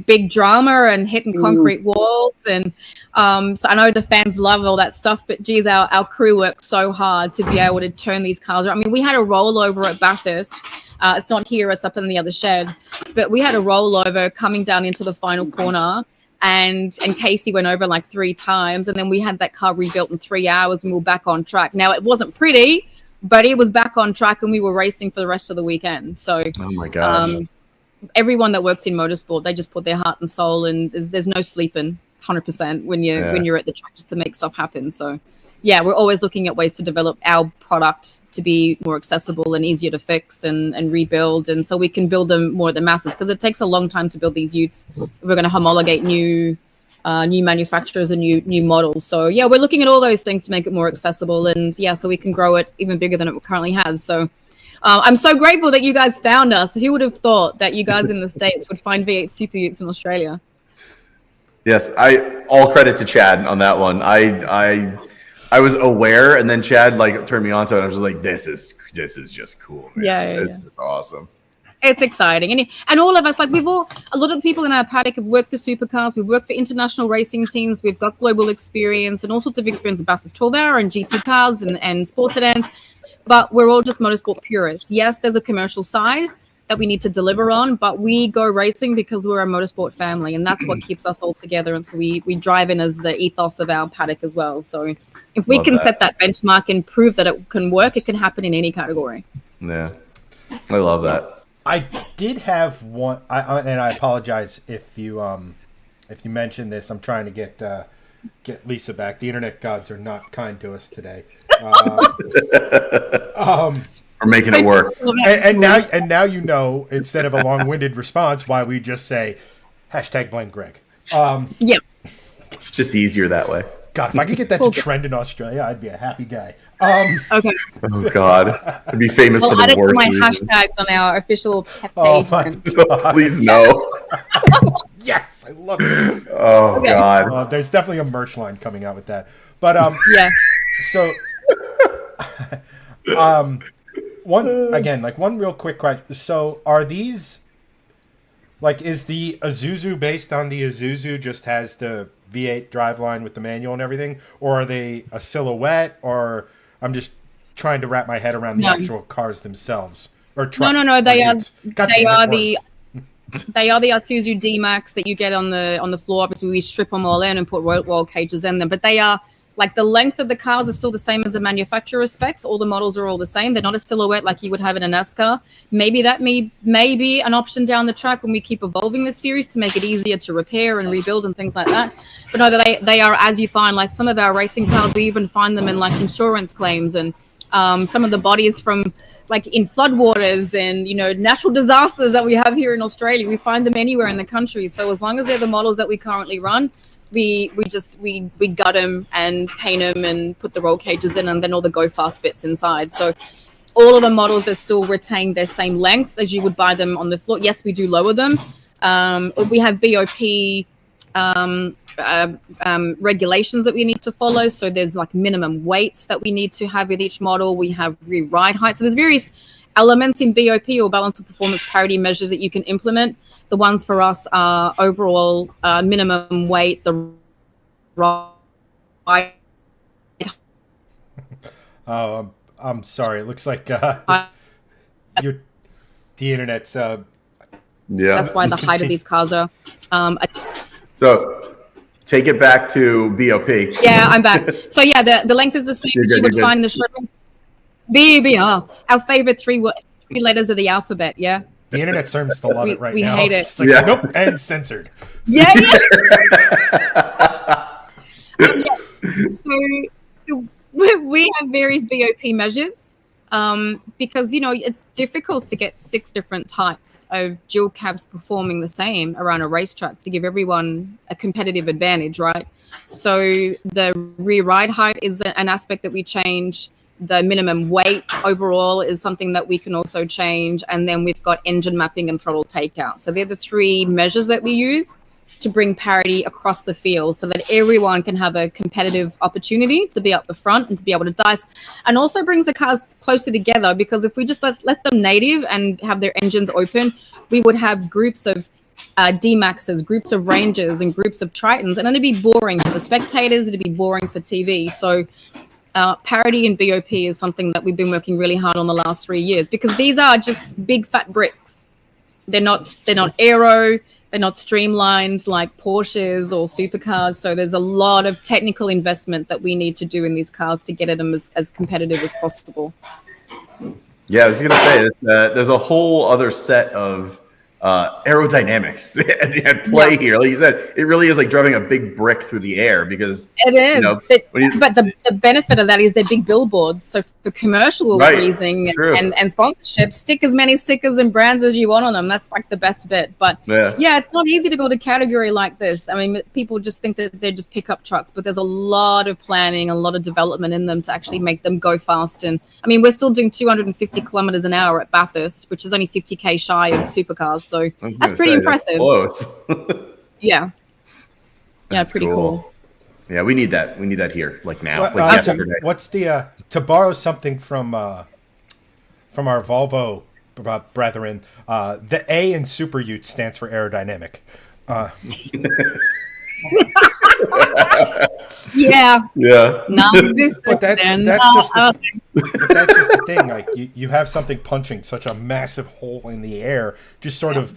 C: big drama and hitting concrete walls. And so I know the fans love all that stuff, but geez, our crew works so hard to be able to turn these cars around. I mean, we had a rollover at Bathurst. It's not here, it's up in the other shed. But we had a rollover coming down into the final corner, and Casey went over 3 times, and then we had that car rebuilt in 3 hours, and we were back on track. Now, it wasn't pretty, but it was back on track, and we were racing for the rest of the weekend. So,
B: oh my gosh.
C: Everyone that works in motorsport, they just put their heart and soul, and there's no sleeping 100% when you're at the track just to make stuff happen. So yeah, we're always looking at ways to develop our product to be more accessible and easier to fix and rebuild, and so we can build them more at the masses, because it takes a long time to build these utes. We're going to homologate new manufacturers and new models. So yeah, we're looking at all those things to make it more accessible, and so we can grow it even bigger than it currently has. So I'm so grateful that you guys found us. Who would have thought that you guys in the States would find V8 Super Utes in Australia?
B: Yes, all credit to Chad on that one. I was aware, and then Chad turned me on to it. And I was just like, this is just cool, man. It's just awesome.
C: It's exciting, and all of us, a lot of people in our paddock have worked for supercars. We've worked for international racing teams. We've got global experience and all sorts of experience about this 12-hour and GT cars and sports sedans. But we're all just motorsport purists. Yes, there's a commercial side that we need to deliver on, but we go racing because we're a motorsport family, and that's what keeps us all together. And so we drive in as the ethos of our paddock as well. So if we can set that benchmark and prove that it can work, it can happen in any category.
B: Yeah, I love that.
A: I did have one, and I apologize if you mentioned this. I'm trying to get Lisa back. The internet gods are not kind to us today.
B: We're making it work.
A: And now instead of a long-winded response, why we just say #blame Greg.
C: Yeah.
B: It's just easier that way.
A: God, if I could get that to trend in Australia, I'd be a happy guy.
C: Okay.
B: Oh God, I'd be famous for the
C: add it to
B: worst
C: my
B: reason.
C: hashtags on our official page.
A: Oh my God.
B: Please no.
A: Yes, I love it.
B: Oh God.
A: There's definitely a merch line coming out with that. But
C: yeah.
A: So one real quick question. So are these is the Isuzu based on the Isuzu, just has the V8 driveline with the manual and everything, or are they a silhouette? Or I'm just trying to wrap my head around the actual cars themselves or trucks.
C: No. They are the Isuzu D-Max that you get on the floor. Obviously, we strip them all in and put roll cages in them, but they are the length of the cars is still the same as the manufacturer specs. All the models are all the same. They're not a silhouette like you would have in a NASCAR. Maybe that may be an option down the track when we keep evolving the series to make it easier to repair and rebuild and things like that. But no, they are, as you find, some of our racing cars, we even find them in insurance claims, and some of the bodies from in floodwaters and natural disasters that we have here in Australia. We find them anywhere in the country. So as long as they're the models that we currently run, we gut them and paint them and put the roll cages in, and then all the go fast bits inside. So all of the models are still retain their same length as you would buy them on the floor. Yes, we do lower them. We have BOP regulations that we need to follow. So there's like minimum weights that we need to have with each model. We have rear ride height. So there's various elements in BOP, or balance of performance parity measures, that you can implement. The ones for us are overall minimum weight, the ride.
A: I'm sorry. It looks like the internet's.
C: That's why the height of these cars are.
B: So take it back to BOP.
C: Yeah, I'm back. So yeah, the length is the same that you would find in the showroom. BBR, our favorite three letters of the alphabet. Yeah.
A: The internet seems to love it right now.
C: We hate it.
A: It's like, nope, and censored.
C: Yeah. So we have various BOP measures because, you know, it's difficult to get 6 different types of dual cabs performing the same around a racetrack to give everyone a competitive advantage, right? So the rear ride height is an aspect that we change. The minimum weight overall is something that we can also change. And then we've got engine mapping and throttle takeout. So they're the 3 measures that we use to bring parity across the field so that everyone can have a competitive opportunity to be up the front and to be able to dice, and also brings the cars closer together, because if we just let them native and have their engines open, we would have groups of D-Maxes, groups of Rangers and groups of Tritons, and it'd be boring for the spectators, it'd be boring for TV. So parity in BOP is something that we've been working really hard on the last 3 years, because these are just big fat bricks. They're not aero, they're not streamlined like Porsches or supercars. So there's a lot of technical investment that we need to do in these cars to get them as competitive as possible.
B: Yeah, I was going to say there's a whole other set of aerodynamics at play here. Like you said, it really is like driving a big brick through the air, because
C: it is. You know, but the benefit of that is they're big billboards. So for commercial reasoning and sponsorship, stick as many stickers and brands as you want on them. That's like the best bit. But yeah, it's not easy to build a category like this. I mean, people just think that they're just pickup trucks, but there's a lot of planning, a lot of development in them to actually make them go fast. And I mean, we're still doing 250 kilometers an hour at Bathurst, which is only 50k shy of supercars. So that's pretty impressive.
B: Close.
C: Yeah.
B: That's
C: pretty cool.
B: Yeah, we need that. We need that here, like now, like yesterday.
A: What's the to borrow something from our Volvo brethren? The A in Superutes stands for aerodynamic.
B: Yeah.
A: But that's just the thing. Like you have something punching such a massive hole in the air, just sort of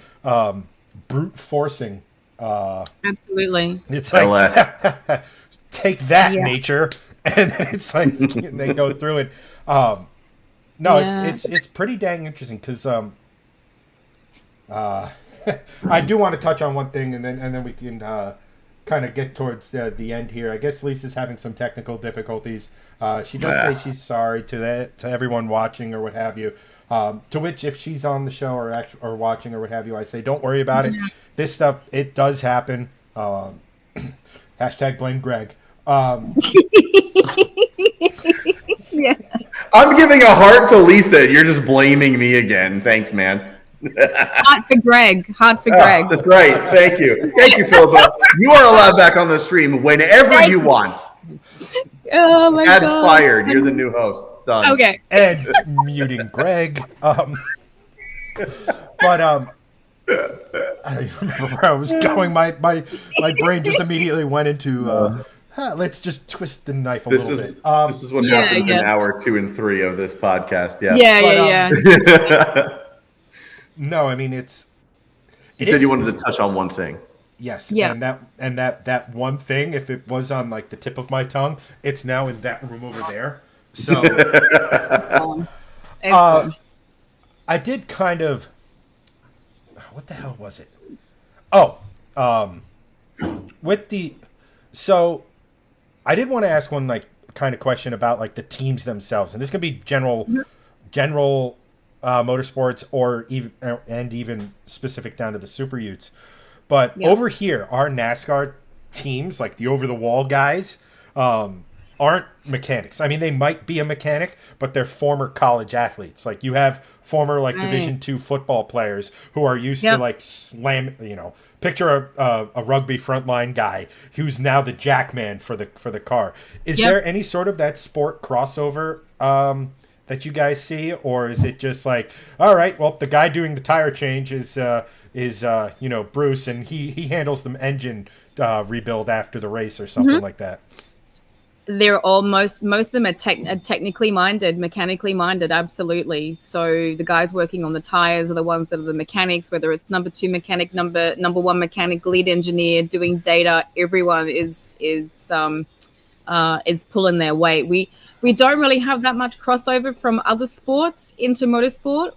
A: brute forcing.
C: Absolutely.
A: It's like take that, nature, and then it's like they go through it. It's pretty dang interesting, because I do want to touch on one thing, and then we can kind of get towards the end here. I guess Lisa's having some technical difficulties. She does say she's sorry to everyone watching or what have you. To which, if she's on the show or watching or what have you, I say don't worry about it. This stuff, it does happen. Hashtag blame Greg.
C: Yeah.
B: I'm giving a heart to Lisa. You're just blaming me again. Thanks, man.
C: Heart for Greg. Greg.
B: That's right. Thank you. Thank you, Filippa. You are allowed back on the stream whenever you want.
C: Oh my God.
B: Ad's fired. You're the new host. Done.
C: Okay.
A: And muting Greg. But I don't even remember where I was going. My brain just immediately went into let's just twist the knife a little bit.
B: This is what happens in hour 2 and 3 of this podcast. Yeah.
C: Yeah.
A: No, I mean you
B: said you wanted to touch on one thing.
A: Yes.
C: Yeah.
A: And that one thing, if it was on like the tip of my tongue, it's now in that room over there. So I did kind of, what the hell was it? So I did want to ask one like kind of question about like the teams themselves, and this can be general motorsports or even specific down to the Superutes. But over here, our NASCAR teams, like the over-the-wall guys, aren't mechanics. I mean, they might be a mechanic, but they're former college athletes. Like you have former like Division II football players who are used to like slam. Picture a rugby frontline guy who's now the jackman for the car. Is there any sort of that sport crossover that you guys see, or is it just like, all right, well, the guy doing the tire change is Bruce, and he handles the engine rebuild after the race or something like that?
C: They're all most of them are technically minded, mechanically minded, absolutely. So the guys working on the tires are the ones that are the mechanics, whether it's number 2 mechanic, number 1 mechanic, lead engineer, doing data. Everyone is pulling their weight. We don't really have that much crossover from other sports into motorsport.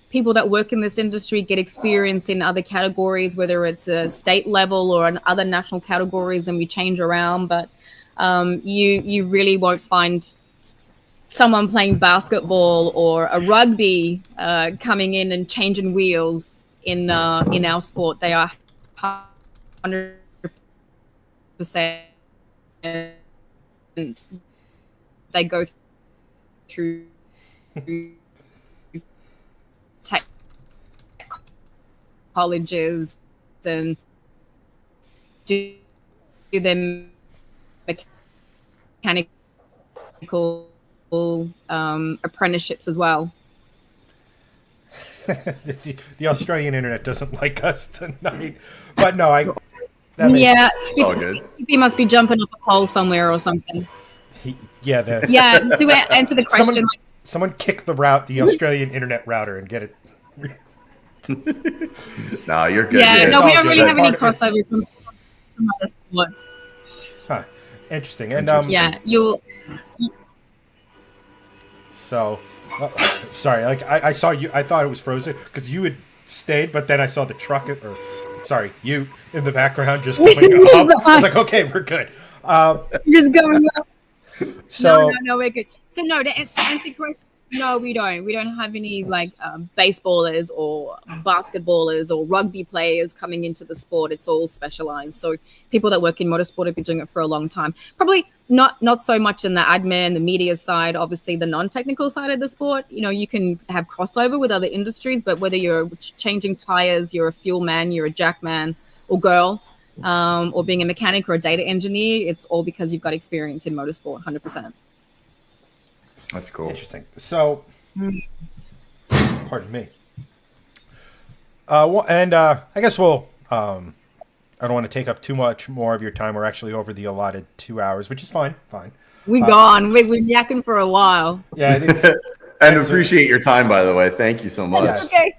C: People that work in this industry get experience in other categories, whether it's a state level or in other national categories, and we change around. But you really won't find someone playing basketball or a rugby coming in and changing wheels in our sport. They are 100%. They go through tech colleges and do them mechanical apprenticeships as well.
A: the Australian internet doesn't like us tonight, but no,
C: he must be jumping up a pole somewhere or something. To answer the question,
A: someone kick the Australian internet router and get it.
B: No, you're good.
C: Yeah, no, we don't really have any crossover from other sports.
A: Huh. Interesting. And
C: you'll.
A: So, sorry. Like I saw you. I thought it was frozen because you had stayed, but then I saw the truck. You in the background just going up. I was like, okay, we're good.
C: Just going up.
A: So
C: no, we're good. So no, to answer your question, no, we don't. We don't have any like baseballers or basketballers or rugby players coming into the sport. It's all specialized. So people that work in motorsport have been doing it for a long time. Probably not so much in the admin, the media side, obviously the non-technical side of the sport. You can have crossover with other industries, but whether you're changing tires, you're a fuel man, you're a jack man or girl, or being a mechanic or a data engineer, it's all because you've got experience in motorsport, 100%.
B: That's cool.
A: Interesting. So, pardon me. I guess we'll. I don't want to take up too much more of your time. We're actually over the allotted 2 hours, which is fine.
C: We've gone. We've been yakking for a while.
A: Yeah,
B: and appreciate your time, by the way. Thank you so much.
C: That's okay.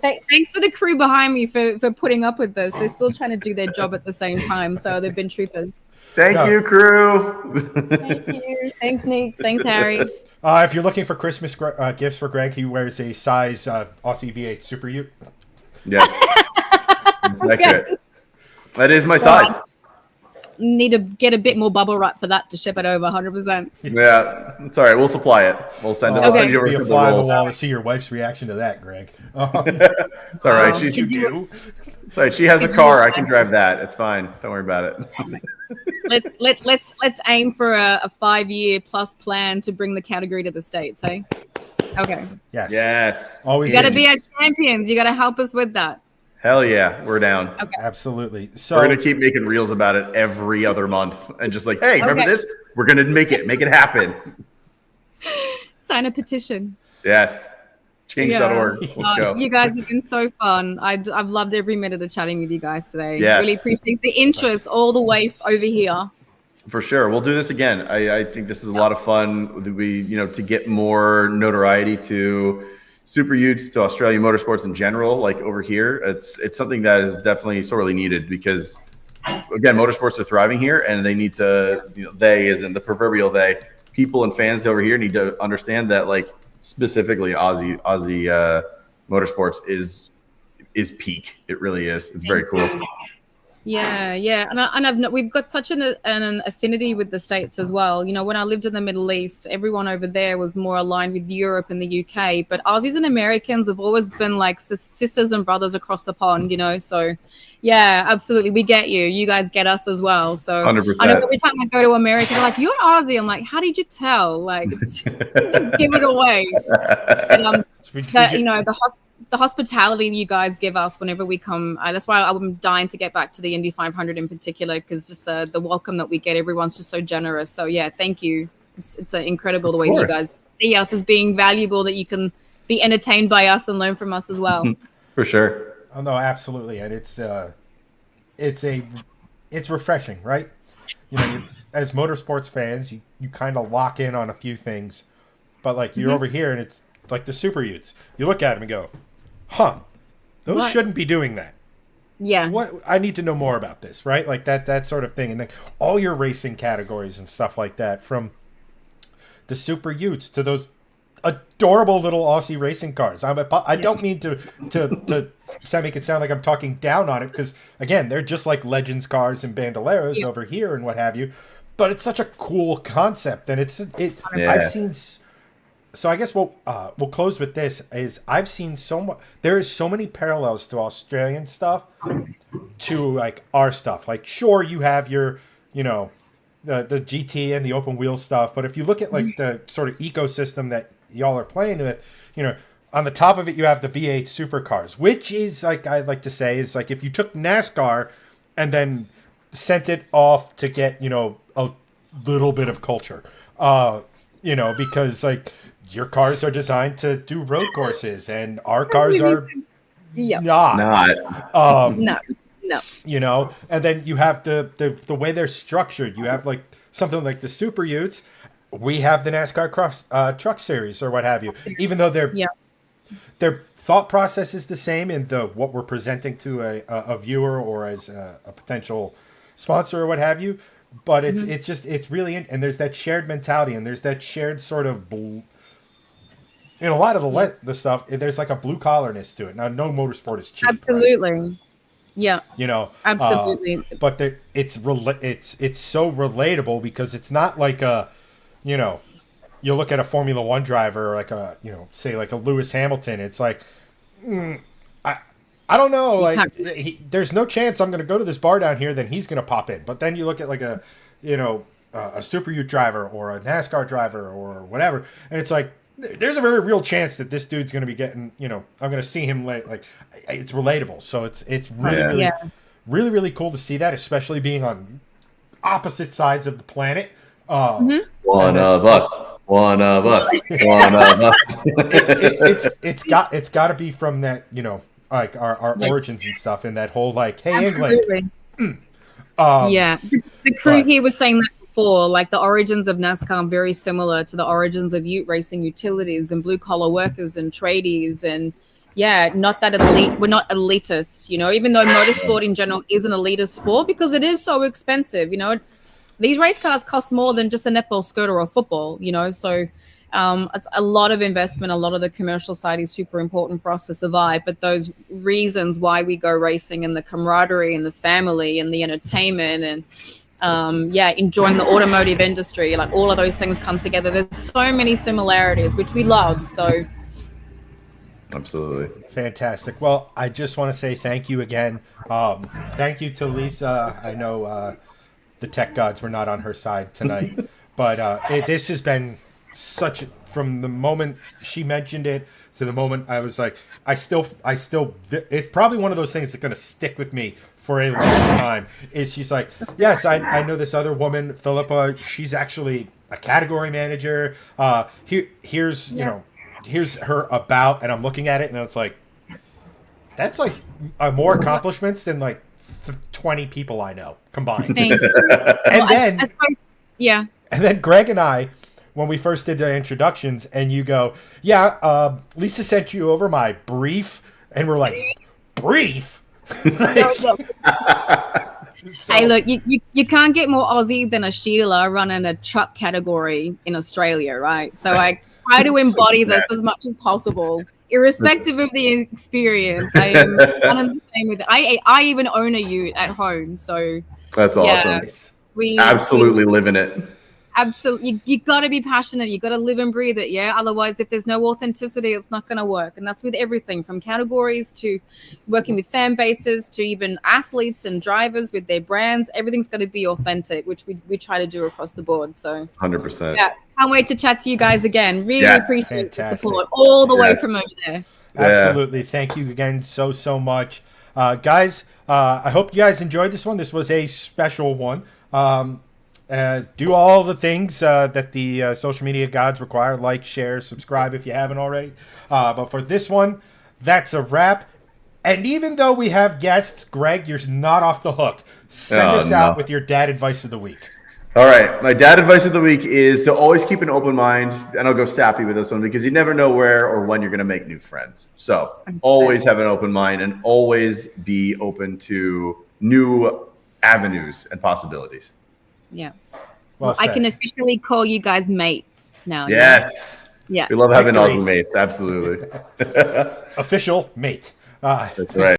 C: Thanks for the crew behind me for putting up with this. They're still trying to do their job at the same time, so they've been troopers.
B: Thank you, crew.
C: Thank you. Thanks, Nick. Thanks, Harry.
A: If you're looking for Christmas gifts for Greg, he wears a size Aussie V8 Superute.
B: Yes. That's accurate. That is my size.
C: Need to get a bit more bubble wrap for that to ship it over, 100%.
B: Yeah, it's all right. We'll supply it. We'll send it.
A: Okay.
B: We'll send you over
A: be a
B: the
A: fly on
B: rolls.
A: the wall to see your wife's reaction to that, Greg.
B: It's all right. It's all right. She has a car. I can drive that. It's fine. Don't worry about it.
C: Let's aim for a 5-year plus plan to bring the category to the States, hey? Okay.
A: Yes.
B: Always.
C: You got to be our champions. You got to help us with that.
B: Hell yeah, we're down.
C: Okay.
A: Absolutely. So
B: we're gonna keep making reels about it every other month, and just like, hey, remember this? We're gonna make it happen.
C: Sign a petition.
B: Yes. Change.org. Let's go.
C: You guys have been so fun. I've loved every minute of chatting with you guys today.
B: Yes.
C: Really appreciate the interest all the way over here.
B: For sure. We'll do this again. I think this is a lot of fun. We, to get more notoriety to Superutes, to Australian Motorsports in general, like over here, it's something that is definitely sorely needed because, again, motorsports are thriving here, and they need to, they, as in the proverbial they, people and fans over here need to understand that, like, specifically Aussie Motorsports is peak. It really is. It's very cool.
C: Yeah, and we've got such an affinity with the States as well. You know, when I lived in the Middle East, everyone over there was more aligned with Europe and the UK. But Aussies and Americans have always been like sisters and brothers across the pond. You know, so yeah, absolutely, we get you. You guys get us as well. So
B: 100%.
C: I know every time I go to America, they're like, "You're Aussie." I'm like, "How did you tell?" Like, just give it away. And, you know, the hospitality you guys give us whenever we come, that's why I'm dying to get back to the Indy 500 in particular, because just the welcome that we get, everyone's just so generous. So yeah, thank you. It's incredible the way you guys see us as being valuable, that you can be entertained by us and learn from us as well.
B: For sure.
A: Oh no, absolutely, and it's refreshing, right? You know, as motorsports fans, you kind of lock in on a few things, but like you're over here and it's like the Superutes. You look at them and go, huh, those shouldn't be doing that.
C: Yeah.
A: What, I need to know more about this, right? Like that sort of thing. And then all your racing categories and stuff like that, from the Superutes to those adorable little Aussie racing cars. I don't mean to make it sound like I'm talking down on it, because again, they're just like Legends cars and Bandoleros over here and what have you. But it's such a cool concept, and I've seen. So I guess we'll close with this. I've seen so much. There is so many parallels to Australian stuff to like our stuff. Like, sure, you have your, you know, the GT and the open wheel stuff, but if you look at like the sort of ecosystem that y'all are playing with, you know, on the top of it you have the V8 Supercars, which is like, I like to say, is like if you took NASCAR and then sent it off to get, you know, a little bit of culture, you know, because like your cars are designed to do road courses and our cars are not.
C: No.
A: You know, and then you have the way they're structured. You have like something like the Superutes. We have the NASCAR truck series or what have you. Even though their thought process is the same in what we're presenting to a viewer or as a potential sponsor or what have you. But it's really, and there's that shared mentality, and there's that shared sort of in a lot of the stuff. There's like a blue collarness to it. Now, no motorsport is cheap.
C: Absolutely.
A: Right?
C: Yeah.
A: You know,
C: absolutely.
A: But it's so relatable, because it's not like a, you know, you look at a Formula One driver, like a, you know, say like a Lewis Hamilton. It's like, I don't know, like there's no chance I'm going to go to this bar down here, then he's going to pop in. But then you look at like a, you know, a Superute driver or a NASCAR driver or whatever, and it's like, there's a very real chance that this dude's going to be getting, you know, I'm going to see him like it's relatable. So it's really cool to see that, especially being on opposite sides of the planet.
B: One of us.
A: It's got to be from that, you know, like our origins and stuff, and that whole like, hey,
C: absolutely.
A: England.
C: The crew here was saying that before, like the origins of NASCAR are very similar to the origins of ute racing utilities and blue collar workers and tradies, and not that elite. We're not elitist, you know, even though motorsport in general is an elitist sport because it is so expensive. You know, these race cars cost more than just a netball skirt or a football, you know, so it's a lot of investment. A lot of the commercial side is super important for us to survive, but those reasons why we go racing, and the camaraderie and the family and the entertainment and enjoying the automotive industry, like all of those things come together. There's so many similarities, which we love. So
B: absolutely
A: fantastic. Well, I just want to say thank you again. Thank you to Lisa. I know the tech gods were not on her side tonight, but this has been from the moment she mentioned it to the moment I was like, I still it's probably one of those things that's going to stick with me for a long time. Is she's like, yes, I know this other woman, Filippa. She's actually a category manager. Here's you know, here's her about, and I'm looking at it, and it's like, that's like more accomplishments than like 20 people I know combined.
C: Thank you.
A: And then Greg and I, when we first did the introductions, and you go, Lisa sent you over my brief, and we're like, brief?
C: Hey, look, you can't get more Aussie than a Sheila running a truck category in Australia, right? So I try to embody this as much as possible. irrespective of the experience, I am kind of the same with it. I even own a ute at home, so
B: That's awesome.
C: we
B: Absolutely living it.
C: Absolutely, you got to be passionate. You got to live and breathe it. Yeah. Otherwise, if there's no authenticity, it's not going to work. And that's with everything from categories to working with fan bases to even athletes and drivers with their brands. Everything's got to be authentic, which we try to do across the board. So
B: 100%.
C: yeah, can't wait to chat to you guys again. Really appreciate the support all the way from over there.
A: Absolutely. Thank you again so much. Guys, I hope you guys enjoyed this one. This was a special one. Do all the things that the social media gods require. Like, share, subscribe if you haven't already. But for this one, that's a wrap. And even though we have guests, Greg, you're not off the hook. Send us out with your dad advice of the week.
B: All right. My dad advice of the week is to always keep an open mind. And I'll go sappy with this one because you never know where or when you're going to make new friends. So always have an open mind and always be open to new avenues and possibilities.
C: Yeah. Well, I can officially call you guys mates now.
B: Yes.
C: Yeah.
B: We love having Aussie mates. Absolutely.
A: Official mate.
B: That's right.